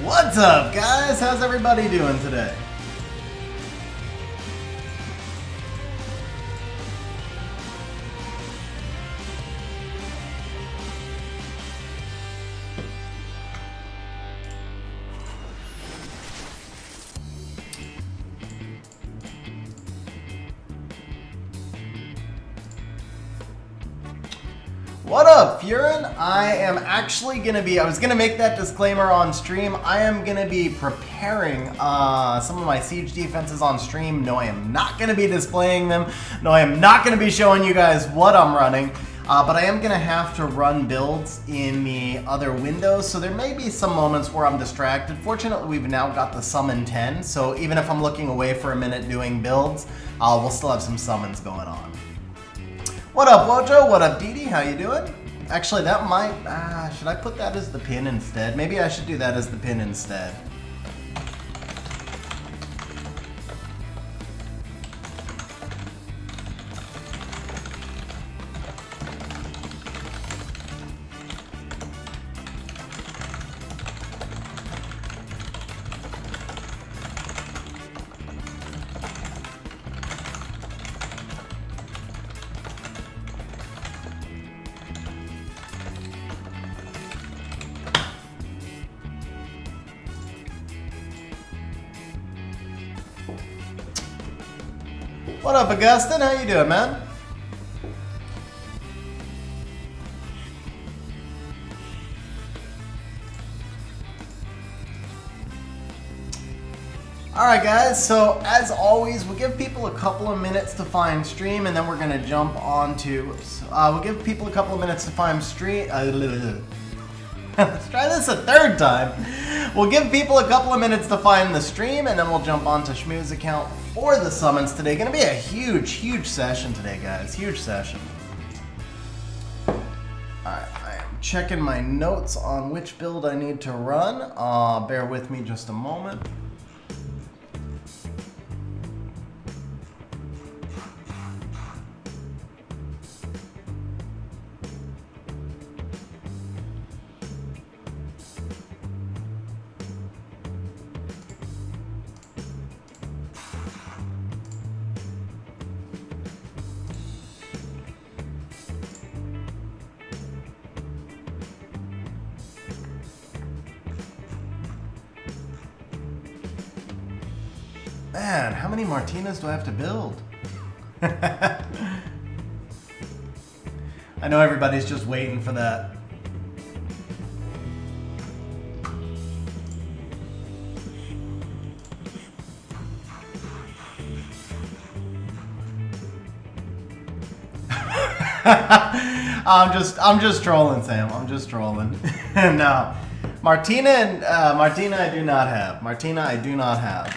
What's up, guys? How's everybody doing today? What up, Furin? I am actually going to be, I was going to make that disclaimer on stream. I am going to be preparing some of my siege defenses on stream. No, I am not going to be displaying them. No, I am not going to be showing you guys what I'm running. But I am going to have to run builds in the other windows, so there may be some moments where I'm distracted. Fortunately, we've now got the summon 10, so even if I'm looking away for a minute doing builds, we'll still have some summons going on. What up, Wojo? What up, Didi? How you doing? Actually, that might... should I put that as the pin instead? Maybe I should do that as the pin instead. What up, Augustin? How you doing, man? Alright guys, so as always, we'll give people a couple of minutes to find stream, and then we're going to jump on to... we'll give people a couple of minutes to find stream... Let's try this a third time. We'll give people a couple of minutes to find the stream, and then we'll jump onto Schmu's account for the summons today. Gonna be a huge session today, guys. Huge session. Alright, I am checking my notes on which build I need to run. Bear with me just a moment. Man, how many Martinas do I have to build? I know everybody's just waiting for that. I'm just trolling, Sam. I'm just trolling. No, Martina I do not have. Martina I do not have.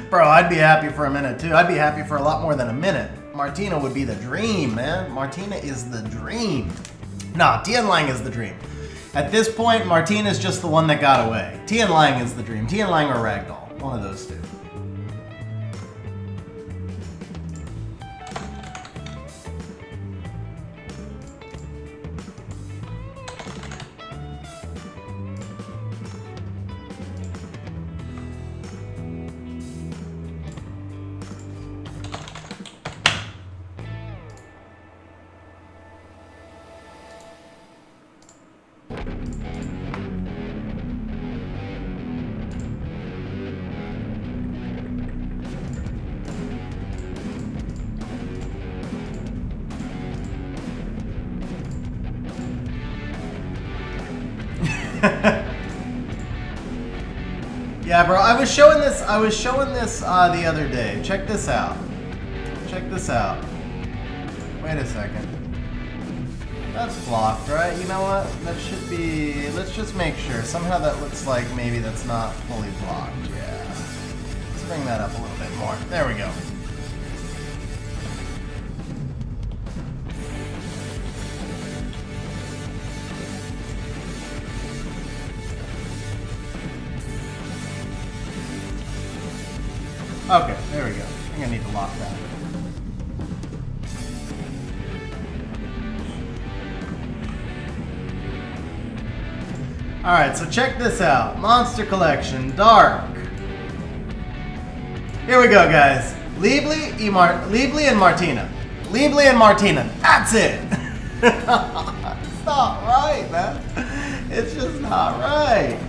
Bro, I'd be happy for a minute too. I'd be happy for a lot more than a minute. Martina would be the dream, man. Martina is the dream. Nah, Tian Lang is the dream. At this point, Martina is just the one that got away. Tian Lang is the dream. Tian Lang or Ragdoll. One of those two. Yeah, bro, I was showing this the other day. Check this out. Check this out. Wait a second. That's blocked, right? You know what? That should be... Let's just make sure. Somehow that looks like maybe that's not fully blocked. Yeah. Let's bring that up a little bit more. There we go. Okay, there we go. I think I need to lock that. Alright, so check this out. Monster Collection, Dark. Here we go, guys. Liebly and Martina. Liebly and Martina. That's it! It's not right, man. It's just not right.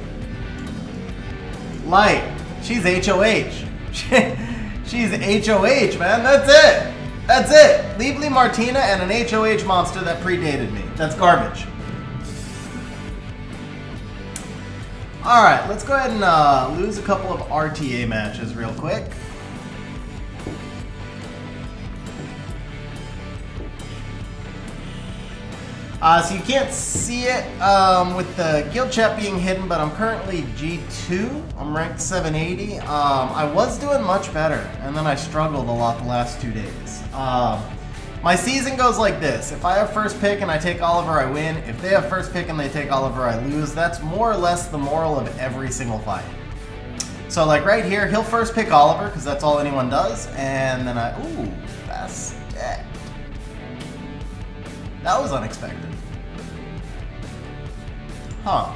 Light. She's HOH. She's HOH, man. That's it. That's it. Liebly Martina and an HOH monster that predated me. That's garbage. Alright, let's go ahead and lose a couple of RTA matches real quick. So you can't see it with the guild chat being hidden, but I'm currently G2. I'm ranked 780. I was doing much better, and then I struggled a lot the last 2 days. My season goes like this. If I have first pick and I take Oliver, I win. If they have first pick and they take Oliver, I lose. That's more or less the moral of every single fight. So like right here, he'll first pick Oliver, because that's all anyone does, and then ooh, that's dead. That was unexpected. Huh.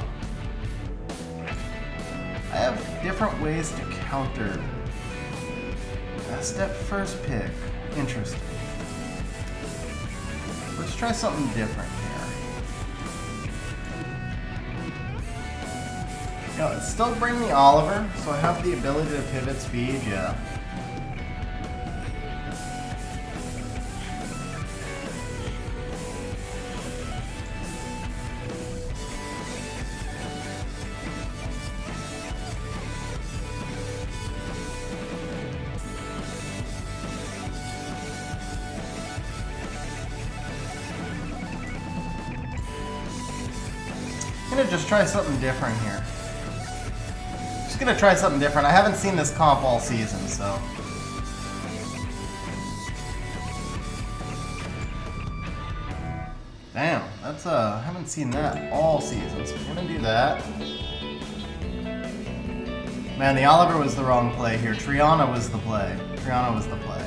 I have different ways to counter a step first pick. Interesting. Let's try something different here. No, it's still bring me Oliver, so I have the ability to pivot speed, yeah. I'm gonna just try something different here. Just gonna try something different. I haven't seen this comp all season, so. Damn, that's I haven't seen that all season, so we're gonna do that. Man, the Oliver was the wrong play here. Triana was the play. Triana was the play.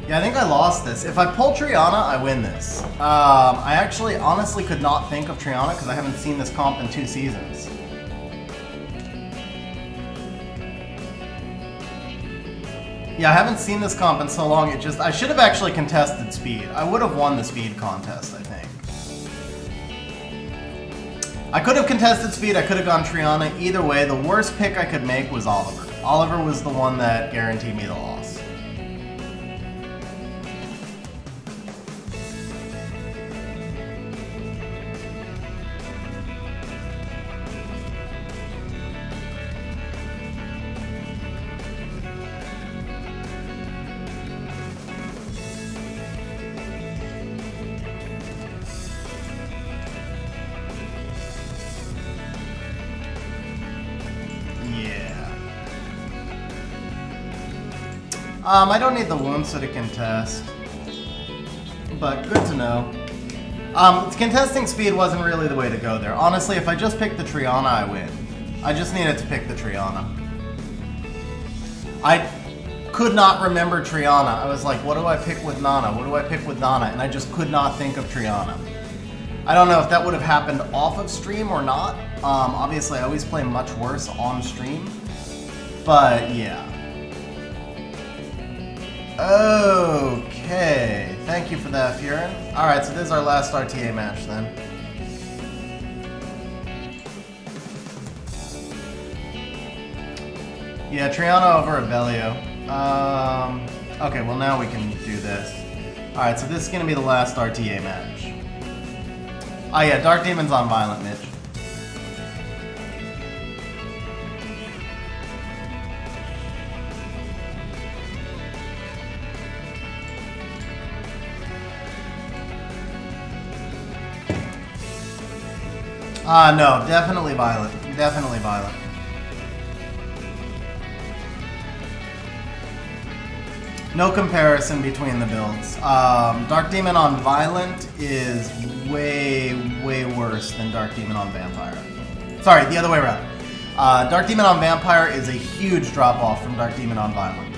Yeah, I think I lost this. If I pull Triana, I win this. I actually honestly could not think of Triana because I haven't seen this comp in 2 seasons. Yeah, I haven't seen this comp in so long, I should have actually contested speed. I would have won the speed contest, I think. I could have contested speed, I could have gone Triana. Either way, the worst pick I could make was Oliver. Oliver was the one that guaranteed me the loss. I don't need the wounds to contest, but good to know. Contesting speed wasn't really the way to go there. Honestly, if I just picked the Triana, I win. I just needed to pick the Triana. I could not remember Triana. I was like, what do I pick with Nana? What do I pick with Nana? And I just could not think of Triana. I don't know if that would have happened off of stream or not. Obviously, I always play much worse on stream, but yeah. Okay, thank you for that, Furin. Alright, so this is our last RTA match then. Yeah, Triana over Abellio. Okay, well now we can do this. Alright, so this is going to be the last RTA match. Oh yeah, Dark Demon's on Violent, Mitch. No, definitely Violent. Definitely Violent. No comparison between the builds. Dark Demon on Violent is way worse than Dark Demon on Vampire. Sorry, the other way around. Dark Demon on Vampire is a huge drop-off from Dark Demon on Violent.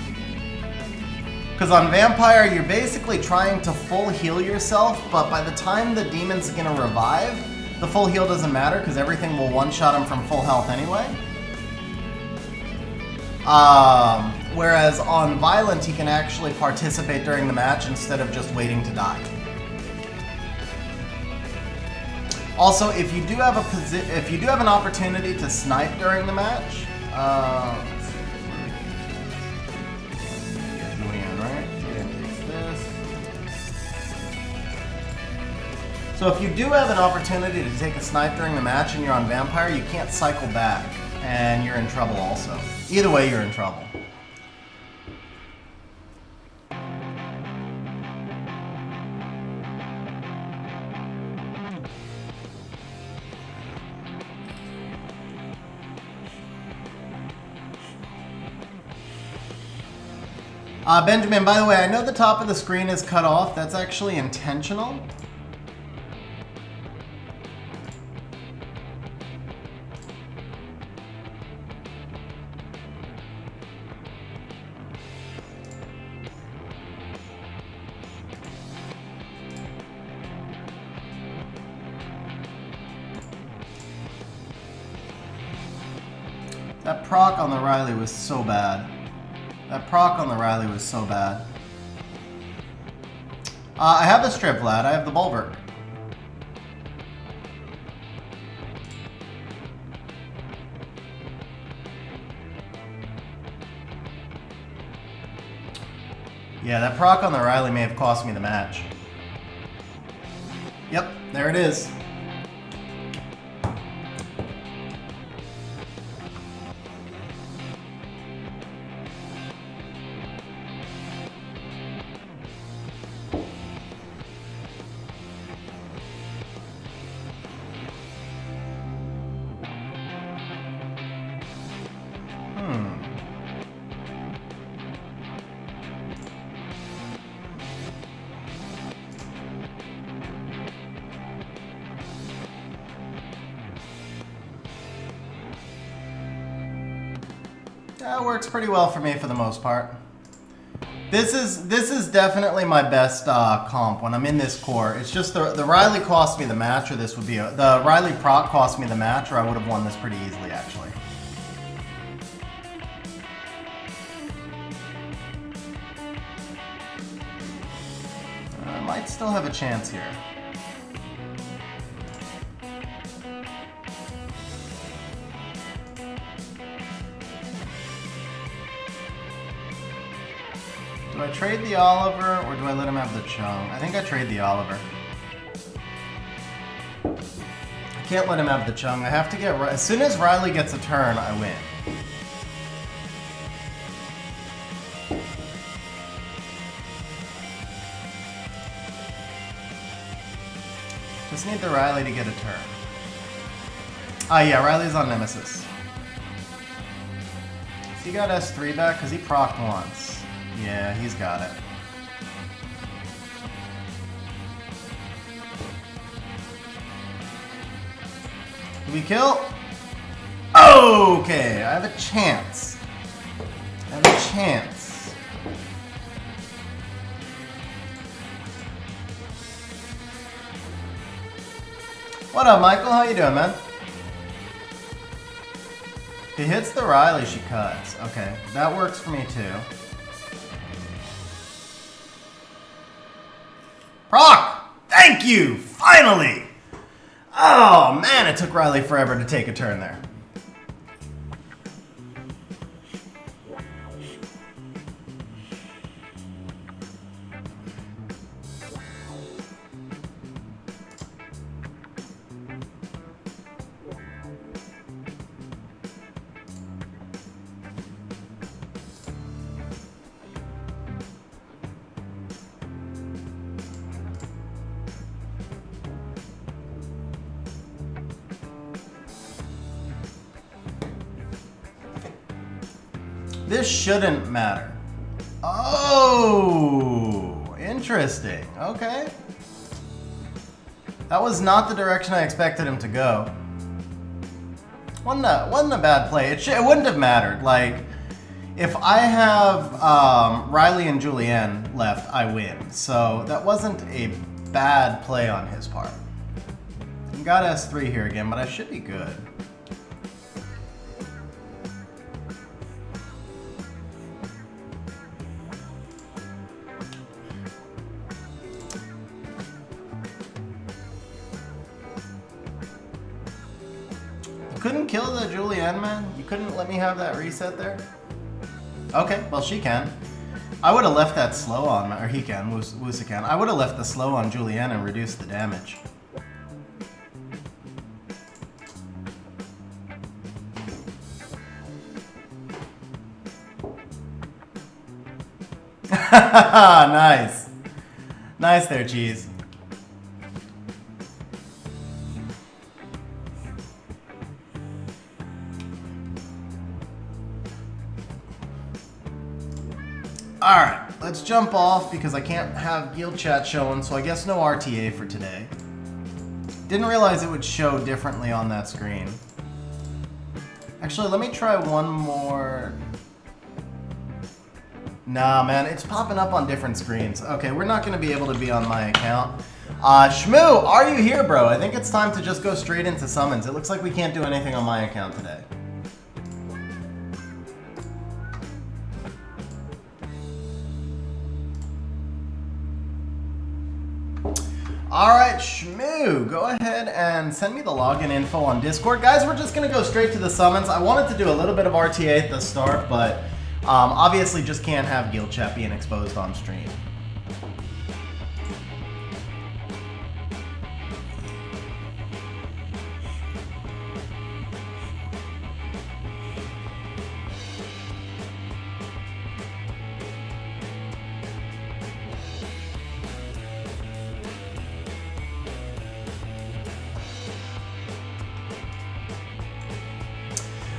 Because on Vampire, you're basically trying to full heal yourself, but by the time the demon's gonna revive, the full heal doesn't matter because everything will one-shot him from full health anyway. Whereas on Violent, he can actually participate during the match instead of just waiting to die. Also, if you do have an opportunity to snipe during the match, so if you do have an opportunity to take a snipe during the match and you're on Vampire, you can't cycle back, and you're in trouble also. Either way, you're in trouble. Benjamin, by the way, I know the top of the screen is cut off. That's actually intentional. That proc on the Riley was so bad. That proc on the Riley was so bad. I have the strip, Vlad. I have the Bulwark. Yeah, that proc on the Riley may have cost me the match. Yep, there it is. That works pretty well for me for the most part. This is definitely my best comp when I'm in this core. It's just the Riley cost me the match, or this would be the Riley proc cost me the match, or I would have won this pretty easily actually. I might still have a chance here. Do I trade the Oliver, or do I let him have the Chung? I think I trade the Oliver. I can't let him have the Chung. I have to get... As soon as Riley gets a turn, I win. Just need the Riley to get a turn. Ah, yeah, Riley's on Nemesis. Has he got S3 back? Because he procced once. Yeah, he's got it. Did we kill? Okay, I have a chance. I have a chance. What up, Michael? How you doing, man? If he hits the Riley, she cuts. Okay, that works for me too. Proc! Thank you! Finally! Oh man, it took Riley forever to take a turn there. This shouldn't matter. Oh, interesting. Okay. That was not the direction I expected him to go. Wasn't a bad play. It wouldn't have mattered. Like, if I have Riley and Julianne left, I win. So that wasn't a bad play on his part. Got S3 here again, but I should be good. You couldn't kill the Julianne, man? You couldn't let me have that reset there? Okay, well she can. I would have left that slow on, or he can, Wusa can. I would have left the slow on Julianne and reduced the damage. Nice. Nice there, Cheese. Alright, let's jump off because I can't have guild chat showing, so I guess no RTA for today. Didn't realize it would show differently on that screen. Actually, let me try one more. Nah, man, it's popping up on different screens. Okay, we're not going to be able to be on my account. Schmu, are you here, bro? I think it's time to just go straight into summons. It looks like we can't do anything on my account today. Alright, Schmu, go ahead and send me the login info on Discord. Guys, we're just going to go straight to the summons. I wanted to do a little bit of RTA at the start, but obviously just can't have guild chat being exposed on stream.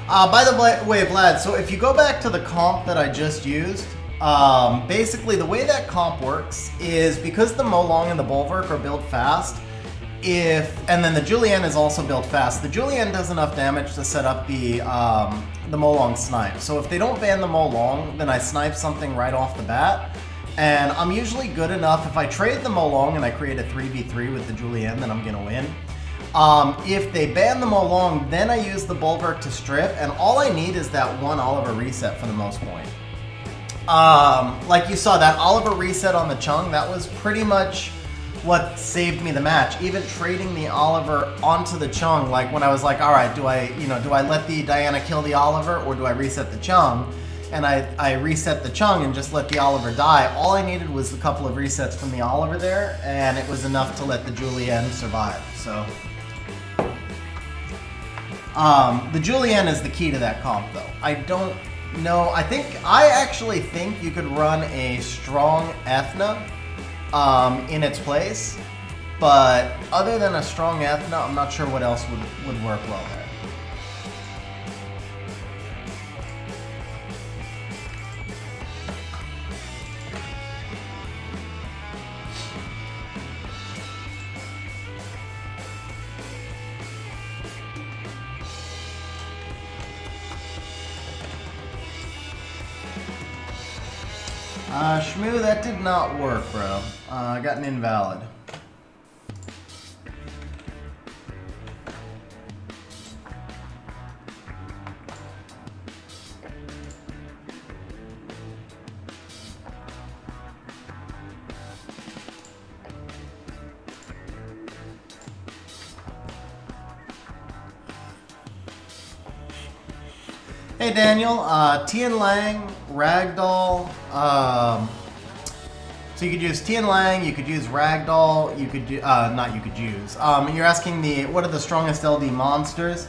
By the way, Vlad, so if you go back to the comp that I just used, basically the way that comp works is because the Molong and the Bulwark are built fast, and then the Julianne is also built fast, the Julianne does enough damage to set up the Molong snipe. So if they don't ban the Molong, then I snipe something right off the bat, and I'm usually good enough. If I trade the Molong and I create a 3v3 with the Julianne, then I'm gonna win. If they ban the Molong, then I use the Bulwark to strip, and all I need is that one Oliver reset for the most point. Like you saw, that Oliver reset on the Chung, that was pretty much what saved me the match. Even trading the Oliver onto the Chung, like when I was like, all right, do I let the Diana kill the Oliver or do I reset the Chung? And I reset the Chung and just let the Oliver die. All I needed was a couple of resets from the Oliver there, and it was enough to let the Julianne survive. So. The Julianne is the key to that comp, though. I don't know. I actually think you could run a strong Ethna in its place, but other than a strong Ethna, I'm not sure what else would work well there. Schmu, that did not work, bro. I got an invalid. Hey Daniel, Tian Lang, Ragdoll, so you could use Tian Lang, you could use Ragdoll, you could do, you're asking what are the strongest LD monsters?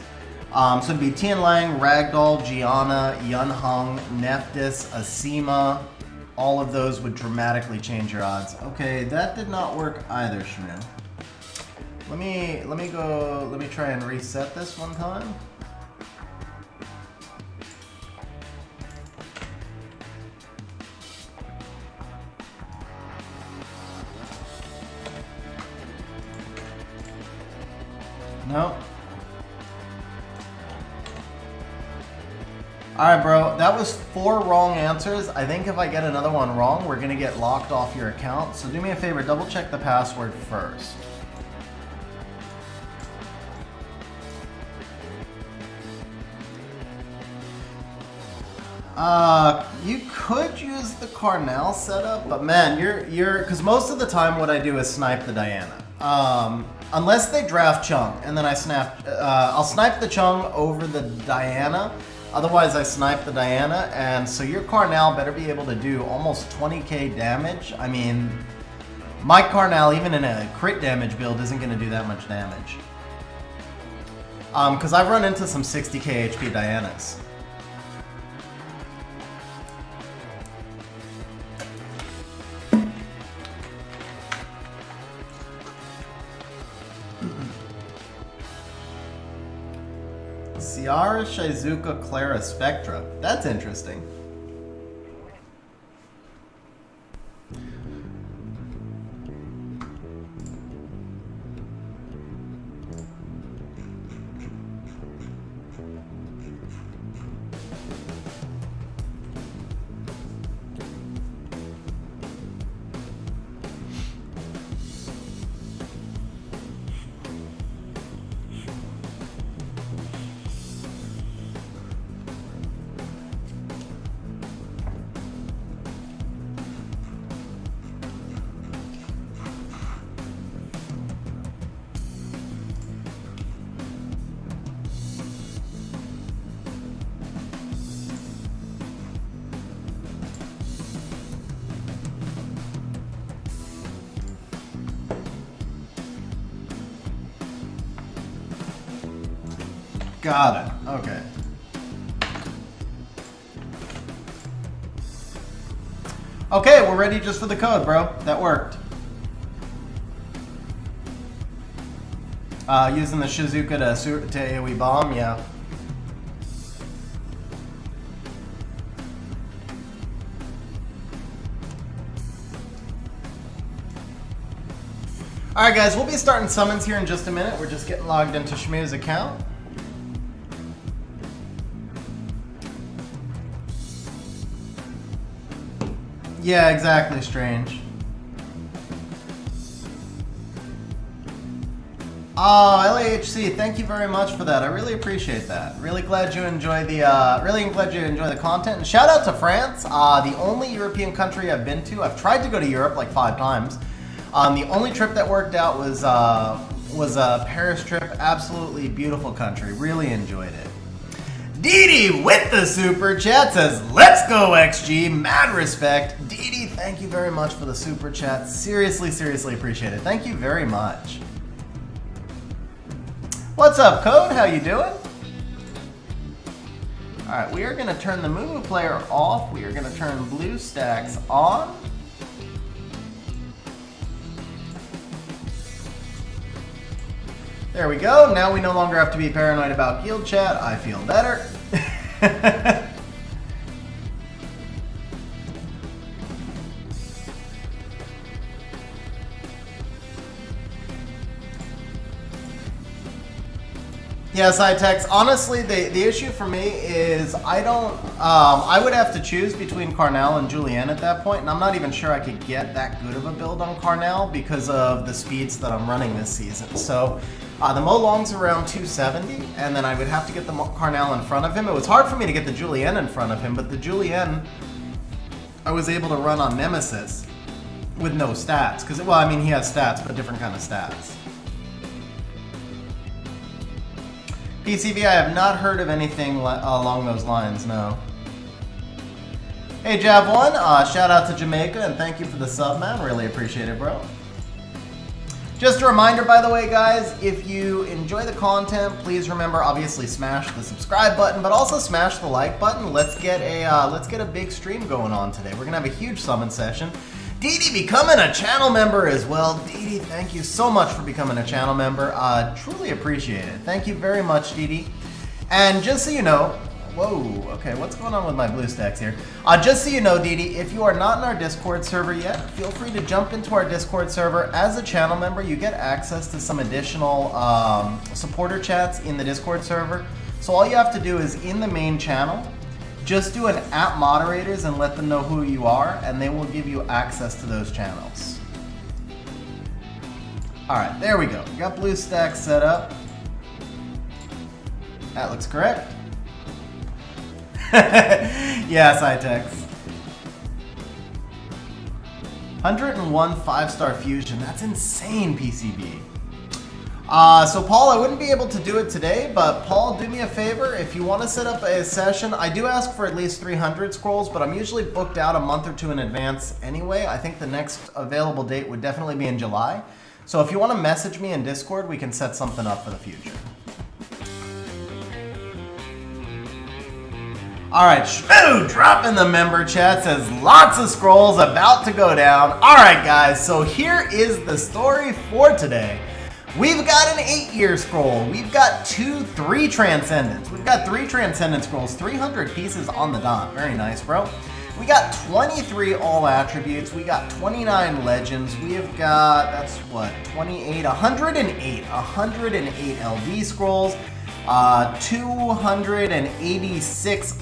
So it'd be Tian Lang, Ragdoll, Gianna, Yunhong, Nephthys, Asima. All of those would dramatically change your odds. Okay, that did not work either, Schmu. Let me try and reset this one time. No. Alright, bro. That was 4 wrong answers. I think if I get another one wrong, we're going to get locked off your account. So do me a favor, double check the password first. You could use the Carnal setup, but man, because most of the time what I do is snipe the Diana. Unless they draft Chung, and then I'll snipe the Chung over the Diana. Otherwise, I snipe the Diana, and so your Carnal better be able to do almost 20k damage. I mean, my Carnal, even in a crit damage build, isn't going to do that much damage. Because I've run into some 60k HP Dianas. Ciara, Shizuka, Clara, Spectra. That's interesting. Got it. Okay. Okay, we're ready just for the code, bro. That worked. Using the Shizuka to AoE bomb, yeah. Alright guys, we'll be starting summons here in just a minute. We're just getting logged into Schmu's account. Yeah, exactly, Strange. Oh, LAHC, thank you very much for that. I really appreciate that. Really glad you enjoy the content. And shout out to France, the only European country I've been to. I've tried to go to Europe like 5 times. The only trip that worked out was a Paris trip. Absolutely beautiful country. Really enjoyed it. Didi with the super chat says, "Let's go XG, mad respect." Didi, thank you very much for the super chat. Seriously, seriously appreciate it. Thank you very much. What's up, Code? How you doing? All right, we are going to turn the Moo player off. We are going to turn BlueStacks on. There we go. Now we no longer have to be paranoid about guild chat. I feel better. Yes, iTex. Honestly, the issue for me is I would have to choose between Carnal and Julienne at that point, and I'm not even sure I could get that good of a build on Carnal because of the speeds that I'm running this season. So the Molong's around 270, and then I would have to get the Carnal in front of him. It was hard for me to get the Julienne in front of him, but the Julienne I was able to run on Nemesis with no stats. Because, well, I mean, he has stats, but different kind of stats. PCV, I have not heard of anything along those lines, no. Hey, Jav1, shout out to Jamaica, and thank you for the sub, man. Really appreciate it, bro. Just a reminder, by the way, guys, if you enjoy the content, please remember, obviously, smash the subscribe button, but also smash the like button. Let's get a big stream going on today. We're gonna have a huge summon session. Didi becoming a channel member as well. Didi, thank you so much for becoming a channel member. Truly appreciate it. Thank you very much, Didi. And just so you know, Whoa, okay, what's going on with my blue stacks here? Just so you know, Didi, if you are not in our Discord server yet, feel free to jump into our Discord server. As a channel member, you get access to some additional supporter chats in the Discord server. So all you have to do is, in the main channel, just do an @moderators and let them know who you are, and they will give you access to those channels. Alright, there we go. We got blue stacks set up. That looks correct. Yes, iTex. 101 5-star fusion. That's insane, PCB. So Paul, I wouldn't be able to do it today, but Paul, do me a favor. If you want to set up a session, I do ask for at least 300 scrolls, but I'm usually booked out a month or two in advance anyway. I think the next available date would definitely be in July. So if you want to message me in Discord, we can set something up for the future. Alright, Schmu drop in the member chat, says lots of scrolls about to go down. Alright guys, so here is the story for today. We've got an 8-year scroll. We've got 3 transcendents. We've got 3 transcendent scrolls, 300 pieces on the dot. Very nice, bro. We got 23 all attributes. We got 29 legends. We have got, that's what, 28, 108 LV scrolls. 286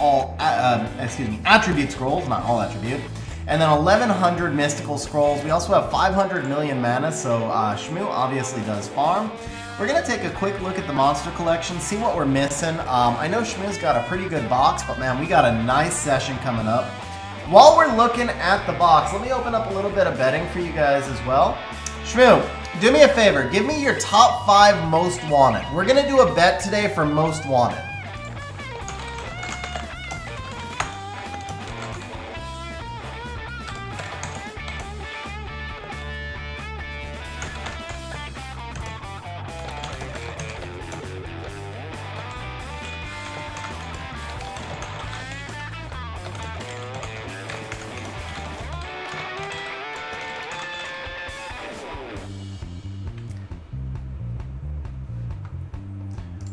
attribute scrolls, not all attribute, and then 1100 mystical scrolls. We also have 500 million mana, so Schmu obviously does farm. We're gonna take a quick look at the monster collection, see what we're missing. I know Schmu's got a pretty good box, but man, we got a nice session coming up. While we're looking at the box, let me open up a little bit of betting for you guys as well. Schmu, do me a favor, give me your top 5 most wanted. We're gonna do a bet today for most wanted.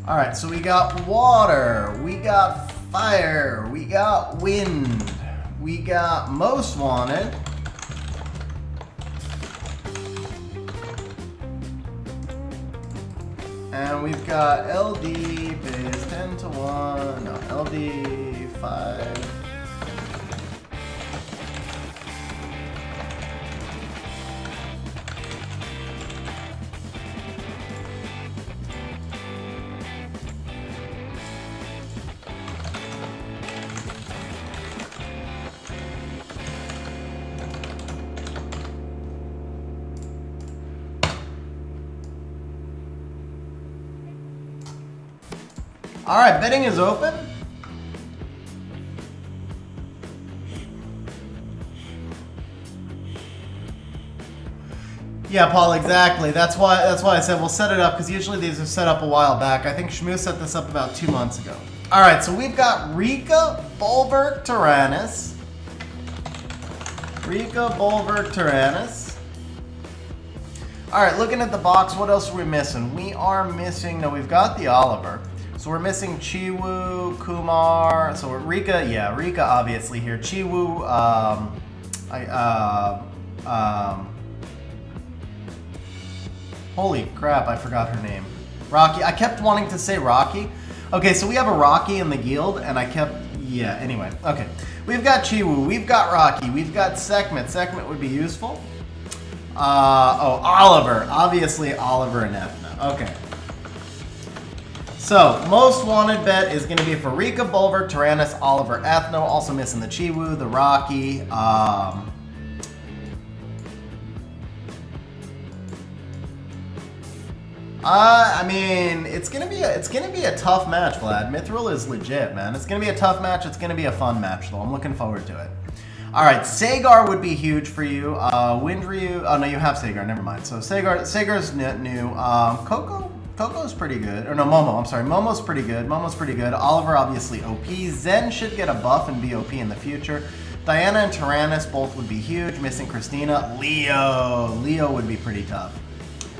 Alright, so we got water, we got fire, we got wind, we got most wanted, and we've got LD base 10 to 1, no, LD 5. All right, betting is open. Yeah, Paul, exactly. That's why I said we'll set it up, because usually these are set up a while back. I think Schmu set this up about 2 months ago. All right, so we've got Rika, Bulwark, Tyrannus. Rika, Bulwark, Tyrannus. All right, looking at the box, what else are we missing? We are missing, no, we've got the Oliver. So we're missing Chiwu, Kumar. So we're Rika, yeah, Rika obviously here. Chiwu, holy crap, I forgot her name. Rocky, I kept wanting to say Rocky. Okay, so we have a Rocky in the guild, and I kept, yeah, anyway, okay. We've got Chiwu, we've got Rocky, we've got Sekhmet. Sekhmet would be useful. Oh, Oliver, obviously Oliver and Ethna, okay. So, most wanted bet is going to be for Rika, Bulwark, Tyrannus, Oliver, Ethno. Also missing the Chiwu, the Rocky. I mean, it's gonna be a tough match, Vlad. Mithril is legit, man. It's gonna be a tough match. It's gonna be a fun match, though. I'm looking forward to it. All right, Sagar would be huge for you. Windryu. Oh no, you have Sagar. Never mind. So Sagar's new. Coco's pretty good. Or no, Momo, I'm sorry. Momo's pretty good. Oliver, obviously OP. Zen should get a buff and be OP in the future. Diana and Tyrannus both would be huge. Missing Christina. Leo would be pretty tough.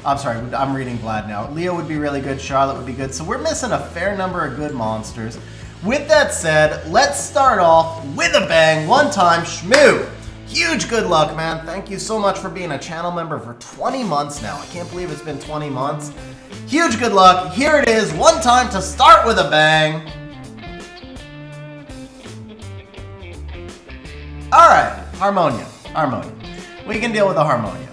I'm sorry, I'm reading Vlad now. Leo would be really good. Charlotte would be good. So we're missing a fair number of good monsters. With that said, let's start off with a bang. One time, Schmu. Huge good luck, man. Thank you so much for being a channel member for 20 months now. I can't believe it's been 20 months. Huge good luck. Here it is. One time to start with a bang. Alright, Harmonia. We can deal with the Harmonia.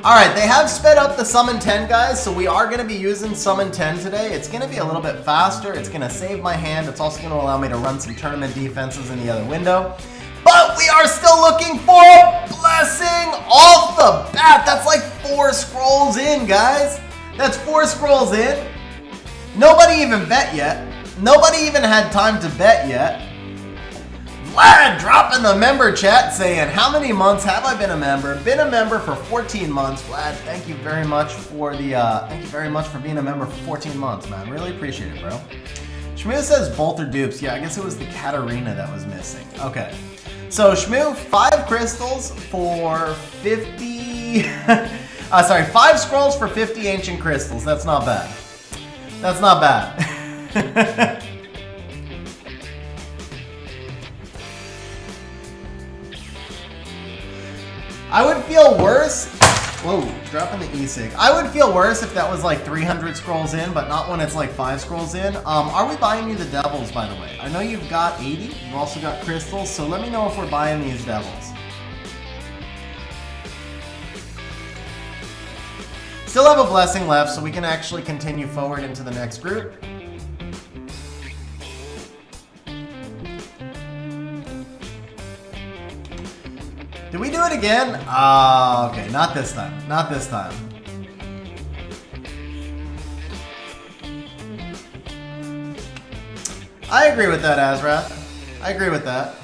Alright, they have sped up the Summon 10, guys, so we are going to be using Summon 10 today. It's going to be a little bit faster. It's going to save my hand. It's also going to allow me to run some tournament defenses in the other window. But we are still looking for a blessing off the bat. That's like 4 scrolls in, guys. That's 4 scrolls in. Nobody even bet yet. Nobody even had time to bet yet. Vlad dropping the member chat saying, how many months have I been a member? Been a member for 14 months. Vlad, thank you very much for being a member for 14 months, man. Really appreciate it, bro. Schmu says both are dupes. Yeah, I guess it was the Katarina that was missing. Okay. So Schmu, 5 crystals for 50 5 scrolls for 50 ancient crystals. That's not bad. That's not bad. I would feel worse. Whoa, dropping the e-cig. I would feel worse if that was like 300 scrolls in, but not when it's like 5 scrolls in. Are we buying you the devils, by the way? I know you've got 80. You've also got crystals, so let me know if we're buying these devils. Still have a blessing left, so we can actually continue forward into the next group. Did we do it again? Okay, not this time. Not this time. I agree with that, Azrath. I agree with that.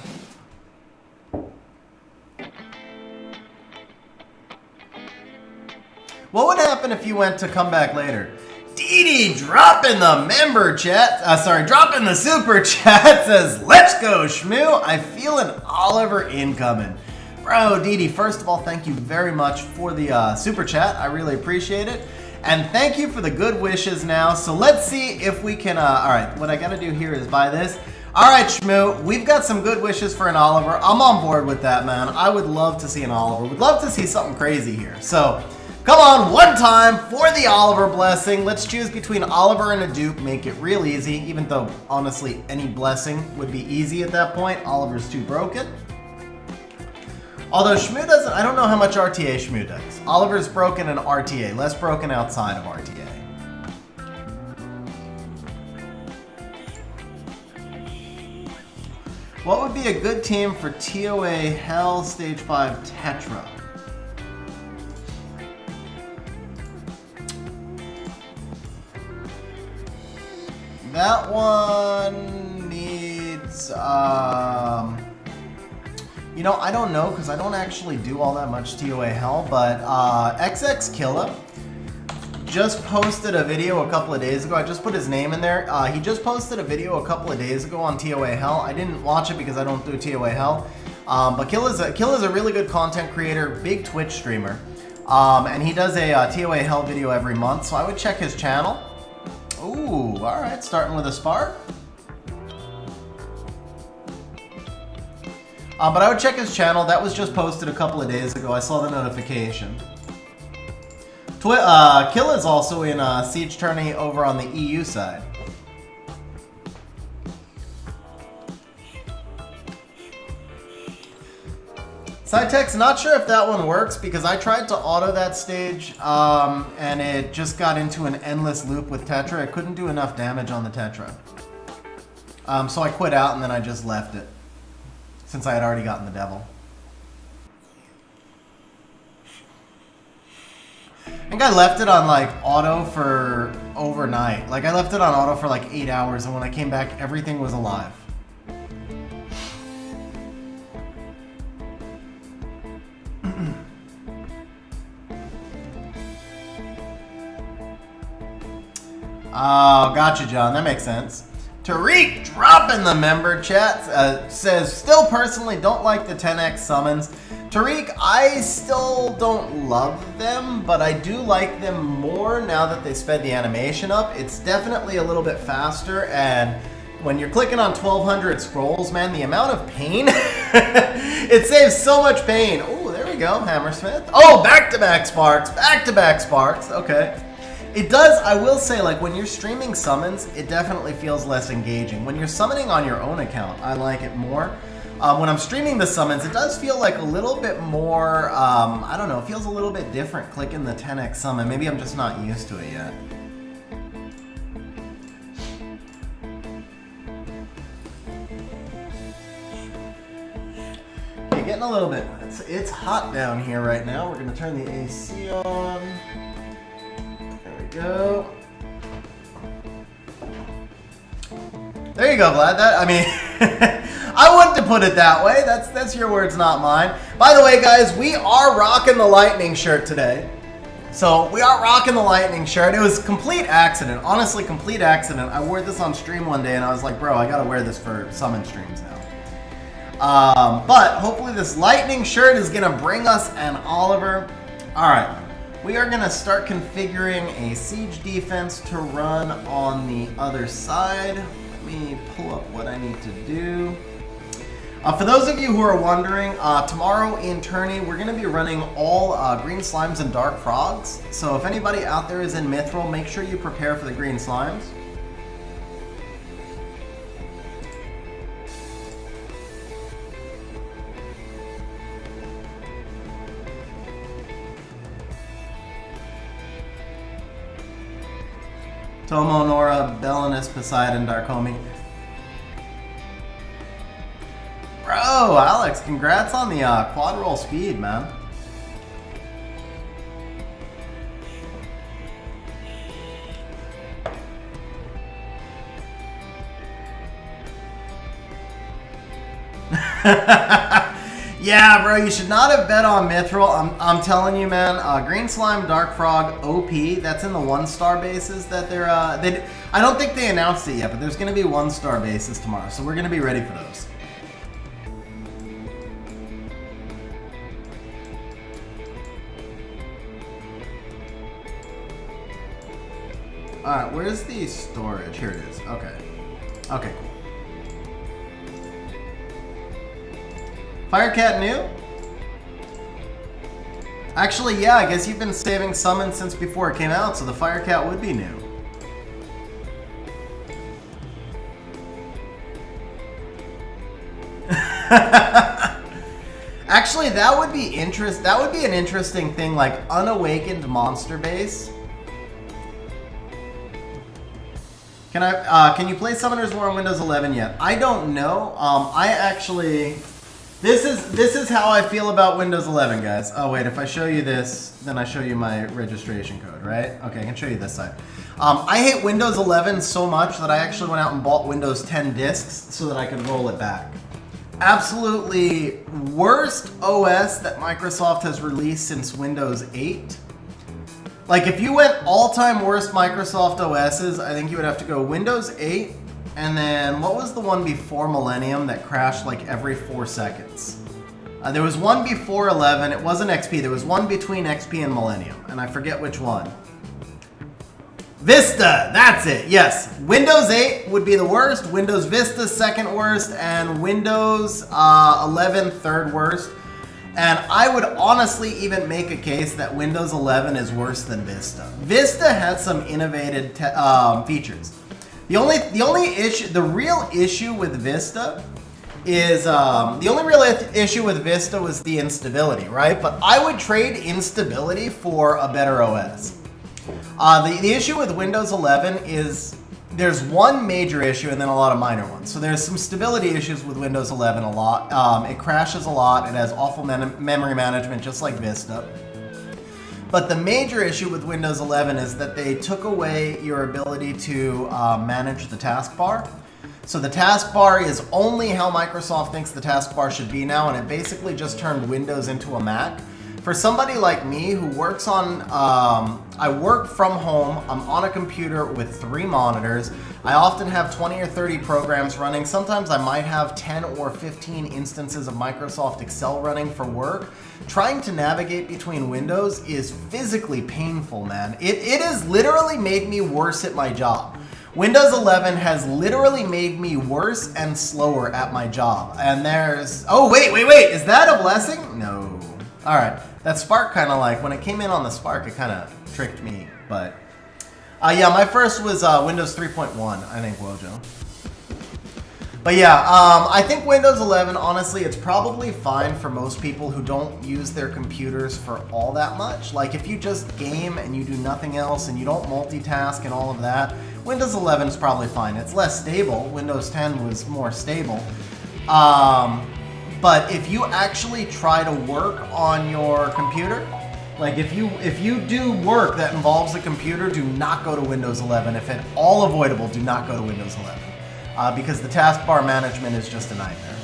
What would happen if you went to come back later? Didi dropping the member chat, dropping the super chat says, let's go, Schmu. I feel an Oliver incoming. Bro, Didi, first of all, thank you very much for the super chat. I really appreciate it. And thank you for the good wishes now. So let's see if we can, all right, what I gotta do here is buy this. All right, Schmu, we've got some good wishes for an Oliver. I'm on board with that, man. I would love to see an Oliver. Would love to see something crazy here. So come on, one time for the Oliver blessing. Let's choose between Oliver and a dupe. Make it real easy, even though, honestly, any blessing would be easy at that point. Oliver's too broken. Although Schmu doesn't, I don't know how much RTA Schmu does. Oliver's broken in RTA, less broken outside of RTA. What would be a good team for TOA Hell Stage 5 Tetra? That one needs, you know, I don't know because I don't actually do all that much TOA Hell, but XX Killa just posted a video a couple of days ago. I just put his name in there. He just posted a video a couple of days ago on TOA Hell. I didn't watch it because I don't do TOA Hell, but Killa's a really good content creator, big Twitch streamer, and he does a TOA Hell video every month, so I would check his channel. Ooh, all right, starting with a spark. But I would check his channel. That was just posted a couple of days ago. I saw the notification. Kill is also in Siege Tourney over on the EU side. Cytex, not sure if that one works because I tried to auto that stage and it just got into an endless loop with Tetra. I couldn't do enough damage on the Tetra. So I quit out and then I just left it, since I had already gotten the devil. I think I left it on like auto for overnight. Like I left it on auto for like 8 hours, and when I came back, everything was alive. Oh, gotcha, John. That makes sense. Tariq dropping the member chat says, still personally don't like the 10x summons. Tariq, I still don't love them, but I do like them more now that they sped the animation up. It's definitely a little bit faster, and when you're clicking on 1200 scrolls, man, the amount of pain, it saves so much pain. Oh, there we go, Hammersmith. Oh, back-to-back sparks, back-to-back sparks. Okay. It does, I will say, like, when you're streaming summons, it definitely feels less engaging. When you're summoning on your own account, I like it more. When I'm streaming the summons, it does feel like a little bit more, I don't know, it feels a little bit different clicking the 10x summon. Maybe I'm just not used to it yet. Okay, getting a little bit, it's hot down here right now. We're gonna turn the AC on. Go. There you go, Vlad. That, I mean, I wouldn't have put it that way. That's your words, not mine. By the way, guys, we are rocking the lightning shirt today. So we are rocking the lightning shirt. It was complete accident. Honestly, complete accident. I wore this on stream one day and I was like, bro, I gotta wear this for summon streams now. But hopefully this lightning shirt is gonna bring us an Oliver. All right. We are going to start configuring a siege defense to run on the other side. Let me pull up what I need to do. For those of you who are wondering, tomorrow in tourney, we're going to be running all green slimes and dark frogs. So if anybody out there is in Mithril, make sure you prepare for the green slimes. Tomo, Nora, Belinus, Poseidon, Darkomi. Bro, Alex, congrats on the quad roll speed, man. Yeah, bro, you should not have bet on Mithril. I'm telling you, man. Green Slime, Dark Frog, OP. That's in the 1-star bases that they're. I don't think they announced it yet, but there's going to be 1-star bases tomorrow, so we're going to be ready for those. All right, where's the storage? Here it is. Okay. Okay, cool. Firecat new? Actually, yeah, I guess you've been saving summons since before it came out, so the Firecat would be new. Actually, that would be an interesting thing, like unawakened monster base. Can you play Summoners War on Windows 11 yet? I don't know. This is how I feel about Windows 11, guys. Oh wait, if I show you this, then I show you my registration code, right? Okay, I can show you this side. I hate Windows 11 so much that I actually went out and bought Windows 10 disks so that I could roll it back. Absolutely worst OS that Microsoft has released since Windows 8. Like if you went all-time worst Microsoft OSs, I think you would have to go Windows 8, and then what was the one before Millennium that crashed like every 4 seconds? There was one before 11, it wasn't XP, there was one between XP and Millennium, and I forget which one. Vista, that's it, yes. Windows 8 would be the worst, Windows Vista second worst, and Windows 11 third worst. And I would honestly even make a case that Windows 11 is worse than Vista. Vista had some innovative features. The real issue with Vista was the instability, right? But I would trade instability for a better OS. The issue with Windows 11 is there's one major issue and then a lot of minor ones. So there's some stability issues with Windows 11 a lot. It crashes a lot. It has awful memory management, just like Vista. But the major issue with Windows 11 is that they took away your ability to manage the taskbar. So the taskbar is only how Microsoft thinks the taskbar should be now, and it basically just turned Windows into a Mac. For somebody like me who works on, I work from home, I'm on a computer with 3 monitors. I often have 20 or 30 programs running. Sometimes I might have 10 or 15 instances of Microsoft Excel running for work. Trying to navigate between windows is physically painful, man. It has literally made me worse at my job. Windows 11 has literally made me worse and slower at my job. And there's... Oh, wait. Is that a blessing? No. All right. That Spark kind of like... When it came in on the Spark, it kind of tricked me. But... yeah, my first was Windows 3.1, I think, Wojo. But yeah, I think Windows 11, honestly, it's probably fine for most people who don't use their computers for all that much. Like, if you just game and you do nothing else and you don't multitask and all of that, Windows 11 is probably fine. It's less stable. Windows 10 was more stable. But if you actually try to work on your computer, like if you do work that involves a computer, do not go to Windows 11. If at all avoidable, do not go to Windows 11. Because the taskbar management is just a nightmare.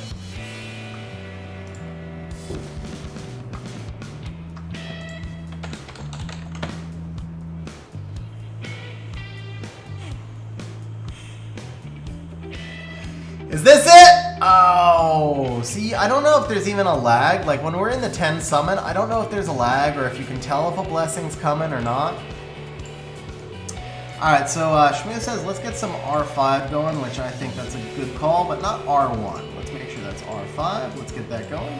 Is this it? Oh, see, I don't know if there's even a lag. Like when we're in the 10 summon, I don't know if there's a lag or if you can tell if a blessing's coming or not. Alright, so Schmu says let's get some R5 going, which I think that's a good call, but not R1. Let's make sure that's R5. Let's get that going.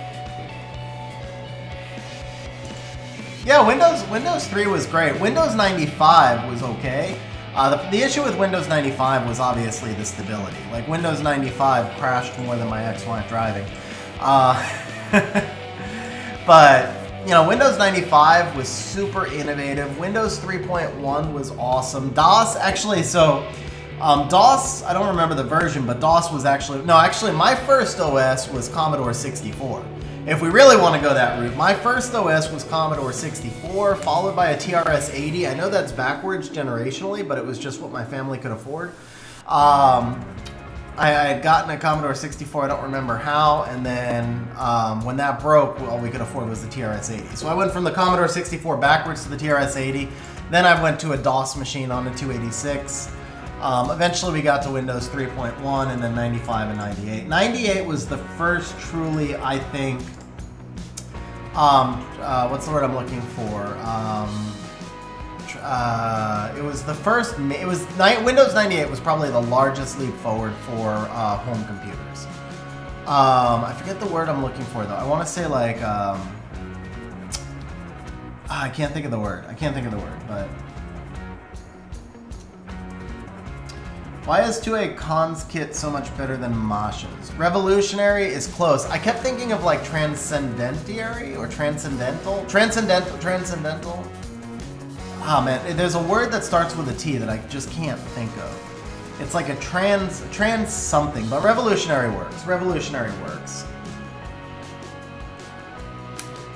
Yeah, Windows 3 was great. Windows 95 was okay. The issue with Windows 95 was obviously the stability. Like Windows 95 crashed more than my ex-wife driving. But you know, Windows 95 was super innovative. Windows 3.1 was awesome. DOS, actually, so DOS, I don't remember the version, but DOS was actually my first OS was Commodore 64. If we really want to go that route, my first OS was Commodore 64, followed by a TRS-80. I know that's backwards generationally, but it was just what my family could afford. I had gotten a Commodore 64, I don't remember how, and then when that broke, all we could afford was the TRS-80. So I went from the Commodore 64 backwards to the TRS-80, then I went to a DOS machine on the 286. Eventually we got to Windows 3.1, and then 95 and 98. 98 was the first truly, I think, what's the word I'm looking for? It was the first, Windows 98 was probably the largest leap forward for home computers. I forget the word I'm looking for though. I want to say like, I can't think of the word. But why is 2A Cons kit so much better than Masha's? Revolutionary is close. I kept thinking of like Transcendentary or Transcendental. Transcendental. Oh man, there's a word that starts with a T that I just can't think of. It's like a trans something, but revolutionary works.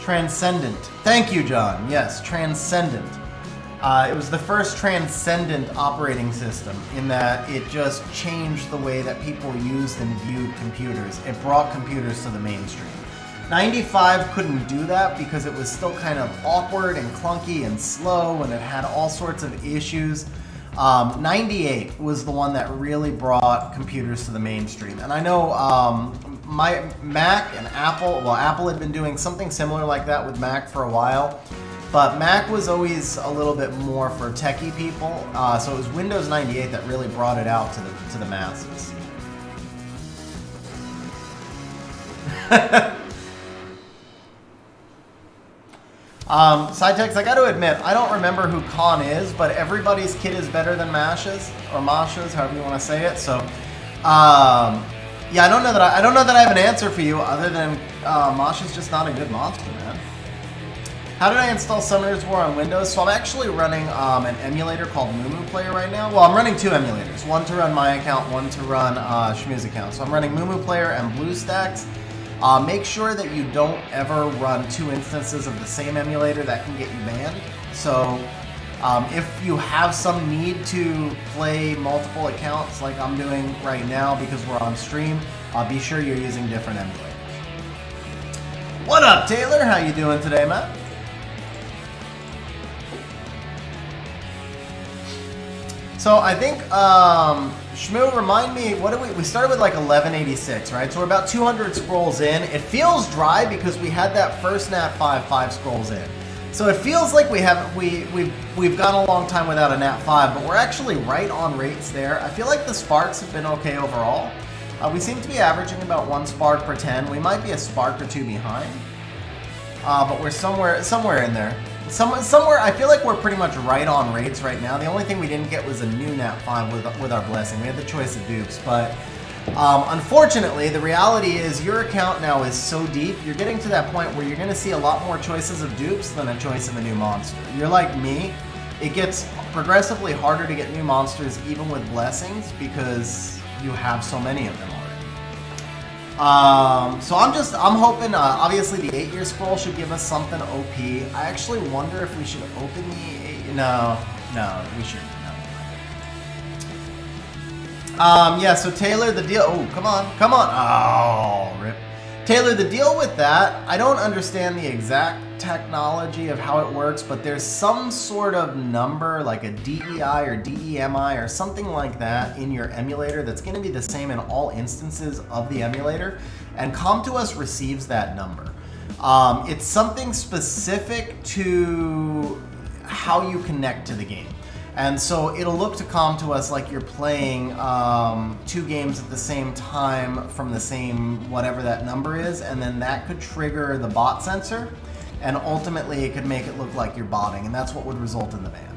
Transcendent. Thank you, John. Yes, transcendent. It was the first transcendent operating system in that it just changed the way that people used and viewed computers. It brought computers to the mainstream. 95 couldn't do that because it was still kind of awkward and clunky and slow, and it had all sorts of issues. 98 was the one that really brought computers to the mainstream. And I know my Mac and Apple, well, Apple had been doing something similar like that with Mac for a while, but Mac was always a little bit more for techie people. So it was Windows 98 that really brought it out to the masses. Sidetext, I gotta admit, I don't remember who Khan is, but everybody's kit is better than Masha's, or Masha's, however you want to say it. So, yeah, I don't know that I have an answer for you other than Masha's just not a good monster, man. How did I install Summoner's War on Windows? So I'm actually running an emulator called Mumu Player right now. Well, I'm running two emulators, one to run my account, one to run Schmu's account. So I'm running Mumu Player and BlueStacks. Make sure that you don't ever run two instances of the same emulator. That can get you banned. So if you have some need to play multiple accounts like I'm doing right now because we're on stream, be sure you're using different emulators. What up, Taylor? How you doing today, man? So I think, Schmu, remind me, what did we started with like 1186, right? So we're about 200 scrolls in. It feels dry because we had that first nat 5 scrolls in. So it feels like we've gone a long time without a nat 5, but we're actually right on rates there. I feel like the sparks have been okay overall. We seem to be averaging about 1 spark per 10. We might be a spark or 2 behind, but we're somewhere in there. Somewhere, I feel like we're pretty much right on rates right now. The only thing we didn't get was a new nat 5 with our blessing. We had the choice of dupes, but unfortunately, the reality is your account now is so deep, you're getting to that point where you're going to see a lot more choices of dupes than a choice of a new monster. You're like me, it gets progressively harder to get new monsters even with blessings because you have so many of them already. So I'm hoping, obviously the 8-year scroll should give us something OP. I actually wonder if we should open the, no, we shouldn't. Yeah, so Taylor, the deal, oh, come on, oh, rip. Taylor, the deal with that, I don't understand the exact technology of how it works, but there's some sort of number, like a DEI or DEMI or something like that in your emulator that's going to be the same in all instances of the emulator, and Com2Us receives that number. It's something specific to how you connect to the game. And so it'll look to Com2Us like you're playing 2 games at the same time from the same whatever that number is, and then that could trigger the bot sensor, and ultimately it could make it look like you're botting, and that's what would result in the ban.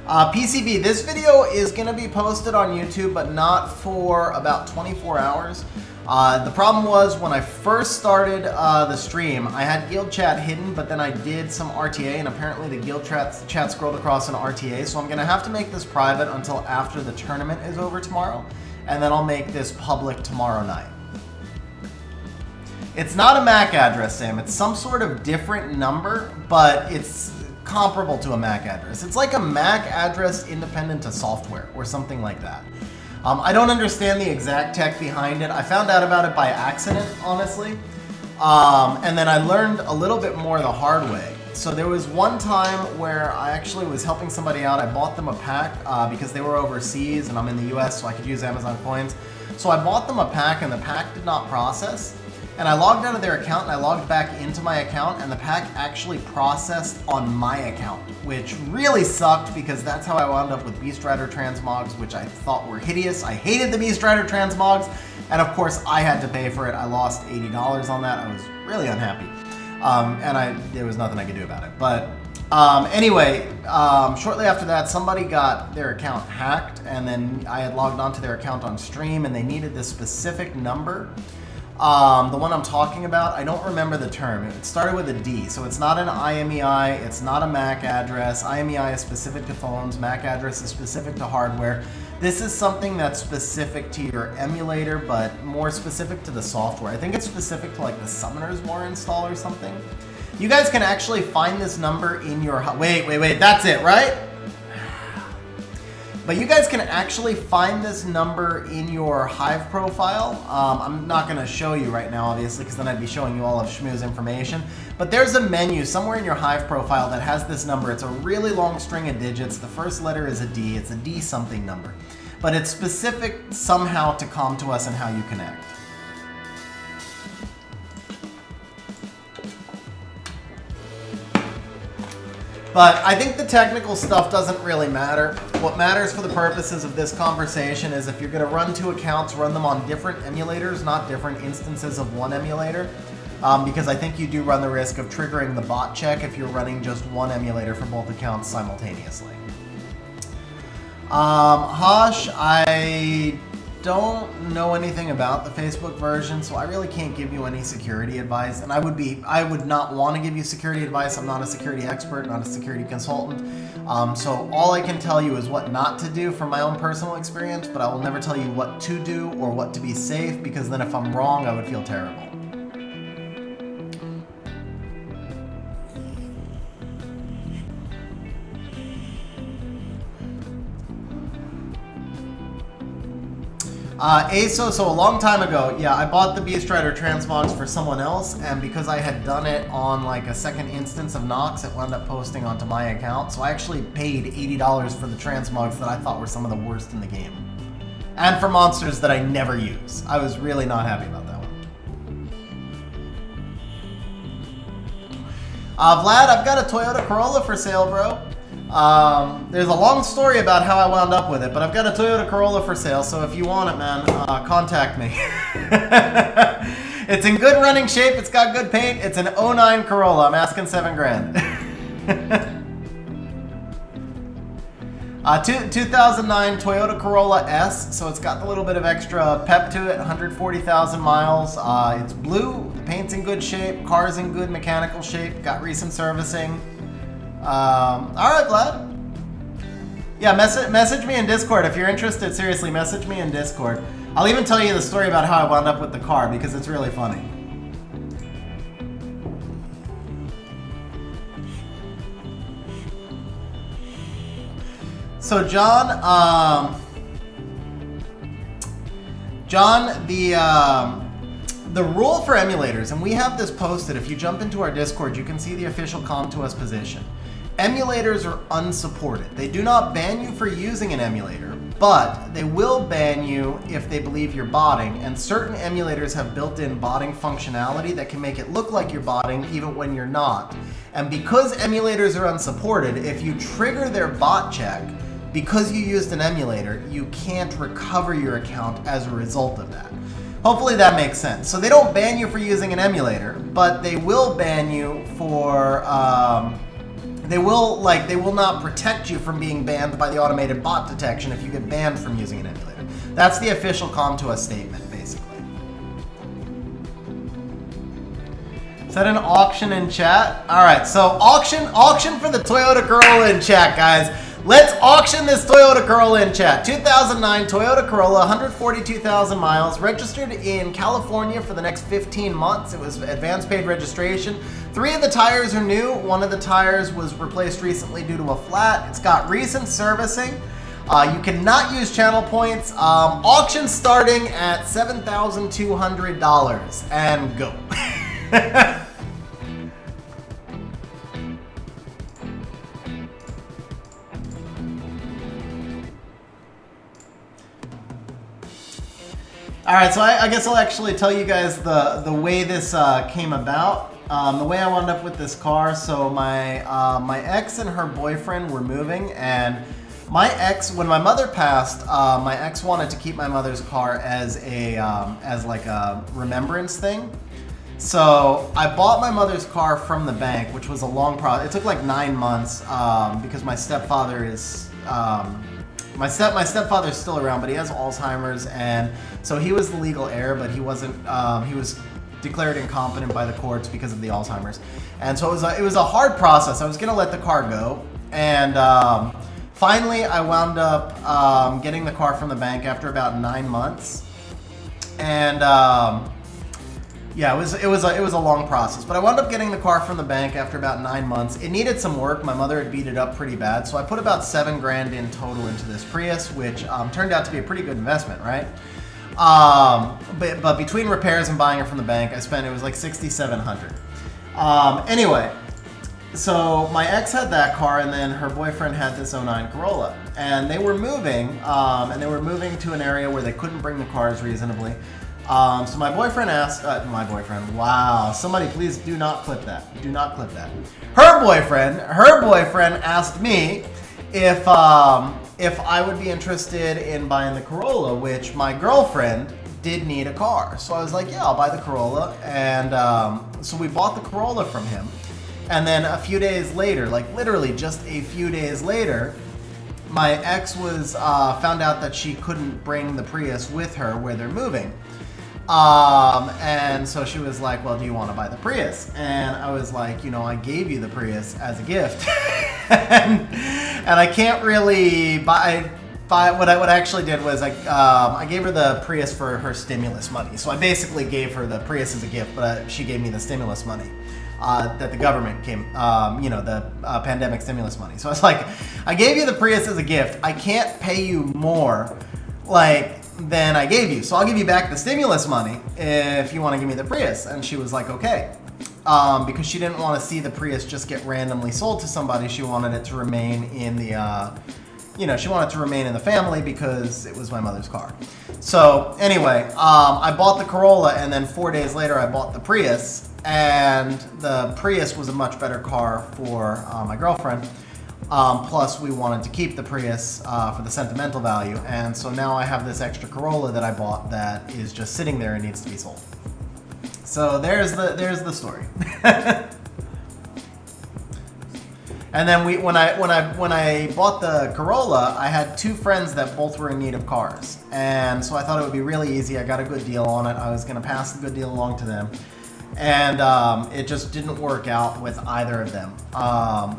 PCB, this video is going to be posted on YouTube, but not for about 24 hours. The problem was when I first started the stream, I had guild chat hidden, but then I did some RTA, and apparently the guild chat scrolled across an RTA, so I'm going to have to make this private until after the tournament is over tomorrow, and then I'll make this public tomorrow night. It's not a MAC address, Sam. It's some sort of different number, but it's comparable to a MAC address. It's like a MAC address independent to software or something like that. I don't understand the exact tech behind it. I found out about it by accident, honestly. And then I learned a little bit more the hard way. So there was one time where I actually was helping somebody out. I bought them a pack because they were overseas and I'm in the US, so I could use Amazon coins. So I bought them a pack and the pack did not process. And I logged out of their account and I logged back into my account, and the pack actually processed on my account, which really sucked because that's how I wound up with Beast Rider transmogs, which I thought were hideous. I hated the Beast Rider transmogs, and of course I had to pay for it. I lost $80 on that. I was really unhappy. And there was nothing I could do about it. But anyway, shortly after that, somebody got their account hacked, and then I had logged onto their account on stream, and they needed this specific number. The one I'm talking about, I don't remember the term. It started with a D, so it's not an IMEI, it's not a MAC address. IMEI is specific to phones, MAC address is specific to hardware. This is something that's specific to your emulator, but more specific to the software. I think it's specific to like the Summoner's War install or something. You guys can actually find this number in your... Wait, that's it, right? But you guys can actually find this number in your Hive profile. I'm not going to show you right now, obviously, because then I'd be showing you all of Schmu's information. But there's a menu somewhere in your Hive profile that has this number. It's a really long string of digits. The first letter is a D. It's a D something number. But it's specific somehow to Com2Us and how you connect. But I think the technical stuff doesn't really matter. What matters for the purposes of this conversation is if you're going to run 2 accounts, run them on different emulators, not different instances of one emulator. Because I think you do run the risk of triggering the bot check if you're running just one emulator for both accounts simultaneously. Hosh, I don't know anything about the Facebook version, so I really can't give you any security advice, and I would not want to give you security advice. I'm not a security expert, not a security consultant, so all I can tell you is what not to do from my own personal experience, but I will never tell you what to do or what to be safe, because then if I'm wrong, I would feel terrible. ASO, so a long time ago, yeah, I bought the Beast Rider transmogs for someone else, and because I had done it on like a second instance of Nox, it wound up posting onto my account, so I actually paid $80 for the transmogs that I thought were some of the worst in the game. And for monsters that I never use. I was really not happy about that one. Vlad, I've got a Toyota Corolla for sale, bro. There's a long story about how I wound up with it, but I've got a Toyota Corolla for sale, so if you want it, man, contact me. It's in good running shape, it's got good paint, it's an '09 Corolla, I'm asking $7,000. 2009 Toyota Corolla S, so it's got a little bit of extra pep to it, 140,000 miles. It's blue, the paint's in good shape, car's in good mechanical shape, got recent servicing. All right, Vlad. Yeah, message me in Discord if you're interested. Seriously, message me in Discord. I'll even tell you the story about how I wound up with the car because it's really funny. So John, the rule for emulators, and we have this posted, if you jump into our Discord, you can see the official com to us position. Emulators are unsupported. They do not ban you for using an emulator, but they will ban you if they believe you're botting, and certain emulators have built-in botting functionality that can make it look like you're botting even when you're not. And because emulators are unsupported, if you trigger their bot check, because you used an emulator, you can't recover your account as a result of that. Hopefully that makes sense. So they don't ban you for using an emulator, but they will ban you for, they will not protect you from being banned by the automated bot detection if you get banned from using an emulator. That's the official com to us statement, basically. Is that an auction in chat? All right, so auction for the Toyota Corolla in chat, guys. Let's auction this Toyota Corolla in chat. 2009 Toyota Corolla, 142,000 miles, registered in California for the next 15 months. It was advanced paid registration. 3 of the tires are new. 1 of the tires was replaced recently due to a flat. It's got recent servicing. You cannot use channel points. Auction starting at $7,200 and go. All right, so I guess I'll actually tell you guys the way this came about. The way I wound up with this car. So my ex and her boyfriend were moving, and my ex, when my mother passed, my ex wanted to keep my mother's car as like a remembrance thing. So I bought my mother's car from the bank, which was a long process. It took like 9 months because my stepfather is. My stepfather's still around, but he has Alzheimer's, and so he was the legal heir, but he wasn't. He was declared incompetent by the courts because of the Alzheimer's, and so it was a hard process. I was gonna let the car go, and finally I wound up getting the car from the bank after about 9 months, and yeah, it was a long process, but I wound up getting the car from the bank after about 9 months. It needed some work. My mother had beat it up pretty bad, so I put about $7,000 in total into this Prius, which turned out to be a pretty good investment, right? But between repairs and buying it from the bank, it was like $6,700. Anyway, so my ex had that car, and then her boyfriend had this '09 Corolla, and they were moving, to an area where they couldn't bring the cars reasonably. So my boyfriend asked, wow, somebody please do not clip that. Do not clip that. Her boyfriend asked me if I would be interested in buying the Corolla, which my girlfriend did need a car. So I was like, yeah, I'll buy the Corolla. And so we bought the Corolla from him. And then a few days later, like literally just a few days later, my ex found out that she couldn't bring the Prius with her where they're moving. And so she was like, well, do you want to buy the Prius? And I was like, I gave you the Prius as a gift. and I can't really buy what I actually did was I gave her the Prius for her stimulus money. So I basically gave her the Prius as a gift, but she gave me the stimulus money that the government the pandemic stimulus money. So I was like, I gave you the Prius as a gift. I can't pay you more, than I gave you. So I'll give you back the stimulus money if you want to give me the Prius. And she was like, okay. Because she didn't want to see the Prius just get randomly sold to somebody. She wanted it to remain in the you know, she wanted to remain in the family because it was my mother's car. So anyway, I bought the Corolla, and then 4 days later I bought the Prius, and the Prius was a much better car for my girlfriend. Plus we wanted to keep the Prius for the sentimental value, and so now I have this extra Corolla that I bought that is just sitting there and needs to be sold. So there's the story. And then when I bought the Corolla, I had 2 friends that both were in need of cars, and so I thought it would be really easy. I got a good deal on it. I was going to pass the good deal along to them, and it just didn't work out with either of them.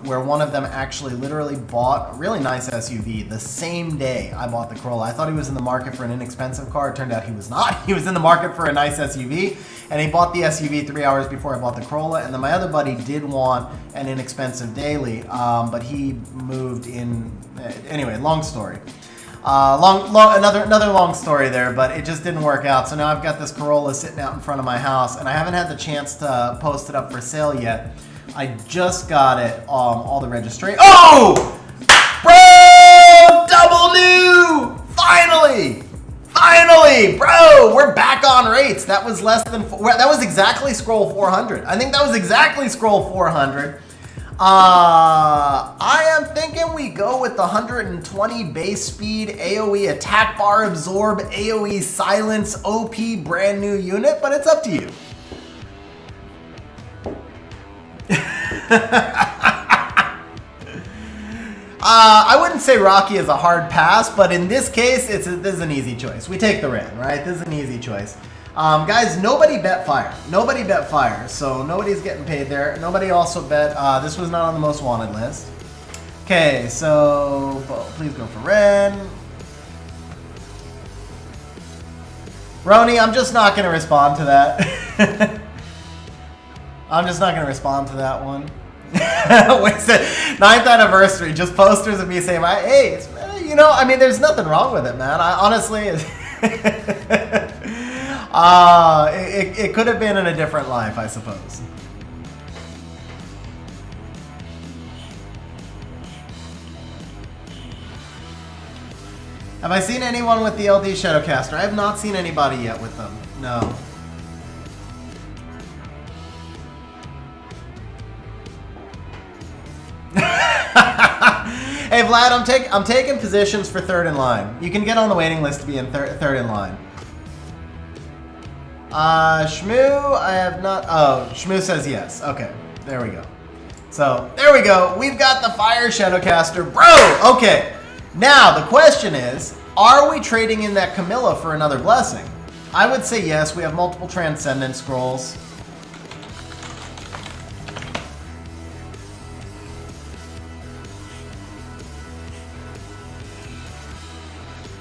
Where one of them actually literally bought a really nice SUV the same day I bought the Corolla. I thought he was in the market for an inexpensive car. It turned out he was not. He was in the market for a nice SUV, and he bought the SUV 3 hours before I bought the Corolla. And then my other buddy did want an inexpensive daily, but he moved in. Anyway, long story. Another long story there, but it just didn't work out. So now I've got this Corolla sitting out in front of my house, and I haven't had the chance to post it up for sale yet. I just got it, all the registration. Oh! Bro! Double new! Finally! Finally! Bro, we're back on rates. That was less than, that was exactly scroll 400. I think that was exactly scroll 400. I am thinking we go with the 120 base speed AoE attack bar absorb AoE silence OP brand new unit, but it's up to you. I wouldn't say Rocky is a hard pass, but in this case, this is an easy choice. We take the red, right? This is an easy choice. Guys, nobody bet fire. Nobody bet fire, so nobody's getting paid there. Nobody also bet, this was not on the most wanted list. Okay, so please go for red. Roni, I'm just not going to respond to that. I'm just not going to respond to that one. Wait a second. 9th anniversary, just posters of me saying, hey, it's, you know, I mean, there's nothing wrong with it, man. I honestly, it could have been in a different life, I suppose. Have I seen anyone with the LD Shadowcaster? I have not seen anybody yet with them. No. Hey Vlad, I'm taking positions for 3rd in line. You can get on the waiting list to be in 3rd in line. Schmu, I have not. Oh, Schmu says yes. Okay, there we go. So there we go. We've got the Fire Shadowcaster, bro. Okay, now the question is, are we trading in that Camilla for another blessing? I would say yes. We have multiple Transcendent scrolls.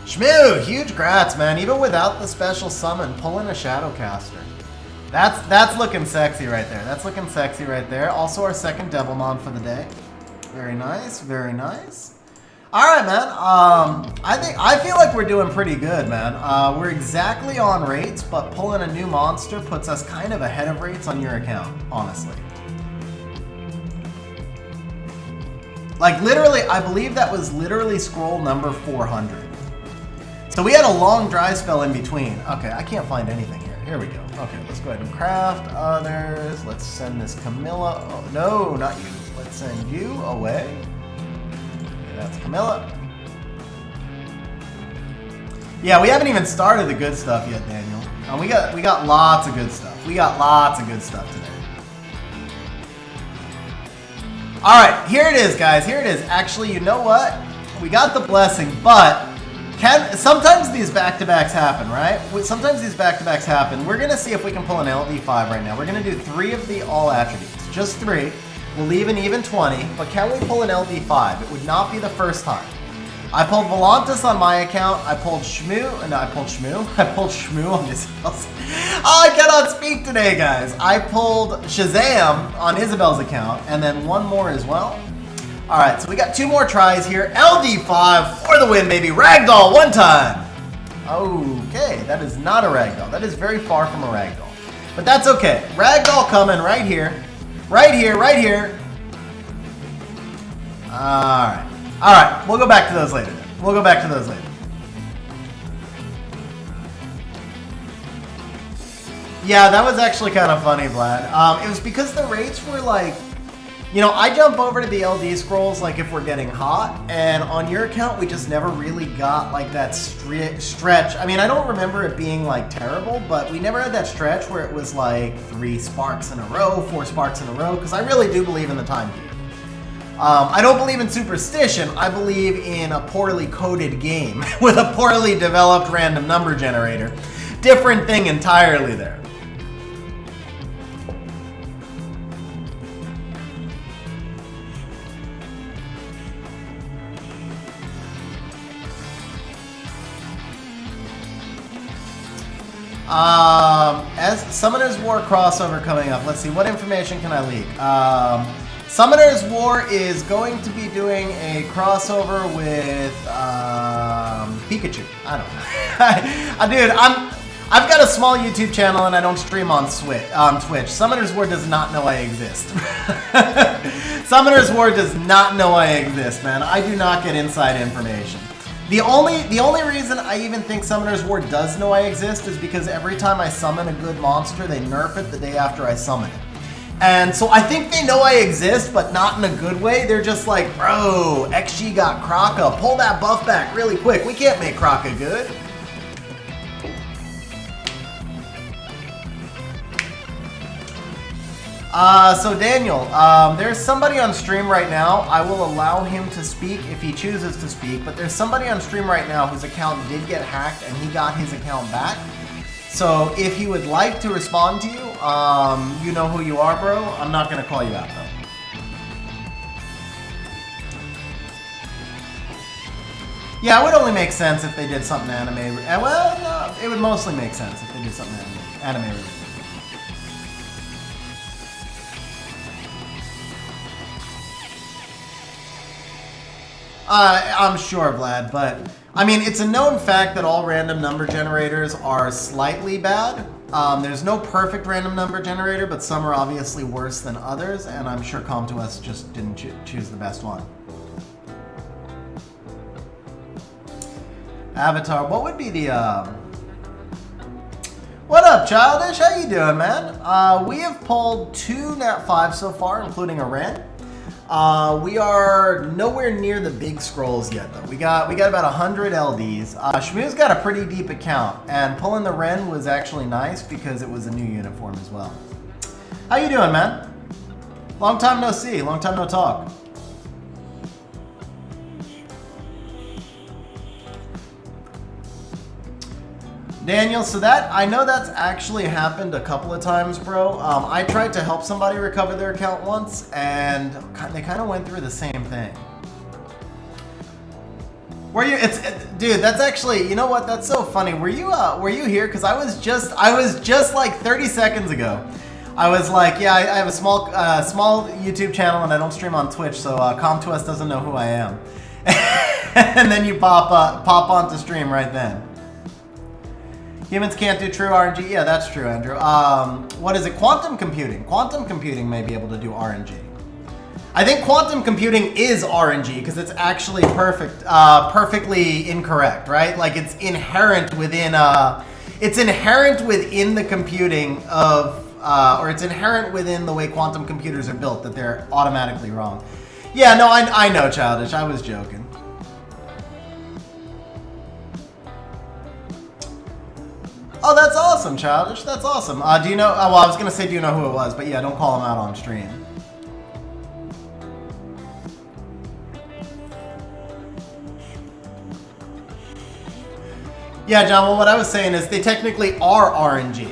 Schmu, huge grats, man. Even without the special summon, pulling a Shadowcaster. That's looking sexy right there. That's looking sexy right there. Also our 2nd Devilmon for the day. Very nice, very nice. All right, man. I feel like we're doing pretty good, man. We're exactly on rates, but pulling a new monster puts us kind of ahead of rates on your account, honestly. Like literally, I believe that was literally scroll number 400. So we had a long dry spell in between. Okay, I can't find anything here. Here we go. Okay, let's go ahead and craft others. Let's send this Camilla. Oh, no, not you. Let's send you away. Okay, that's Camilla. Yeah, we haven't even started the good stuff yet, Daniel. We got lots of good stuff. We got lots of good stuff today. All right, here it is, guys. Here it is. Actually, you know what? We got the blessing, but sometimes these back-to-backs happen, right? Sometimes these back-to-backs happen. We're going to see if we can pull an LD5 right now. We're going to do 3 of the all-attributes. Just 3. We'll leave an even 20, but can we pull an LD5? It would not be the first time. I pulled Volantis on my account. I pulled Schmu. No, I pulled Schmu. I pulled Schmu on Isabel's. Oh, I cannot speak today, guys. I pulled Shazam on Isabel's account, and then one more as well. All right, so we got 2 more tries here. LD5 for the win, baby. Ragdoll one time. Okay, that is not a Ragdoll. That is very far from a Ragdoll. But that's okay. Ragdoll coming right here. Right here, right here. All right. All right, we'll go back to those later. We'll go back to those later. Yeah, that was actually kind of funny, Vlad. It was because the rates were like, you know, I jump over to the LD scrolls like if we're getting hot, and on your account we just never really got like that stretch. I mean, I don't remember it being like terrible, but we never had that stretch where it was like 3 sparks in a row, 4 sparks in a row, because I really do believe in the timekeeping. I don't believe in superstition. I believe in a poorly coded game with a poorly developed random number generator. Different thing entirely there. As Summoner's War crossover coming up, let's see, what information can I leak? Summoner's War is going to be doing a crossover with Pikachu. I don't know. Dude, I've got a small YouTube channel and I don't stream on Twitch. Summoner's War does not know I exist. Summoner's War does not know I exist, man. I do not get inside information. The only reason I even think Summoner's War does know I exist is because every time I summon a good monster, they nerf it the day after I summon it. And so I think they know I exist, but not in a good way. They're just like, bro, XG got Kraka. Pull that buff back really quick. We can't make Kraka good. So Daniel, there's somebody on stream right now. I will allow him to speak if he chooses to speak, but there's somebody on stream right now whose account did get hacked and he got his account back. So if he would like to respond to you, you know who you are, bro. I'm not going to call you out, though. Yeah, it would only make sense if they did something anime. Well, no, it would mostly make sense if they did something anime related. I'm sure, Vlad, but I mean, it's a known fact that all random number generators are slightly bad. There's no perfect random number generator, but some are obviously worse than others, and I'm sure Com2uS just didn't choose the best one. Avatar, what would be the, What up, Childish? How you doing, man? We have pulled 2 Nat 5 so far, including a Ren. We are nowhere near the big scrolls yet, though. We got about 100 LDs. Schmu's got a pretty deep account, and pulling the Ren was actually nice because it was a new uniform as well. How you doing, man? Long time no see, long time no talk. Daniel, so that, I know that's actually happened a couple of times, bro. I tried to help somebody recover their account once, and they kind of went through the same thing. Were you, dude, that's actually, you know what, that's so funny. Were you here? Because I was just like 30 seconds ago. I was like, yeah, I have a small YouTube channel and I don't stream on Twitch, so Com2uS doesn't know who I am. And then you pop onto stream right then. Humans can't do true RNG. Yeah, that's true, Andrew. What is it? Quantum computing. Quantum computing may be able to do RNG. I think quantum computing is RNG because it's actually perfectly incorrect, right? Like it's inherent within the computing of, or it's inherent within the way quantum computers are built that they're automatically wrong. Yeah, no, I know, Childish. I was joking. Oh, that's awesome, Childish. That's awesome. Do you know? Well, I was gonna say, do you know who it was? But yeah, don't call him out on stream. Yeah, John. Well, what I was saying is they technically are RNG.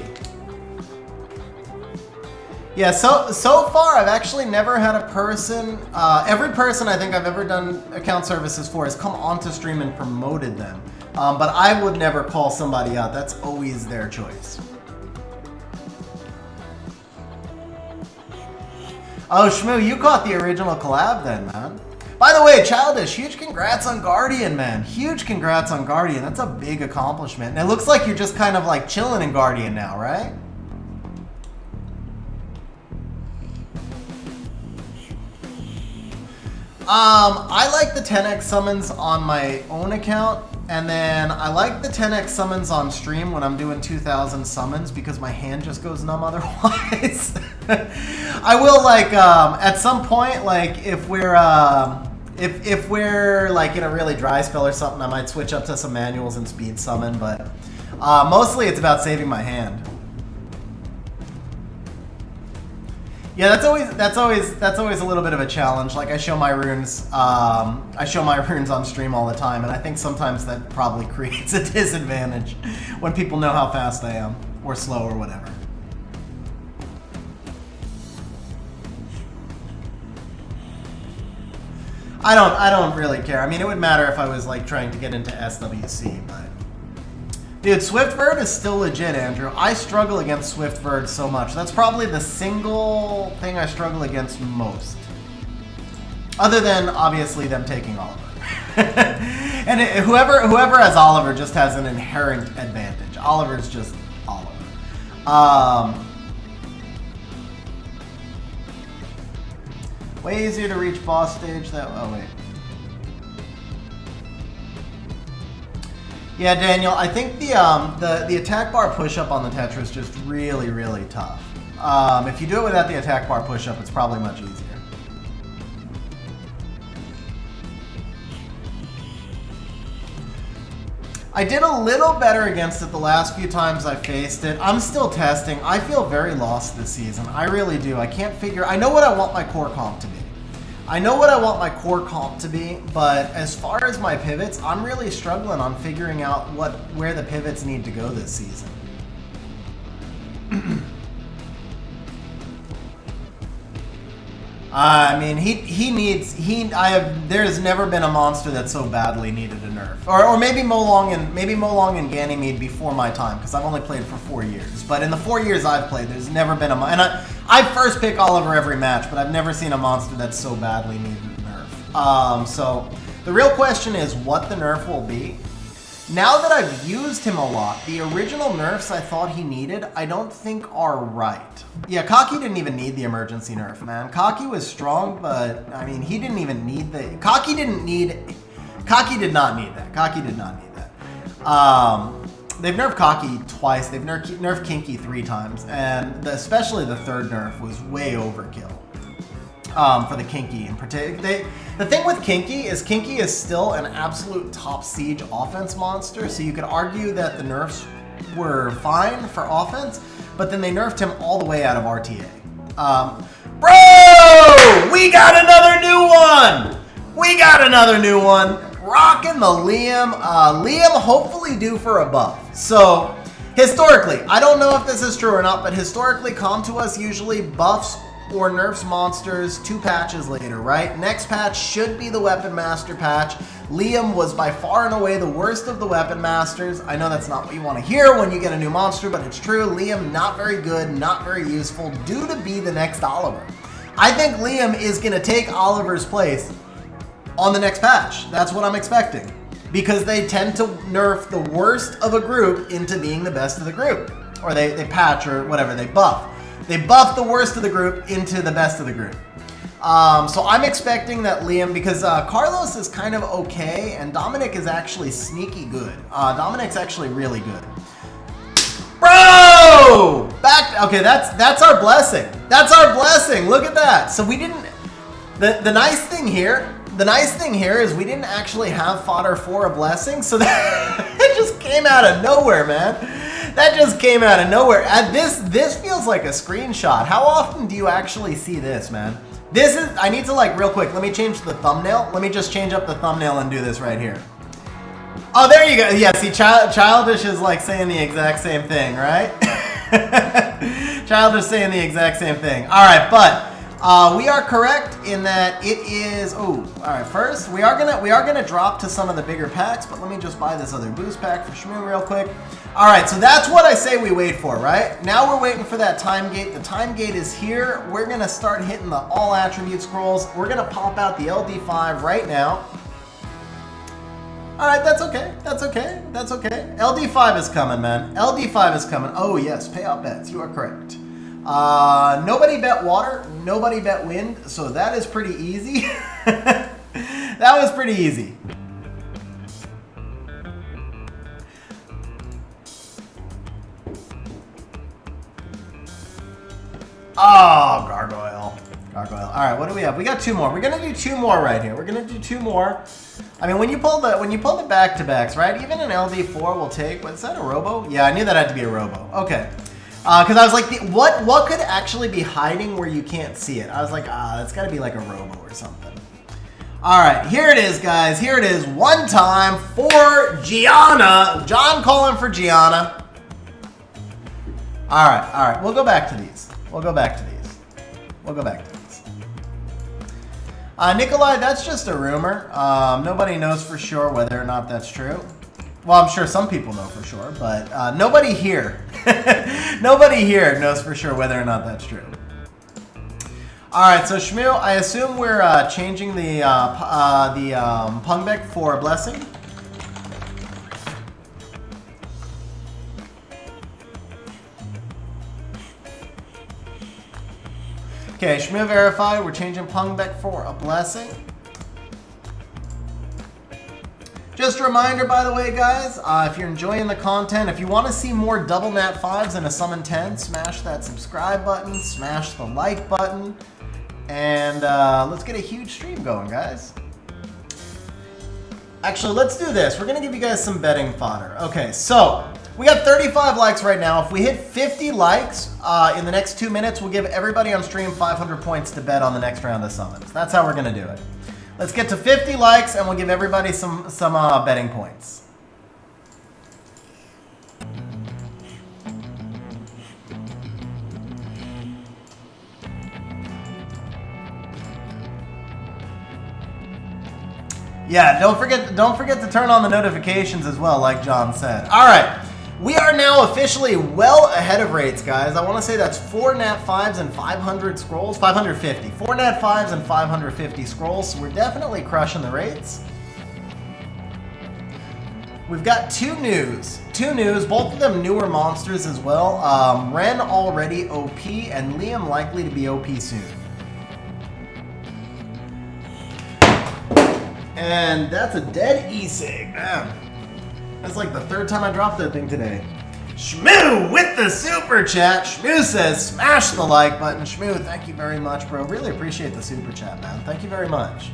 Yeah. So far, I've actually never had a person. Every person I think I've ever done account services for has come onto stream and promoted them. But I would never call somebody out. That's always their choice. Oh, Schmu, you caught the original collab then, man. By the way, Childish, huge congrats on Guardian, man. Huge congrats on Guardian. That's a big accomplishment. And it looks like you're just kind of like chilling in Guardian now, right? I like the 10x summons on my own account, and then I like the 10x summons on stream when I'm doing 2,000 summons because my hand just goes numb otherwise. I will like at some point, like if we're like in a really dry spell or something, I might switch up to some manuals and speed summon, but mostly it's about saving my hand. Yeah, that's always a little bit of a challenge. Like I show my runes on stream all the time, and I think sometimes that probably creates a disadvantage when people know how fast I am, or slow, or whatever. I don't really care. I mean, it would matter if I was like trying to get into SWC, but dude, Swiftbird is still legit, Andrew. I struggle against Swiftbird so much. That's probably the single thing I struggle against most. Other than, obviously, them taking Oliver. And whoever has Oliver just has an inherent advantage. Oliver's just Oliver. Way easier to reach boss stage that... Oh, wait. Yeah, Daniel, I think the attack bar push-up on the Tetra is just really, really tough. If you do it without the attack bar push-up, it's probably much easier. I did a little better against it the last few times I faced it. I'm still testing. I feel very lost this season. I really do. I can't figure... I know what I want my core comp to be. But as far as my pivots, I'm really struggling on figuring out where the pivots need to go this season. I mean, there's never been a monster that so badly needed a nerf. Or maybe Molong and Ganymede before my time, because I've only played for 4 years. But in the 4 years I've played, there's never been and I first pick Oliver every match, but I've never seen a monster that so badly needed a nerf. So the real question is what the nerf will be. Now that I've used him a lot, the original nerfs I thought he needed, I don't think are right. Yeah, Kaki didn't even need the emergency nerf, man. Kaki was strong, but, I mean, he didn't even need the... Kaki did not need that. Kaki did not need that. They've nerfed Kaki twice. They've nerfed Kinky 3 times, and especially the third nerf was way overkill. For the Kinky in particular. The thing with Kinky is still an absolute top siege offense monster, so you could argue that the nerfs were fine for offense, but then they nerfed him all the way out of RTA. Bro! We got another new one! Rockin' the Liam. Liam hopefully due for a buff. So, historically, I don't know if this is true or not, but historically, Com2US usually buffs or nerfs monsters 2 patches later, right? Next patch should be the Weapon Master patch. Liam was by far and away the worst of the Weapon Masters. I know that's not what you want to hear when you get a new monster, but it's true. Liam, not very good, not very useful, due to be the next Oliver. I think Liam is going to take Oliver's place on the next patch. That's what I'm expecting. Because they tend to nerf the worst of a group into being the best of the group. Or they patch or whatever, they buff. They buff the worst of the group into the best of the group. So I'm expecting that Liam, because Carlos is kind of okay, and Dominic is actually sneaky good. Dominic's actually really good. Bro! Okay, that's our blessing. That's our blessing. Look at that. So we didn't... The nice thing here is we didn't actually have fodder for a blessing, so that it just came out of nowhere, man. That just came out of nowhere. This feels like a screenshot. How often do you actually see this, man? I need to, like, real quick, let me change the thumbnail. Let me just change up the thumbnail and do this right here. Oh, there you go. Yeah, see, Childish is, like, saying the exact same thing, right? Childish saying the exact same thing. All right, but we are correct in that it is... Oh, all right, first, we are gonna drop to some of the bigger packs, but let me just buy this other boost pack for Schmu real quick. All right, so that's what I say we wait for, right? Now we're waiting for that time gate. The time gate is here. We're gonna start hitting the all attribute scrolls. We're gonna pop out the LD5 right now. All right, that's okay. That's okay. That's okay. LD5 is coming, man. LD5 is coming. Oh yes, payout bets. You are correct. Nobody bet water. Nobody bet wind. So that is pretty easy. That was pretty easy. Oh, gargoyle. Gargoyle. All right, what do we have? We got 2 more. We're gonna do 2 more right here. We're gonna do 2 more. I mean, when you pull the back-to-backs, right? Even an LD4 will take. What's that? A robo? Yeah, I knew that had to be a robo. Okay. Because I was like, what could actually be hiding where you can't see it? I was like, that's got to be like a robo or something. All right, here it is, guys. Here it is. One time for Gianna. John calling for Gianna. All right. We'll go back to these. Nikolai, that's just a rumor. Nobody knows for sure whether or not that's true. Well, I'm sure some people know for sure, but nobody here, nobody here knows for sure whether or not that's true. All right, so Schmu, I assume we're changing the Pungbeck for a blessing. Okay, Schmu verified. We're changing Pungbeck for a blessing. Just a reminder, by the way, guys, if you're enjoying the content, if you want to see more double nat 5s and a summon 10, smash that subscribe button, smash the like button, and let's get a huge stream going, guys. Actually, let's do this. We're going to give you guys some betting fodder. Okay, so we got 35 likes right now. If we hit 50 likes in the next 2 minutes, we'll give everybody on stream 500 points to bet on the next round of summons. That's how we're going to do it. Let's get to 50 likes and we'll give everybody some betting points. Yeah, don't forget to turn on the notifications as well, like John said. All right. We are now officially well ahead of rates, guys. I want to say that's 4 nat 5s and 500 scrolls. 550. 4 nat 5s and 550 scrolls. So we're definitely crushing the rates. We've got 2 news. 2 news, both of them newer monsters as well. Ren already OP and Liam likely to be OP soon. And that's a dead e-sig. Damn. That's like the 3rd time I dropped that thing today. Schmu with the super chat. Schmu says, smash the like button. Schmu, thank you very much, bro. Really appreciate the super chat, man. Thank you very much.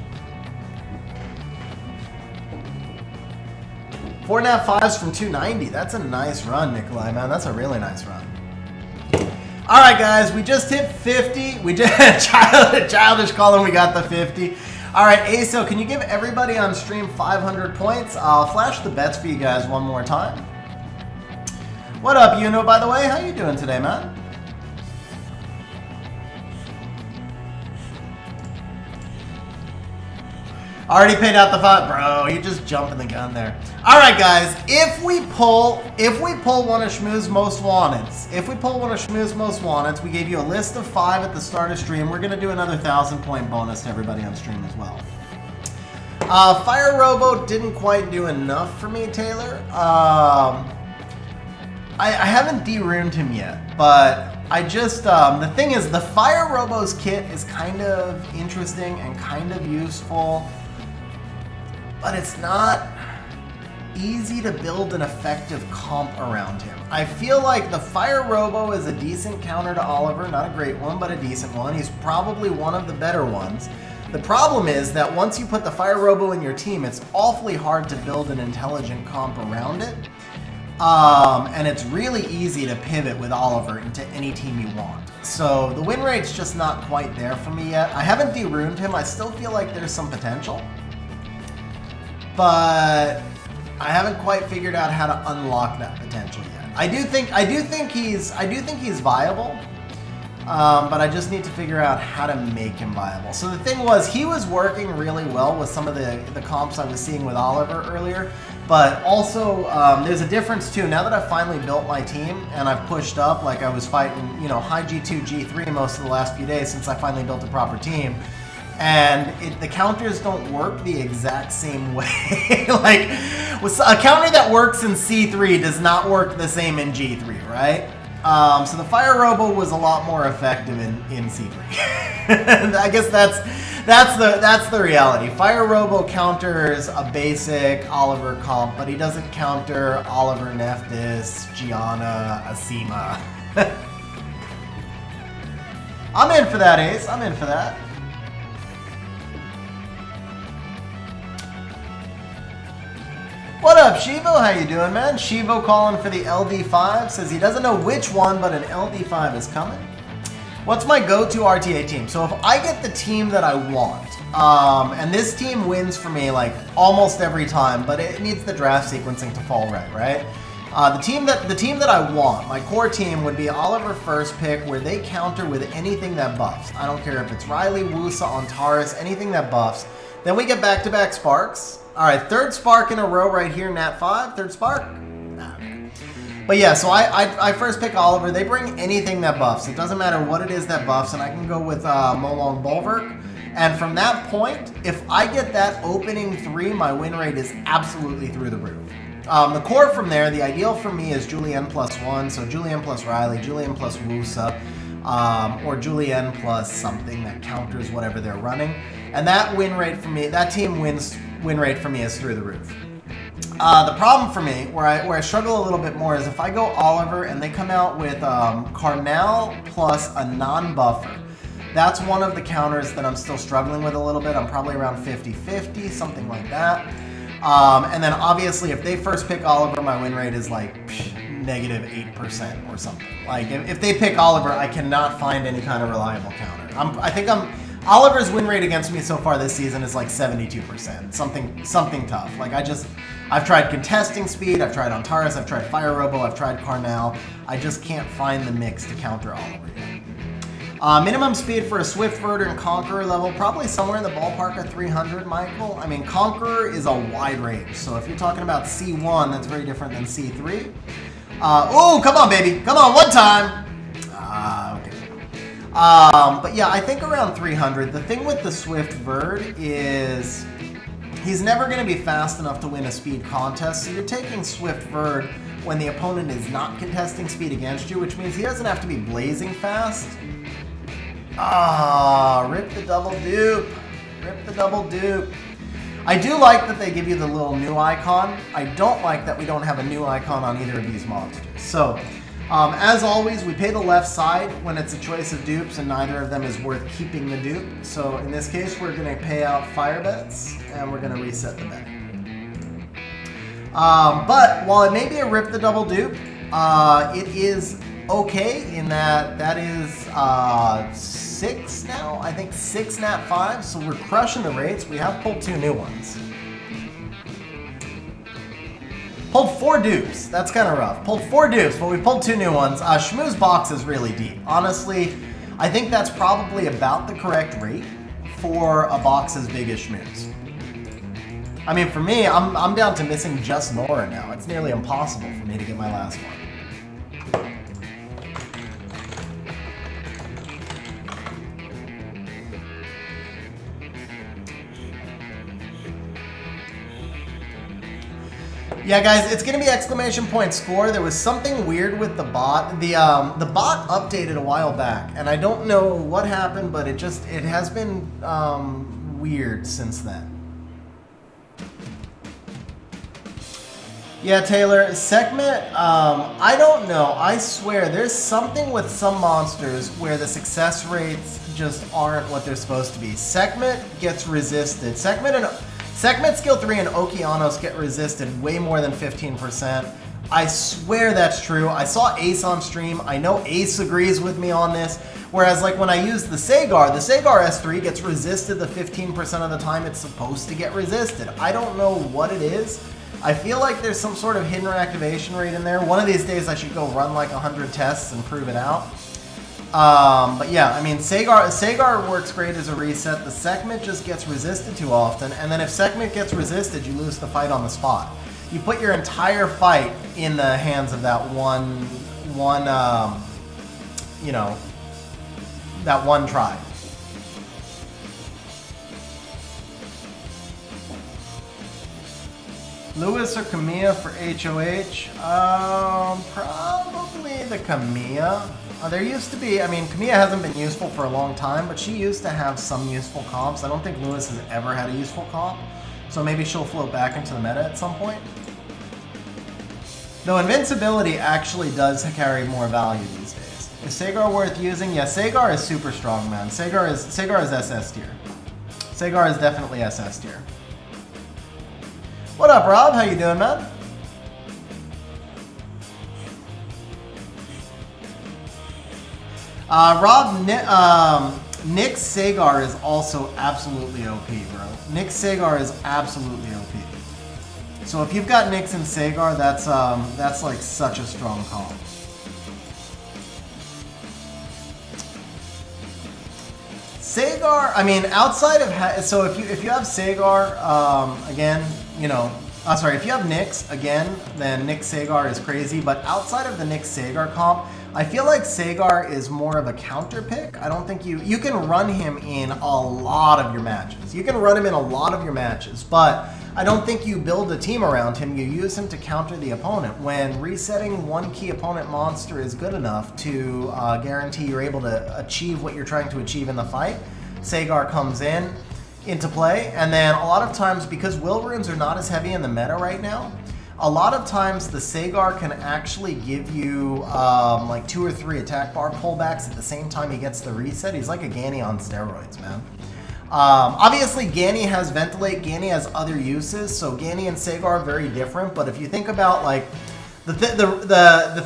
4 nat 5s from 290. That's a nice run, Nikolai, man. That's a really nice run. All right, guys. We just hit 50. We just childish calling. We got the 50. All right, Aso, can you give everybody on stream 500 points? I'll flash the bets for you guys one more time. What up, Yuno, by the way? How you doing today, man? Already paid out the 5, bro. You just jumping the gun there. All right, guys. If we pull one of Schmu's most wanteds, we gave you a list of 5 at the start of stream. We're gonna do another 1,000-point bonus to everybody on stream as well. Fire Robo didn't quite do enough for me, Taylor. I haven't de-runed him yet, but I just the thing is, the Fire Robo's kit is kind of interesting and kind of useful. But it's not easy to build an effective comp around him. I feel like the Fire Robo is a decent counter to Oliver, not a great one, but a decent one. He's probably one of the better ones. The problem is that once you put the Fire Robo in your team, it's awfully hard to build an intelligent comp around it. And it's really easy to pivot with Oliver into any team you want. So the win rate's just not quite there for me yet. I haven't de-runed him. I still feel like there's some potential. But I haven't quite figured out how to unlock that potential yet. I do think he's viable, but I just need to figure out how to make him viable. So the thing was, he was working really well with some of the comps I was seeing with Oliver earlier, but also there's a difference too. Now that I've finally built my team and I've pushed up, like I was fighting, high G2, G3 most of the last few days since I finally built a proper team. And the counters don't work the exact same way. Like, a counter that works in C3 does not work the same in G3, right? So the Fire Robo was a lot more effective in C3. I guess that's the reality. Fire Robo counters a basic Oliver comp, but he doesn't counter Oliver Nephthys, Gianna, Asima. I'm in for that, Ace. I'm in for that. What up, Shivo? How you doing, man? Shivo calling for the LD5. Says he doesn't know which one, but an LD5 is coming. What's my go-to RTA team? So if I get the team that I want, and this team wins for me like almost every time, but it needs the draft sequencing to fall right? The team that I want, my core team, would be Oliver first pick, where they counter with anything that buffs. I don't care if it's Riley, Wusa, Antares, anything that buffs. Then we get back-to-back sparks. All right, third spark in a row right here, Nat 5, third spark. Nah. But yeah, so I first pick Oliver. They bring anything that buffs. It doesn't matter what it is that buffs, and I can go with Molong Bulwark. And from that point, if I get that opening 3, my win rate is absolutely through the roof. The core from there, the ideal for me is Julienne +1, so Julienne plus Riley, Julienne plus Wusa, or Julienne plus something that counters whatever they're running. And that win rate for me, that team win rate for me is through the roof. The problem for me, where I struggle a little bit more, is if I go Oliver and they come out with Carnal plus a non-buffer. That's one of the counters that I'm still struggling with a little bit. I'm probably around 50-50, something like that. And then obviously if they first pick Oliver, my win rate is like negative 8% or something. Like if they pick Oliver, I cannot find any kind of reliable counter. Oliver's win rate against me so far this season is like 72%. Something tough. Like I've tried contesting speed, I've tried Antares, I've tried Fire Robo, I've tried Carnal. I just can't find the mix to counter Oliver yet. Minimum speed for a Swift Verter and Conqueror level, probably somewhere in the ballpark of 300, Michael. I mean, Conqueror is a wide range, so if you're talking about C1, that's very different than C3. Oh, come on, baby. Come on, one time. Okay. But yeah, I think around 300. The thing with the Swift Verd is he's never going to be fast enough to win a speed contest, so you're taking Swift Verd when the opponent is not contesting speed against you, which means he doesn't have to be blazing fast. Rip the double dupe. Rip the double dupe. I do like that they give you the little new icon. I don't like that we don't have a new icon on either of these monsters. So, as always, we pay the left side when it's a choice of dupes and neither of them is worth keeping the dupe. So in this case, we're going to pay out fire bets and we're going to reset the bet. But while it may be a rip the double dupe, it is okay in that is 6 now. I think 6 nat 5, so we're crushing the rates. We have pulled 2 new ones. Pulled 4 dupes. That's kind of rough. Pulled 4 dupes, but we pulled 2 new ones. Schmu's box is really deep. Honestly, I think that's probably about the correct rate for a box as big as Schmu's. I mean, for me, I'm down to missing just Nora now. It's nearly impossible for me to get my last one. Yeah, guys, it's going to be exclamation point score. There was something weird with the bot. The bot updated a while back, and I don't know what happened, but it has been weird since then. Yeah, Taylor, Sekhmet, I don't know. I swear, there's something with some monsters where the success rates just aren't what they're supposed to be. Sekhmet gets resisted. Sekhmet skill 3 and Okeanos get resisted way more than 15%. I swear that's true. I saw Ace on stream. I know Ace agrees with me on this. Whereas like when I use the Sagar S3 gets resisted the 15% of the time it's supposed to get resisted. I don't know what it is. I feel like there's some sort of hidden reactivation rate in there. One of these days I should go run like 100 tests and prove it out. But yeah, I mean, Sagar works great as a reset. The Sekhmet just gets resisted too often, and then if Sekhmet gets resisted, you lose the fight on the spot. You put your entire fight in the hands of that one try. Lewis or Camilla for HOH? Probably the Camilla. There used to be, I mean, Camilla hasn't been useful for a long time, but she used to have some useful comps. I don't think Lewis has ever had a useful comp, so maybe she'll float back into the meta at some point. Though invincibility actually does carry more value these days. Is Sagar worth using? Yeah, Sagar is super strong, man. Sagar is SS tier. Sagar is definitely SS tier. What up, Rob? How you doing, man? Rob, Nick Sagar is also absolutely OP, bro. Nick Sagar is absolutely OP. So if you've got Nyx and Sagar, that's like such a strong comp. Sagar, I mean, outside of so if you have Sagar, again, you know, sorry, if you have Nyx again, then Nyx Sagar is crazy. But outside of the Nyx Sagar comp, I feel like Sagar is more of a counter pick. I don't think you can run him in a lot of your matches. You can run him in a lot of your matches, but I don't think you build a team around him. You use him to counter the opponent. When resetting one key opponent monster is good enough to guarantee you're able to achieve what you're trying to achieve in the fight, Sagar comes into play. And then a lot of times, because will runes are not as heavy in the meta right now, a lot of times the Sagar can actually give you like 2 or 3 attack bar pullbacks at the same time he gets the reset. He's like a Ganny on steroids, man. Obviously, Ganny has Ventilate, Ganny has other uses, so Ganny and Sagar are very different, but if you think about, like, the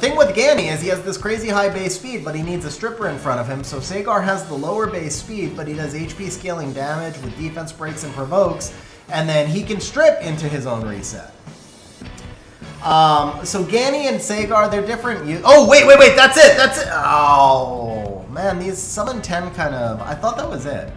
thing with Ganny is he has this crazy high base speed, but he needs a stripper in front of him, so Sagar has the lower base speed, but he does HP scaling damage with defense breaks and provokes, and then he can strip into his own reset. So Ganny and Sagar, they're different. Oh, wait, that's it! Oh, man, these summon 10 kind of, I thought that was it.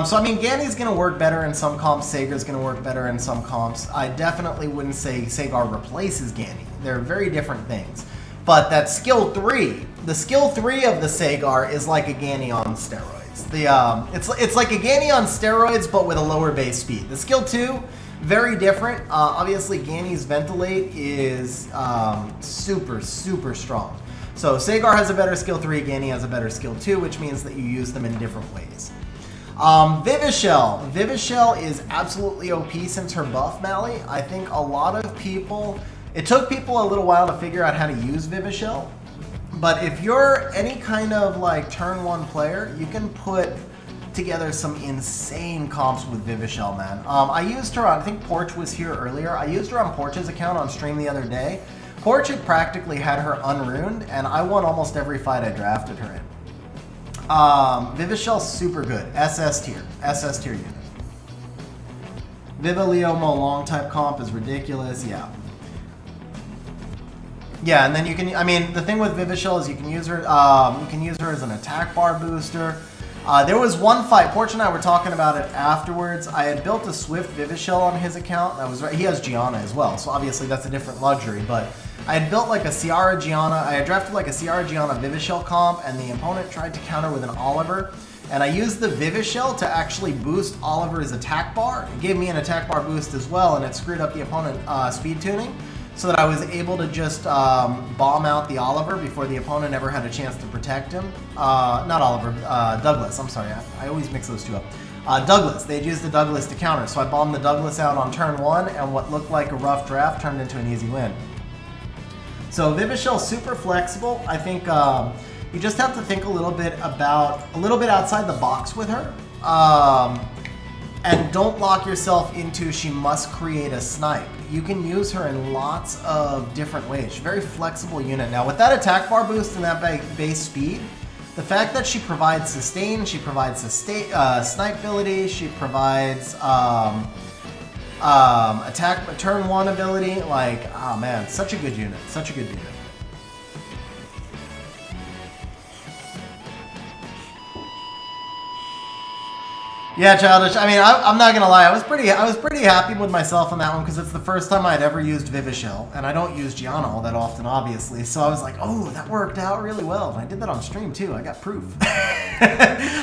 So I mean, Ganny's going to work better in some comps, Sagar's going to work better in some comps. I definitely wouldn't say Sagar replaces Ganny. They're very different things. But that skill 3, the skill 3 of the Sagar is like a Ganny on steroids. It's like a Ganny on steroids, but with a lower base speed. The skill 2, very different. Obviously, Ganny's Ventilate is super, super strong. So Sagar has a better skill 3, Ganny has a better skill 2, which means that you use them in different ways. Vivishell. Vivishell is absolutely OP since her buff, Mally. I think a lot of people, it took people a little while to figure out how to use Vivishell. But if you're any kind of like turn 1 player, you can put together some insane comps with Vivishell, man. I used her on, I think Porch was here earlier. I used her on Porch's account on stream the other day. Porch had practically had her unruined, and I won almost every fight I drafted her in. Vivishell's super good. SS tier unit. Vivaleomo long type comp is ridiculous, yeah. Yeah, and then you can, I mean, the thing with Vivishell is you can use her as an attack bar booster. There was one fight, Porch and I were talking about it afterwards. I had built a Swift Vivishell on his account. That was right. He has Gianna as well, so obviously that's a different luxury, but I had built like a Ciara Gianna, I had drafted like a Ciara Gianna Vivishell comp, and the opponent tried to counter with an Oliver, and I used the Vivishell to actually boost Oliver's attack bar. It gave me an attack bar boost as well, and it screwed up the opponent speed tuning, so that I was able to just bomb out the Oliver before the opponent ever had a chance to protect him. Not Oliver, Douglas, I'm sorry, I always mix those two up. Douglas, they'd used the Douglas to counter, so I bombed the Douglas out on turn 1, and what looked like a rough draft turned into an easy win. So Vivishell's super flexible. I think you just have to think a little bit outside the box with her. And don't lock yourself into she must create a snipe. You can use her in lots of different ways. She's a very flexible unit. Now with that attack bar boost and that base speed, the fact that she provides sustain, she provides snipe ability, she provides attack turn 1 ability, like, oh man, such a good unit, such a good unit. Yeah, Childish. I mean, I'm not gonna lie. I was pretty happy with myself on that one because it's the first time I'd ever used Vivishell, and I don't use Gianna all that often, obviously. So I was like, oh, that worked out really well, and I did that on stream too. I got proof.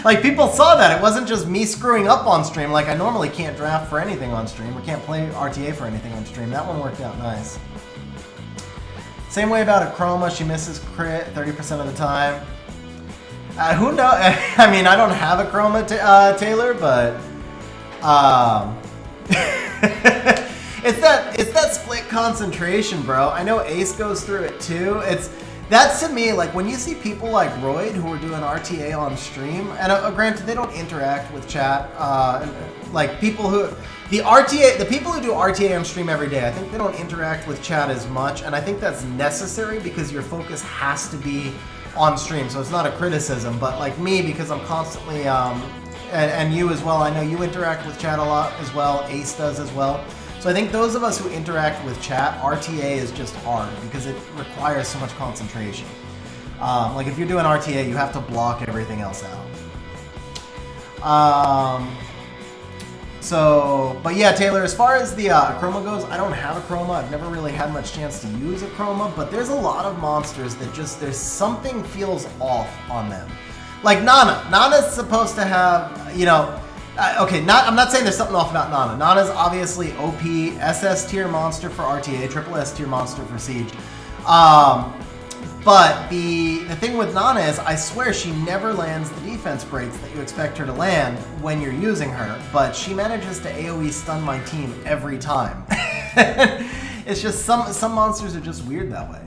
Like people saw that it wasn't just me screwing up on stream. Like I normally can't draft for anything on stream, or can't play RTA for anything on stream. That one worked out nice. Same way about a Chroma. She misses crit 30% of the time. Who knows? I mean, I don't have a Chroma, Taylor, but it's that split concentration, bro. I know Ace goes through it too. That's to me, like when you see people like Royd who are doing RTA on stream, and granted they don't interact with chat, like people who the people who do RTA on stream every day, I think they don't interact with chat as much, and I think that's necessary because your focus has to be on stream, so it's not a criticism, but like me, because I'm constantly, and you as well, I know you interact with chat a lot as well, Ace does as well, so I think those of us who interact with chat, RTA is just hard because it requires so much concentration. Like if you're doing RTA, you have to block everything else out. But yeah, Taylor, as far as the Chroma goes, I don't have a Chroma. I've never really had much chance to use a Chroma, but there's a lot of monsters that just, there's something feels off on them. Like Nana. Nana's supposed to have, you know, okay, I'm not saying there's something off about Nana. Nana's obviously OP, SS tier monster for RTA, triple S tier monster for Siege. But the thing with Nana is, I swear she never lands the defense breaks that you expect her to land when you're using her, but she manages to AoE stun my team every time. It's just some monsters are just weird that way.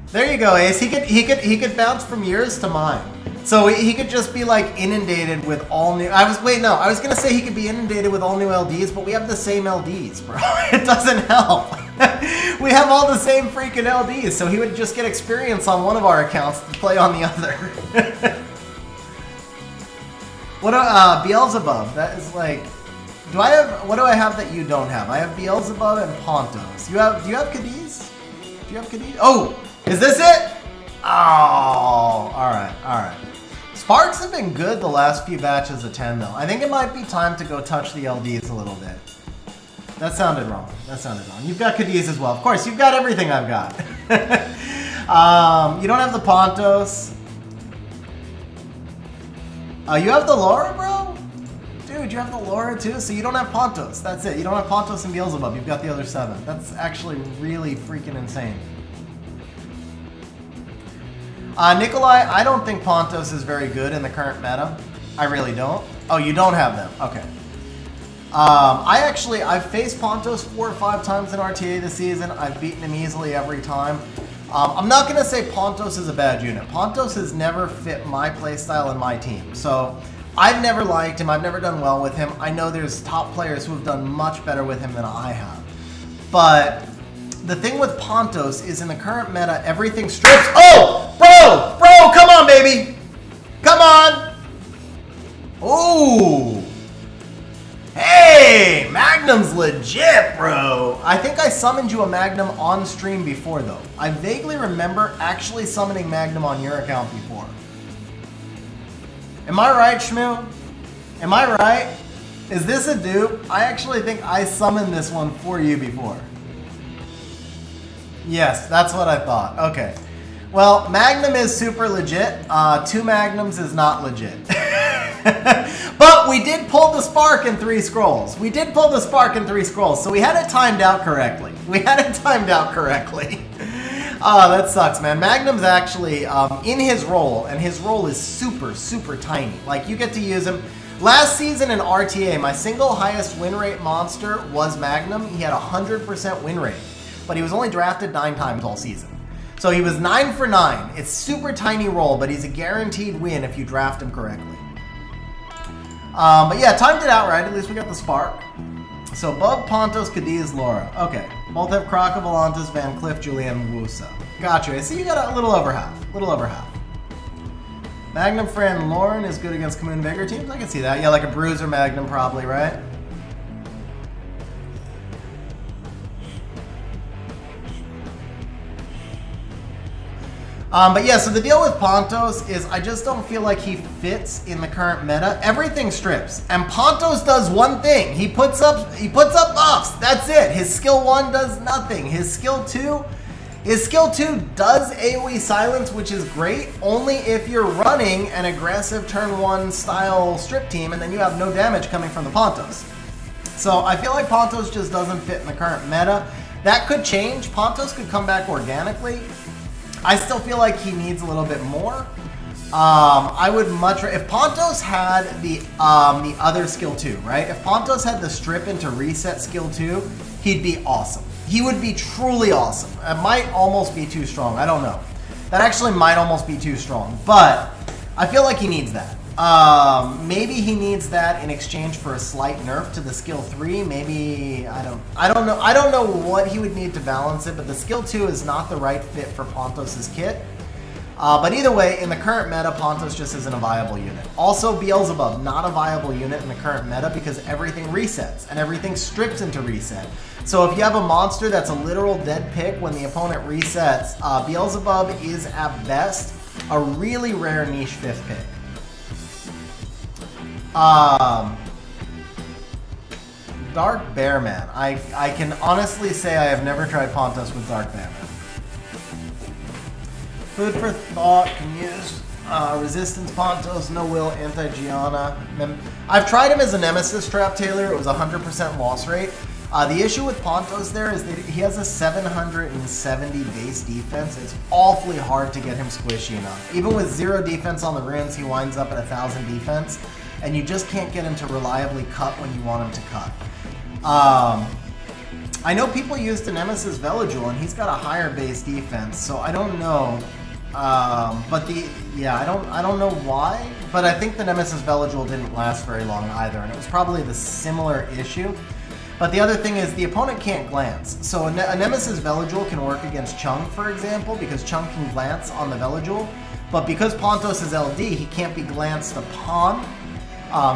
There you go, Ace. He could bounce from yours to mine. So he could just be like inundated with all new. I was gonna say he could be inundated with all new LDs, but we have the same LDs, bro. It doesn't help. We have all the same freaking LDs, so he would just get experience on one of our accounts to play on the other. What Beelzebub? That is like. What do I have that you don't have? I have Beelzebub and Pontos. Do you have Cadiz? Do you have Cadiz? Oh, is this it? Oh, alright. Sparks have been good the last few batches of 10 though. I think it might be time to go touch the LDs a little bit. That sounded wrong. You've got Cadiz as well. Of course, you've got everything I've got. You don't have the Pontos. You have the Laura, bro? Dude, you have the Laura too? So you don't have Pontos. That's it. You don't have Pontos and Beelzebub. You've got the other 7. That's actually really freaking insane. Nikolai, I don't think Pontos is very good in the current meta. I really don't. Oh, you don't have them. Okay. I've faced Pontos 4 or 5 times in RTA this season. I've beaten him easily every time. I'm not going to say Pontos is a bad unit. Pontos has never fit my playstyle and my team. So I've never liked him. I've never done well with him. I know there's top players who have done much better with him than I have. But the thing with Pontos is in the current meta, everything strips. Oh! Bro, come on, baby. Come on. Oh. Hey, Magnum's legit, bro. I think I summoned you a Magnum on stream before, though. I vaguely remember actually summoning Magnum on your account before. Am I right, Schmu? Am I right? Is this a dupe? I actually think I summoned this one for you before. Yes, that's what I thought. Okay. Well, Magnum is super legit. 2 Magnums is not legit. But we did pull the spark in 3 scrolls. So we had it timed out correctly. Oh, that sucks, man. Magnum's actually in his role, and his role is super, super tiny. Like, you get to use him. Last season in RTA, my single highest win rate monster was Magnum. He had 100% win rate, but he was only drafted 9 times all season. So he was 9 for 9. It's super tiny role, but he's a guaranteed win if you draft him correctly. But yeah, timed it out right. At least we got the spark. So Bub, Pontos, Cadiz, Laura. Okay. Both have Kraka, Volantis, Van Cliff, Julian, Wusa. Gotcha. I see you got a little over half. Magnum friend Lauren is good against Commune Vigor teams. I can see that. Yeah, like a Bruiser Magnum probably, right? But yeah, so the deal with Pontos is I just don't feel like he fits in the current meta. Everything strips, and Pontos does one thing. He puts up buffs. That's it. His skill 1 does nothing. His skill 2 does AoE silence, which is great, only if you're running an aggressive turn 1 style strip team and then you have no damage coming from the Pontos. So I feel like Pontos just doesn't fit in the current meta. That could change. Pontos could come back organically. I still feel like he needs a little bit more. I would much if Pontos had the other skill 2, right? If Pontos had the strip into reset skill 2, he'd be awesome. He would be truly awesome. It might almost be too strong. I don't know. That actually might almost be too strong, but I feel like he needs that. Maybe he needs that in exchange for a slight nerf to the skill 3. Maybe I don't know. I don't know what he would need to balance it, but the skill 2 is not the right fit for Pontos' kit. But either way, in the current meta, Pontos just isn't a viable unit. Also, Beelzebub, not a viable unit in the current meta because everything resets and everything strips into reset. So if you have a monster that's a literal dead pick when the opponent resets, Beelzebub is at best a really rare niche 5th pick. Dark Bearman. I can honestly say I have never tried Pontos with Dark Bearman. Food for thought, can use resistance Pontos, no will, anti-Gianna. I've tried him as a Nemesis trap, Taylor. It was 100% loss rate. The issue with Pontos there is that he has a 770 base defense. It's awfully hard to get him squishy enough. Even with 0 defense on the runes, he winds up at 1,000 defense. And you just can't get him to reliably cut when you want him to cut. I know people used the Nemesis Veligil, and he's got a higher base defense, so I don't know. I don't know why, but I think the Nemesis Veligil didn't last very long either, and it was probably the similar issue. But the other thing is the opponent can't glance. So a Nemesis Veligil can work against Chung, for example, because Chung can glance on the Veligil, but because Pontos is LD, he can't be glanced upon.